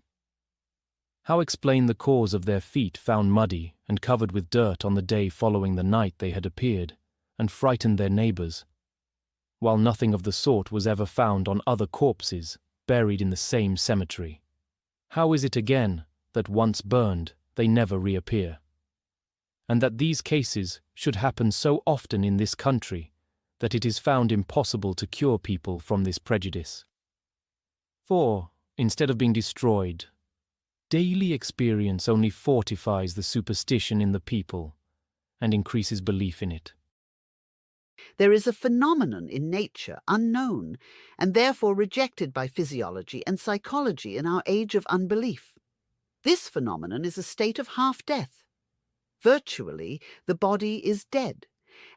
How explain the cause of their feet found muddy and covered with dirt on the day following the night they had appeared, and frightened their neighbours, while nothing of the sort was ever found on other corpses buried in the same cemetery? How is it again that once burned they never reappear? And that these cases should happen so often in this country that it is found impossible to cure people from this prejudice? For, instead of being destroyed, daily experience only fortifies the superstition in the people and increases belief in it. There is a phenomenon in nature unknown and therefore rejected by physiology and psychology in our age of unbelief. This phenomenon is a state of half-death. Virtually, the body is dead,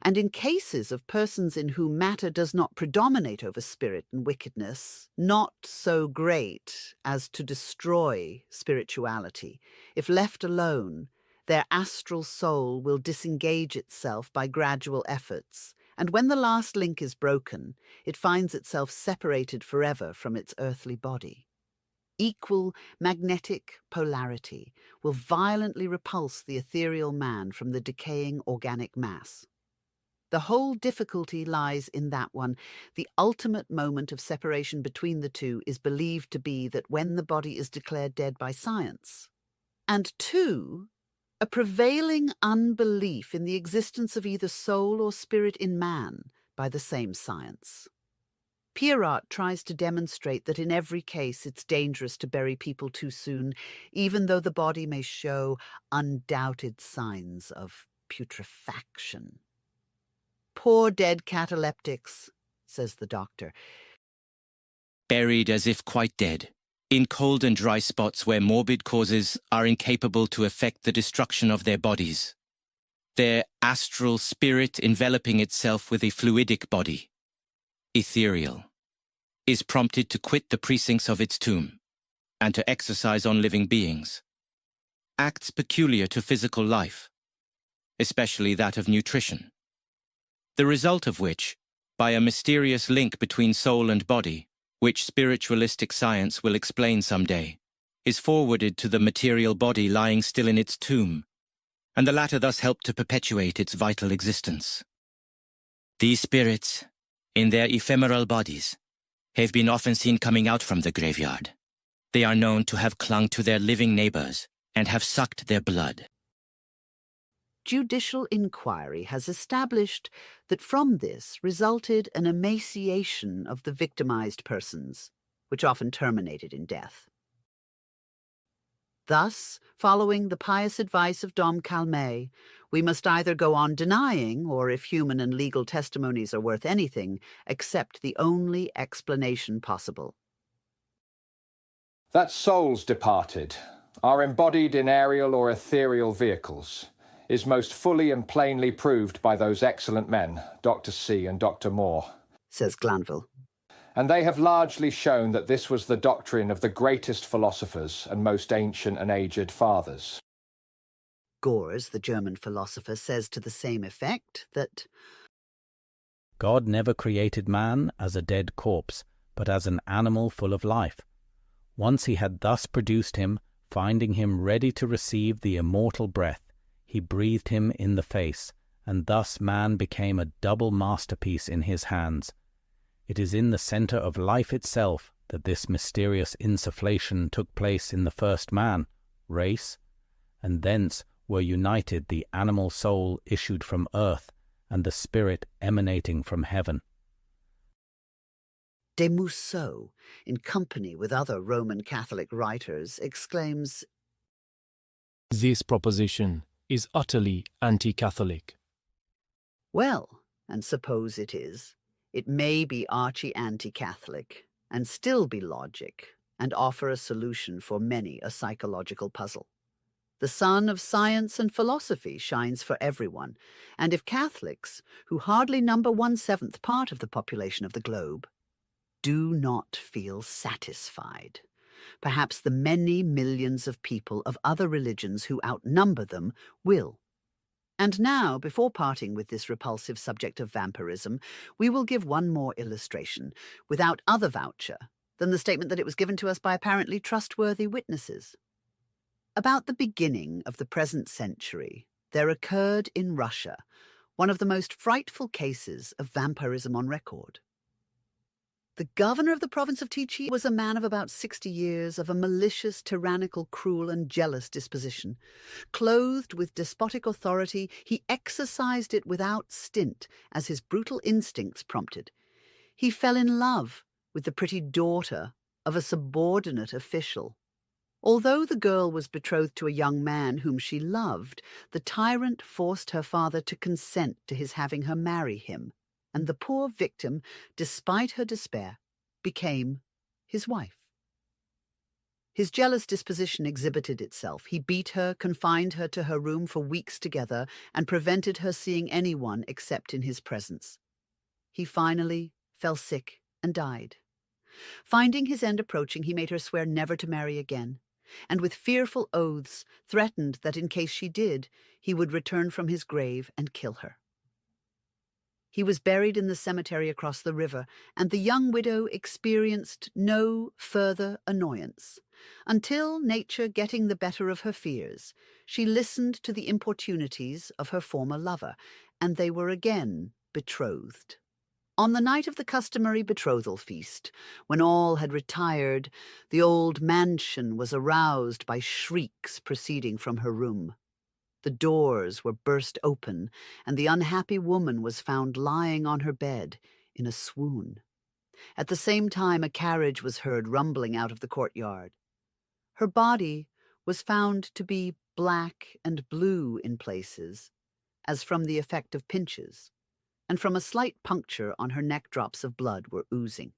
and in cases of persons in whom matter does not predominate over spirit and wickedness, not so great as to destroy spirituality, if left alone, Their astral soul will disengage itself by gradual efforts, and when the last link is broken, it finds itself separated forever from its earthly body. Equal magnetic polarity will violently repulse the ethereal man from the decaying organic mass. The whole difficulty lies in that one. The ultimate moment of separation between the two is believed to be that when the body is declared dead by science. And two, a prevailing unbelief in the existence of either soul or spirit in man by the same science. Pierart tries to demonstrate that in every case it's dangerous to bury people too soon, even though the body may show undoubted signs of putrefaction. Poor dead cataleptics, says the doctor. Buried as if quite dead, in cold and dry spots where morbid causes are incapable to effect the destruction of their bodies. Their astral spirit enveloping itself with a fluidic body, ethereal, is prompted to quit the precincts of its tomb and to exercise on living beings. Acts peculiar to physical life, especially that of nutrition. The result of which, by a mysterious link between soul and body, which spiritualistic science will explain someday, is forwarded to the material body lying still in its tomb, and the latter thus help to perpetuate its vital existence. These spirits, in their ephemeral bodies, have been often seen coming out from the graveyard. They are known to have clung to their living neighbors and have sucked their blood. Judicial inquiry has established that from this resulted an emaciation of the victimized persons, which often terminated in death. Thus, following the pious advice of Dom Calmet, we must either go on denying, or if human and legal testimonies are worth anything, accept the only explanation possible. That souls departed are embodied in aerial or ethereal vehicles is most fully and plainly proved by those excellent men, Dr. C and Dr. Moore, says Glanville. And they have largely shown that this was the doctrine of the greatest philosophers and most ancient and aged fathers. Gors, the German philosopher, says to the same effect that God never created man as a dead corpse, but as an animal full of life. Once he had thus produced him, finding him ready to receive the immortal breath, he breathed him in the face, and thus man became a double masterpiece in his hands. It is in the centre of life itself that this mysterious insufflation took place in the first man, race, and thence were united the animal soul issued from earth and the spirit emanating from heaven. De Mousseau, in company with other Roman Catholic writers, exclaims, This proposition is utterly anti-Catholic. Well, and suppose it is. It may be archy-anti-Catholic, and still be logic, and offer a solution for many a psychological puzzle. The sun of science and philosophy shines for everyone, and if Catholics, who hardly number 1/7 part of the population of the globe, do not feel satisfied, perhaps the many millions of people of other religions who outnumber them will. And now, before parting with this repulsive subject of vampirism, we will give one more illustration, without other voucher than the statement that it was given to us by apparently trustworthy witnesses. About the beginning of the present century, there occurred in Russia one of the most frightful cases of vampirism on record. The governor of the province of Tichy was a man of about 60 years, of a malicious, tyrannical, cruel, and jealous disposition. Clothed with despotic authority, he exercised it without stint, as his brutal instincts prompted. He fell in love with the pretty daughter of a subordinate official. Although the girl was betrothed to a young man whom she loved, the tyrant forced her father to consent to his having her marry him, and the poor victim, despite her despair, became his wife. His jealous disposition exhibited itself. He beat her, confined her to her room for weeks together, and prevented her seeing anyone except in his presence. He finally fell sick and died. Finding his end approaching, he made her swear never to marry again. and with fearful oaths threatened that in case she did, he would return from his grave and kill her. He was buried in the cemetery across the river, and the young widow experienced no further annoyance, until, nature getting the better of her fears, she listened to the importunities of her former lover, and they were again betrothed. On the night of the customary betrothal feast, when all had retired, the old mansion was aroused by shrieks proceeding from her room. The doors were burst open, and the unhappy woman was found lying on her bed in a swoon. At the same time, a carriage was heard rumbling out of the courtyard. Her body was found to be black and blue in places, as from the effect of pinches, and from a slight puncture on her neck drops of blood were oozing.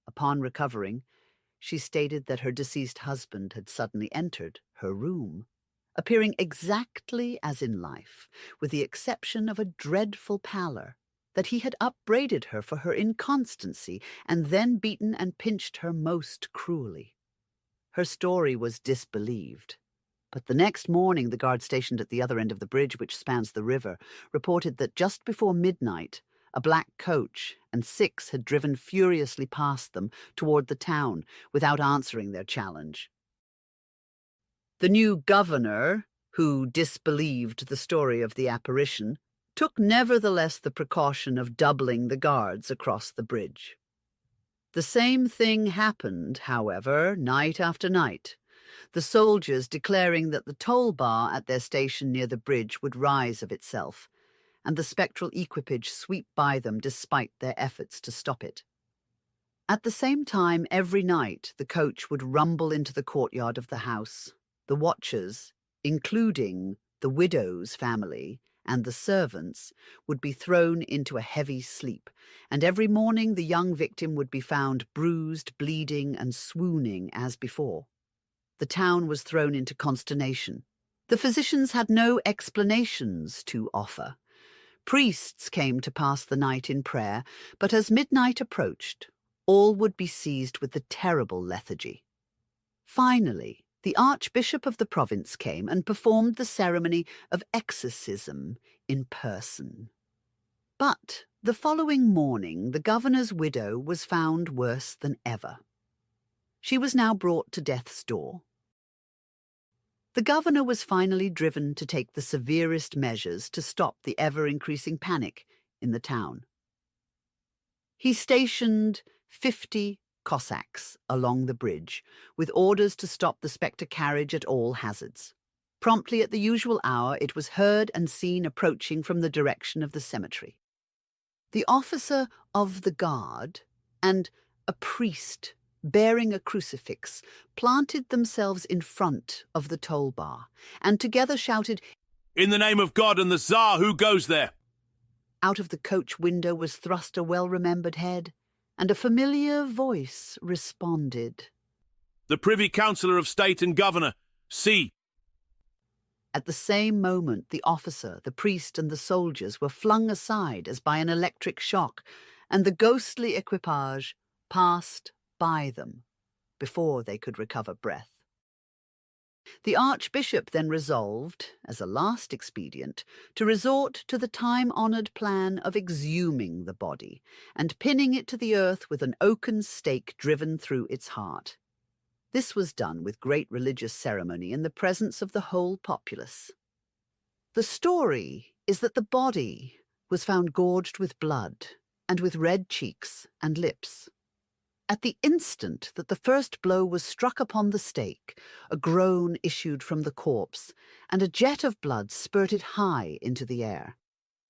Upon recovering, she stated that her deceased husband had suddenly entered her room, appearing exactly as in life, with the exception of a dreadful pallor, that he had upbraided her for her inconstancy and then beaten and pinched her most cruelly. Her story was disbelieved, but the next morning the guard stationed at the other end of the bridge which spans the river reported that just before midnight a black coach and 6 had driven furiously past them toward the town without answering their challenge. The new governor, who disbelieved the story of the apparition, took nevertheless the precaution of doubling the guards across the bridge. The same thing happened, however, night after night, the soldiers declaring that the toll bar at their station near the bridge would rise of itself, and the spectral equipage sweep by them despite their efforts to stop it. At the same time, every night the coach would rumble into the courtyard of the house. The watchers, including the widow's family and the servants, would be thrown into a heavy sleep, and every morning the young victim would be found bruised, bleeding, and swooning as before. The town was thrown into consternation. The physicians had no explanations to offer. Priests came to pass the night in prayer, but as midnight approached, all would be seized with the terrible lethargy. Finally, the Archbishop of the province came and performed the ceremony of exorcism in person. But the following morning the governor's widow was found worse than ever. She was now brought to death's door. The governor was finally driven to take the severest measures to stop the ever-increasing panic in the town. He stationed 50 Cossacks along the bridge, with orders to stop the spectre carriage at all hazards. Promptly at the usual hour, it was heard and seen approaching from the direction of the cemetery. The officer of the guard and a priest bearing a crucifix planted themselves in front of the toll bar, and together shouted, "In the name of God and the Tsar, who goes there?" Out of the coach window was thrust a well-remembered head, and a familiar voice responded, "The Privy Councillor of State and Governor, see." At the same moment, the officer, the priest, and the soldiers were flung aside as by an electric shock, and the ghostly equipage passed by them before they could recover breath. The Archbishop then resolved, as a last expedient, to resort to the time-honoured plan of exhuming the body and pinning it to the earth with an oaken stake driven through its heart. This was done with great religious ceremony in the presence of the whole populace. The story is that the body was found gorged with blood and with red cheeks and lips. At the instant that the first blow was struck upon the stake, a groan issued from the corpse, and a jet of blood spurted high into the air.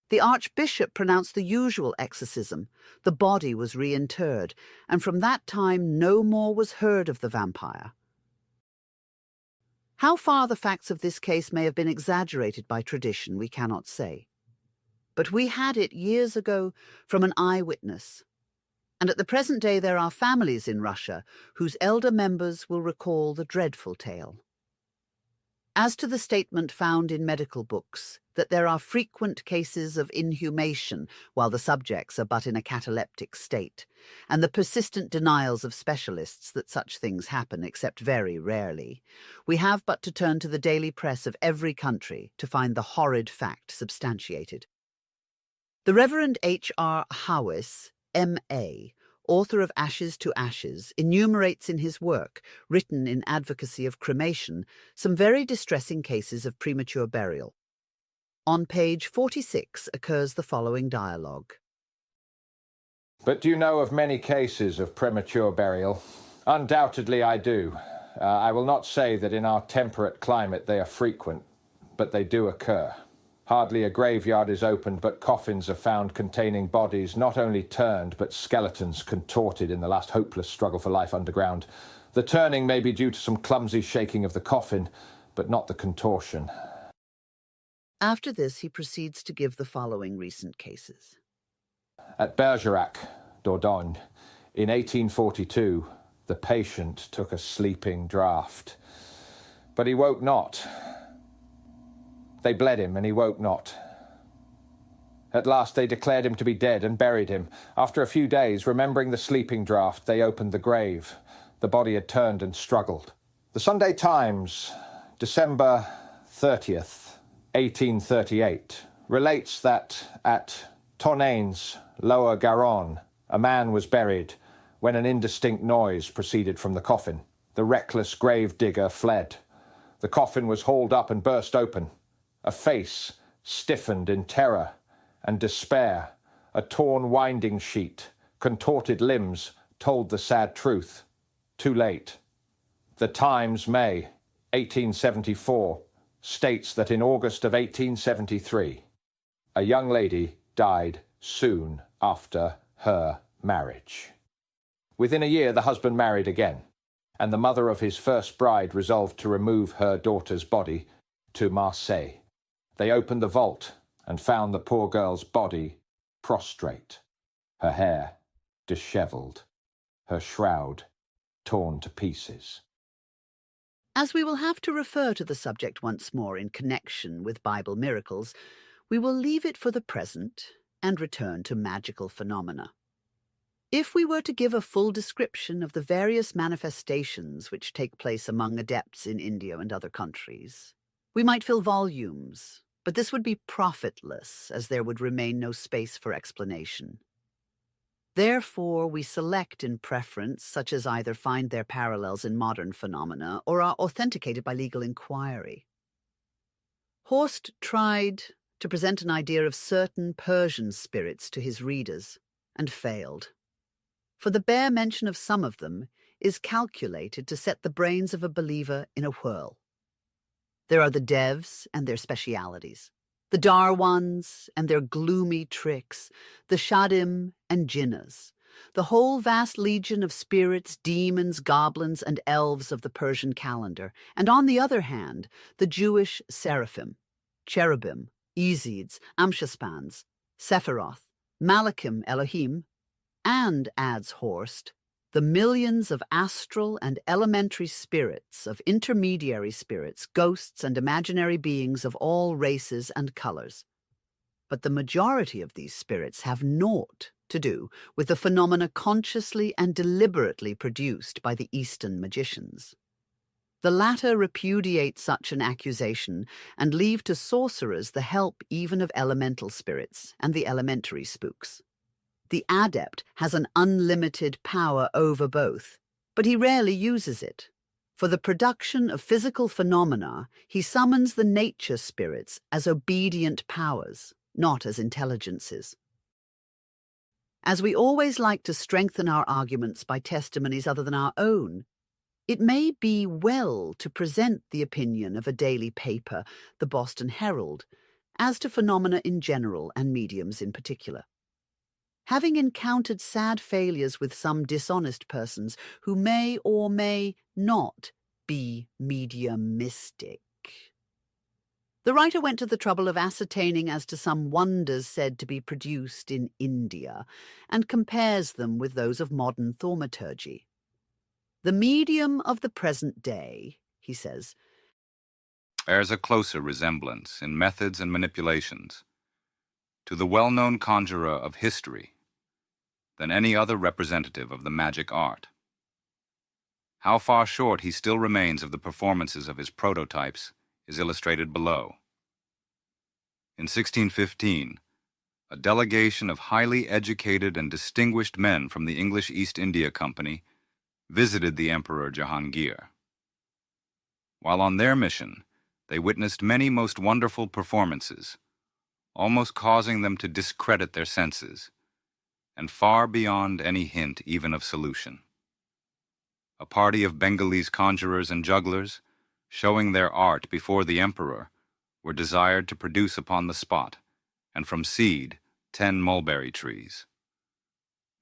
The Archbishop pronounced the usual exorcism. The body was reinterred, and from that time no more was heard of the vampire. How far the facts of this case may have been exaggerated by tradition, we cannot say. But we had it years ago from an eyewitness, and at the present day there are families in Russia whose elder members will recall the dreadful tale. As to the statement found in medical books that there are frequent cases of inhumation while the subjects are but in a cataleptic state, and the persistent denials of specialists that such things happen except very rarely, we have but to turn to the daily press of every country to find the horrid fact substantiated. The Reverend H.R. Howis, M.A., author of Ashes to Ashes, enumerates in his work, written in advocacy of cremation, some very distressing cases of premature burial. On page 46 occurs the following dialogue. But do you know of many cases of premature burial? Undoubtedly I do. I will not say that in our temperate climate they are frequent, but they do occur. Hardly a graveyard is opened but coffins are found containing bodies not only turned but skeletons contorted in the last hopeless struggle for life underground. The turning may be due to some clumsy shaking of the coffin, but not the contortion. After this he proceeds to give the following recent cases. At Bergerac, Dordogne, in 1842, the patient took a sleeping draught, but he woke not. They bled him, and he woke not. At last they declared him to be dead and buried him. After a few days, remembering the sleeping draught, they opened the grave. The body had turned and struggled. The Sunday Times, December 30th, 1838, relates that at Tonneins, Lower Garonne, a man was buried when an indistinct noise proceeded from the coffin. The reckless grave digger fled. The coffin was hauled up and burst open. A face stiffened in terror and despair, a torn winding sheet, contorted limbs told the sad truth. Too late. The Times, May 1874, states that in August of 1873, a young lady died soon after her marriage. Within a year, the husband married again, and the mother of his first bride resolved to remove her daughter's body to Marseille. They opened the vault and found the poor girl's body prostrate, her hair dishevelled, her shroud torn to pieces. As we will have to refer to the subject once more in connection with Bible miracles, we will leave it for the present and return to magical phenomena. If we were to give a full description of the various manifestations which take place among adepts in India and other countries, we might fill volumes, but this would be profitless, as there would remain no space for explanation. Therefore, we select in preference such as either find their parallels in modern phenomena or are authenticated by legal inquiry. Horst tried to present an idea of certain Persian spirits to his readers, and failed. For the bare mention of some of them is calculated to set the brains of a believer in a whirl. There are the Devs and their specialities, the Darwans and their gloomy tricks, the Shadim and Jinnas, the whole vast legion of spirits, demons, goblins, and elves of the Persian calendar, and on the other hand, the Jewish seraphim, cherubim, Ezids, Amshaspans, Sephiroth, Malachim Elohim, and, adds Horst, the millions of astral and elementary spirits, of intermediary spirits, ghosts, and imaginary beings of all races and colors. But the majority of these spirits have naught to do with the phenomena consciously and deliberately produced by the Eastern magicians. The latter repudiate such an accusation and leave to sorcerers the help even of elemental spirits and the elementary spooks. The adept has an unlimited power over both, but he rarely uses it. For the production of physical phenomena, he summons the nature spirits as obedient powers, not as intelligences. As we always like to strengthen our arguments by testimonies other than our own, it may be well to present the opinion of a daily paper, the Boston Herald, as to phenomena in general and mediums in particular. Having encountered sad failures with some dishonest persons who may or may not be mediumistic, the writer went to the trouble of ascertaining as to some wonders said to be produced in India, and compares them with those of modern thaumaturgy. The medium of the present day, he says, bears a closer resemblance in methods and manipulations to the well-known conjurer of history than any other representative of the magic art. How far short he still remains of the performances of his prototypes is illustrated below. In 1615, a delegation of highly educated and distinguished men from the English East India Company visited the Emperor Jahangir. While on their mission, they witnessed many most wonderful performances, almost causing them to discredit their senses, and far beyond any hint even of solution. A party of Bengalese conjurers and jugglers, showing their art before the emperor, were desired to produce upon the spot, and from seed, 10 mulberry trees.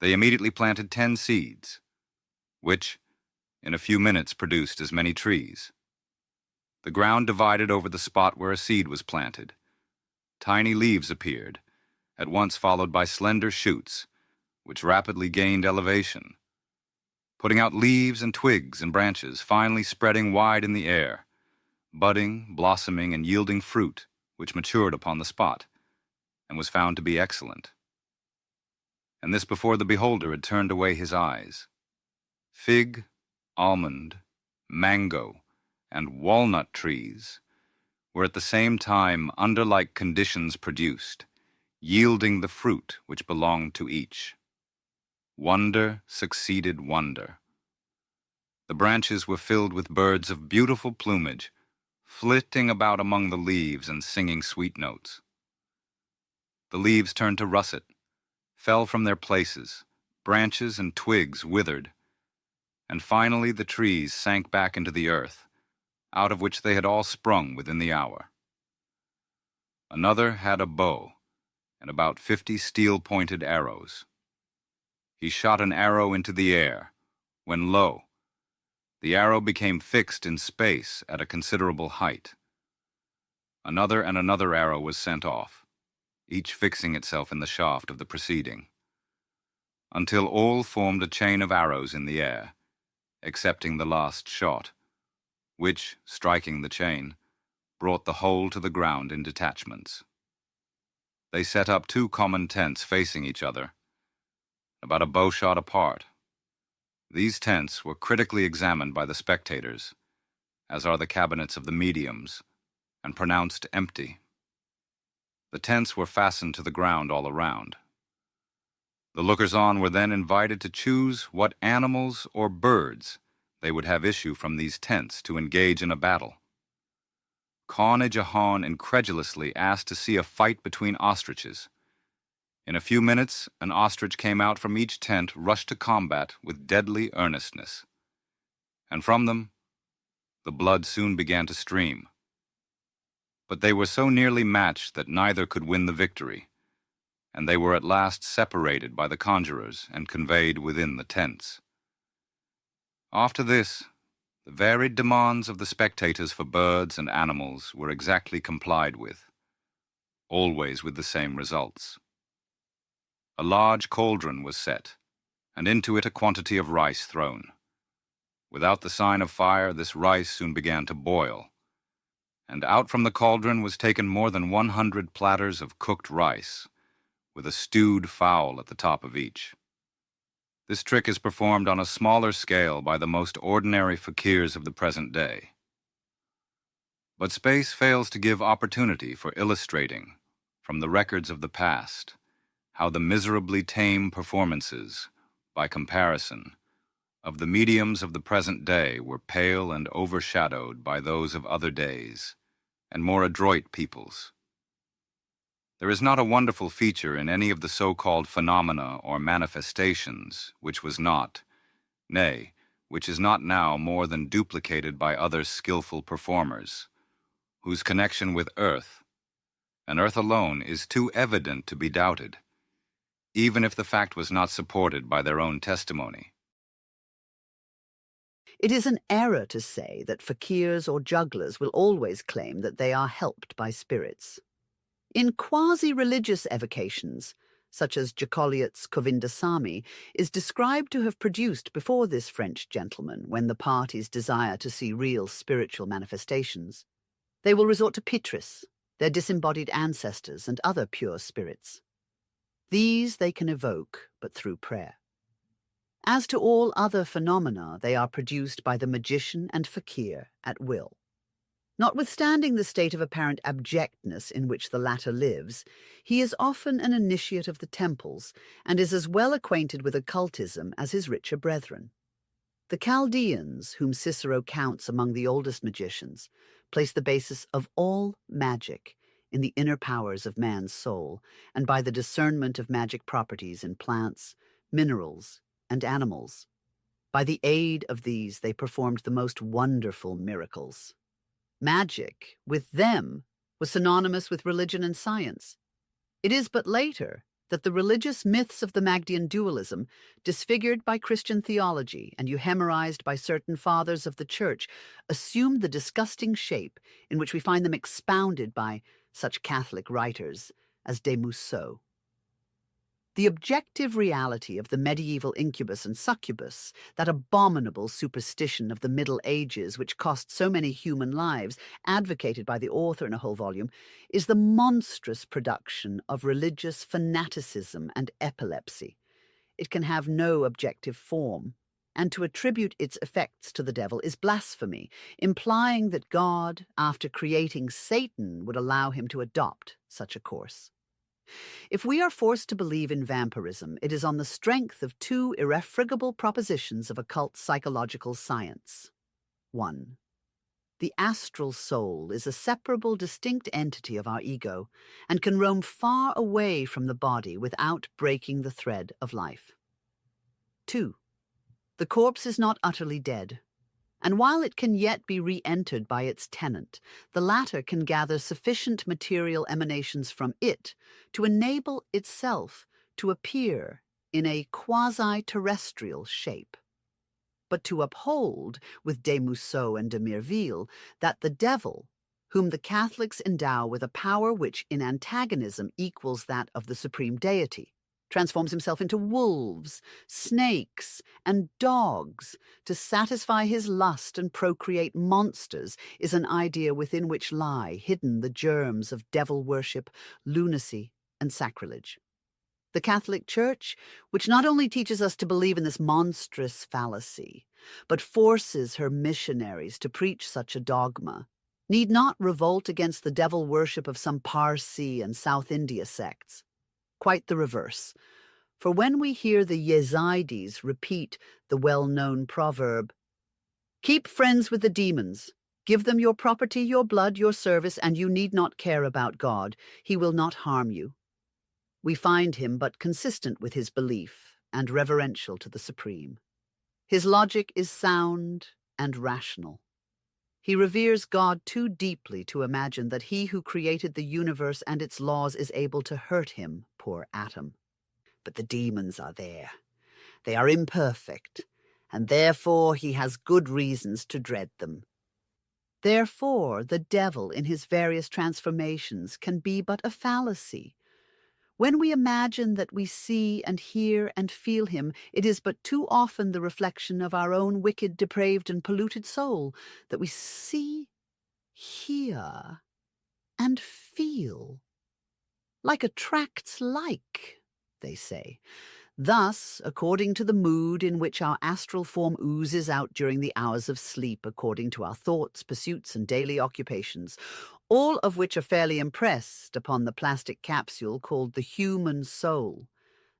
They immediately planted 10 seeds, which, in a few minutes, produced as many trees. The ground divided over the spot where a seed was planted. Tiny leaves appeared, at once followed by slender shoots, which rapidly gained elevation, putting out leaves and twigs and branches, finally spreading wide in the air, budding, blossoming, and yielding fruit, which matured upon the spot, and was found to be excellent. And this before the beholder had turned away his eyes. Fig, almond, mango, and walnut trees were at the same time under like conditions produced, yielding the fruit which belonged to each. Wonder succeeded wonder. The branches were filled with birds of beautiful plumage, flitting about among the leaves and singing sweet notes. The leaves turned to russet, fell from their places, branches and twigs withered, and finally the trees sank back into the earth, out of which they had all sprung within the hour. Another had a bow, and about 50 steel-pointed arrows. He shot an arrow into the air, when lo, the arrow became fixed in space at a considerable height. Another and another arrow was sent off, each fixing itself in the shaft of the preceding, until all formed a chain of arrows in the air, excepting the last shot, which, striking the chain, brought the whole to the ground in detachments. They set up 2 common tents facing each other, about a bowshot apart. These tents were critically examined by the spectators, as are the cabinets of the mediums, and pronounced empty. The tents were fastened to the ground all around. The lookers-on were then invited to choose what animals or birds they would have issue from these tents to engage in a battle. Khan-e-Jahan incredulously asked to see a fight between ostriches. In a few minutes, an ostrich came out from each tent, rushed to combat with deadly earnestness. And from them, the blood soon began to stream. But they were so nearly matched that neither could win the victory, and they were at last separated by the conjurers and conveyed within the tents. After this, the varied demands of the spectators for birds and animals were exactly complied with, always with the same results. A large cauldron was set, and into it a quantity of rice thrown. Without the sign of fire, this rice soon began to boil, and out from the cauldron was taken more than 100 platters of cooked rice, with a stewed fowl at the top of each. This trick is performed on a smaller scale by the most ordinary fakirs of the present day. But space fails to give opportunity for illustrating, from the records of the past, how the miserably tame performances, by comparison, of the mediums of the present day were pale and overshadowed by those of other days, and more adroit peoples. There is not a wonderful feature in any of the so-called phenomena or manifestations which was not, nay, which is not now more than duplicated by other skillful performers, whose connection with earth, and earth alone, is too evident to be doubted, even if the fact was not supported by their own testimony. It is an error to say that fakirs or jugglers will always claim that they are helped by spirits. In quasi-religious evocations, such as Jacoliot's Govindasamy, is described to have produced before this French gentleman when the parties desire to see real spiritual manifestations. They will resort to Pitris, their disembodied ancestors and other pure spirits. These they can evoke, but through prayer. As to all other phenomena, they are produced by the magician and fakir at will. Notwithstanding the state of apparent abjectness in which the latter lives, he is often an initiate of the temples and is as well acquainted with occultism as his richer brethren. The Chaldeans, whom Cicero counts among the oldest magicians, place the basis of all magic in the inner powers of man's soul and by the discernment of magic properties in plants, minerals, and animals. By the aid of these, they performed the most wonderful miracles. Magic, with them, was synonymous with religion and science. It is but later that the religious myths of the Magdean dualism, disfigured by Christian theology and euhemerized by certain fathers of the Church, assumed the disgusting shape in which we find them expounded by such Catholic writers as de Musseau. The objective reality of the medieval incubus and succubus, that abominable superstition of the Middle Ages which cost so many human lives, advocated by the author in a whole volume, is the monstrous production of religious fanaticism and epilepsy. It can have no objective form, and to attribute its effects to the devil is blasphemy, implying that God, after creating Satan, would allow him to adopt such a course. If we are forced to believe in vampirism, it is on the strength of two irrefragable propositions of occult psychological science. 1. The astral soul is a separable, distinct entity of our ego and can roam far away from the body without breaking the thread of life. 2. The corpse is not utterly dead, and while it can yet be re-entered by its tenant, the latter can gather sufficient material emanations from it to enable itself to appear in a quasi-terrestrial shape. But to uphold, with de Musseau and de Mirville, that the devil, whom the Catholics endow with a power which in antagonism equals that of the supreme deity, transforms himself into wolves, snakes, and dogs to satisfy his lust and procreate monsters, is an idea within which lie hidden the germs of devil worship, lunacy, and sacrilege. The Catholic Church, which not only teaches us to believe in this monstrous fallacy, but forces her missionaries to preach such a dogma, need not revolt against the devil worship of some Parsi and South India sects. Quite the reverse. For when we hear the Yazidis repeat the well-known proverb, "Keep friends with the demons, give them your property, your blood, your service, and you need not care about God. He will not harm you," we find him but consistent with his belief and reverential to the Supreme. His logic is sound and rational. He reveres God too deeply to imagine that he who created the universe and its laws is able to hurt him, poor atom. But the demons are there. They are imperfect, and therefore he has good reasons to dread them. Therefore, the devil in his various transformations can be but a fallacy. When we imagine that we see and hear and feel him, it is but too often the reflection of our own wicked, depraved, and polluted soul that we see, hear, and feel. Like attracts like, they say. Thus, according to the mood in which our astral form oozes out during the hours of sleep, according to our thoughts, pursuits, and daily occupations, all of which are fairly impressed upon the plastic capsule called the human soul,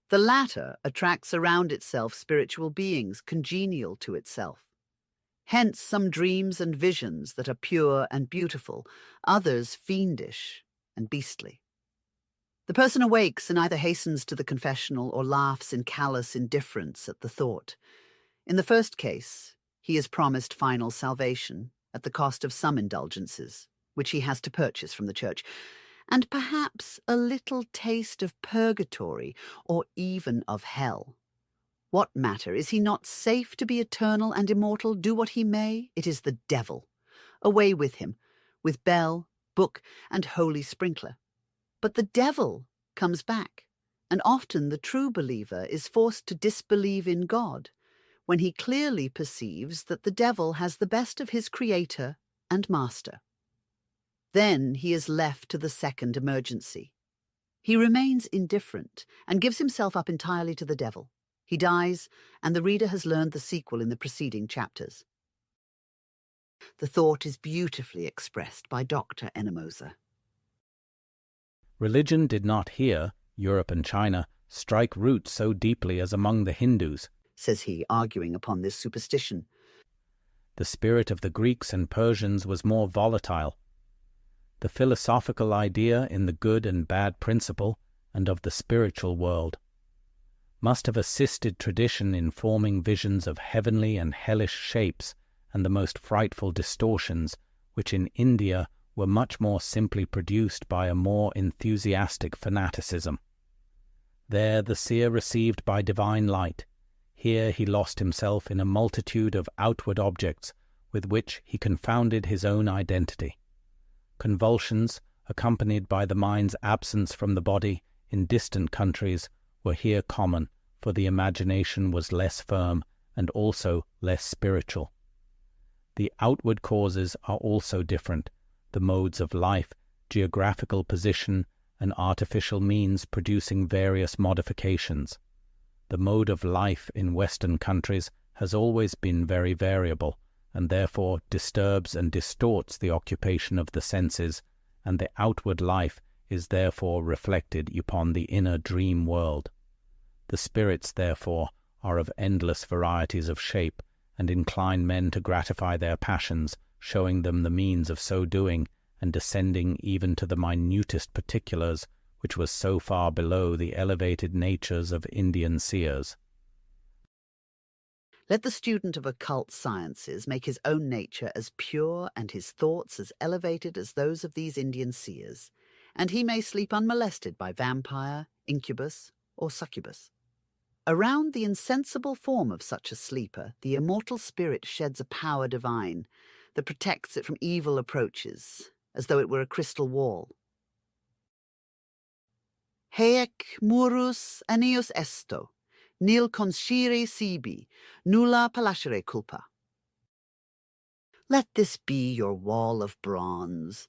the latter attracts around itself spiritual beings congenial to itself. Hence some dreams and visions that are pure and beautiful, others fiendish and beastly. The person awakes and either hastens to the confessional or laughs in callous indifference at the thought. In the first case, he is promised final salvation at the cost of some indulgences, which he has to purchase from the church, and perhaps a little taste of purgatory or even of hell. What matter? Is he not safe to be eternal and immortal? Do what he may, it is the devil. Away with him, with bell, book, and holy sprinkler. But the devil comes back, and often the true believer is forced to disbelieve in God, when he clearly perceives that the devil has the best of his creator and master. Then he is left to the second emergency. He remains indifferent and gives himself up entirely to the devil. He dies, and the reader has learned the sequel in the preceding chapters. The thought is beautifully expressed by Dr. Ennemoser. Religion did not here, Europe and China, strike root so deeply as among the Hindus, says he, arguing upon this superstition. The spirit of the Greeks and Persians was more volatile. The philosophical idea in the good and bad principle, and of the spiritual world, must have assisted tradition in forming visions of heavenly and hellish shapes and the most frightful distortions, which in India were much more simply produced by a more enthusiastic fanaticism. There the seer received by divine light. Here he lost himself in a multitude of outward objects with which he confounded his own identity. Convulsions, accompanied by the mind's absence from the body in distant countries, were here common, for the imagination was less firm and also less spiritual. The outward causes are also different, the modes of life, geographical position, and artificial means producing various modifications. The mode of life in Western countries has always been very variable, and therefore disturbs and distorts the occupation of the senses, and the outward life is therefore reflected upon the inner dream world. The spirits, therefore, are of endless varieties of shape, and incline men to gratify their passions, showing them the means of so doing, and descending even to the minutest particulars, which was so far below the elevated natures of Indian seers. Let the student of occult sciences make his own nature as pure and his thoughts as elevated as those of these Indian seers, and he may sleep unmolested by vampire, incubus, or succubus. Around the insensible form of such a sleeper, the immortal spirit sheds a power divine that protects it from evil approaches, as though it were a crystal wall. Haec murus aneus esto, nil conscire sibi, nulla palascere culpa. Let this be your wall of bronze,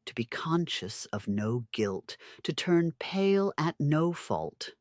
to be conscious of no guilt, to turn pale at no fault,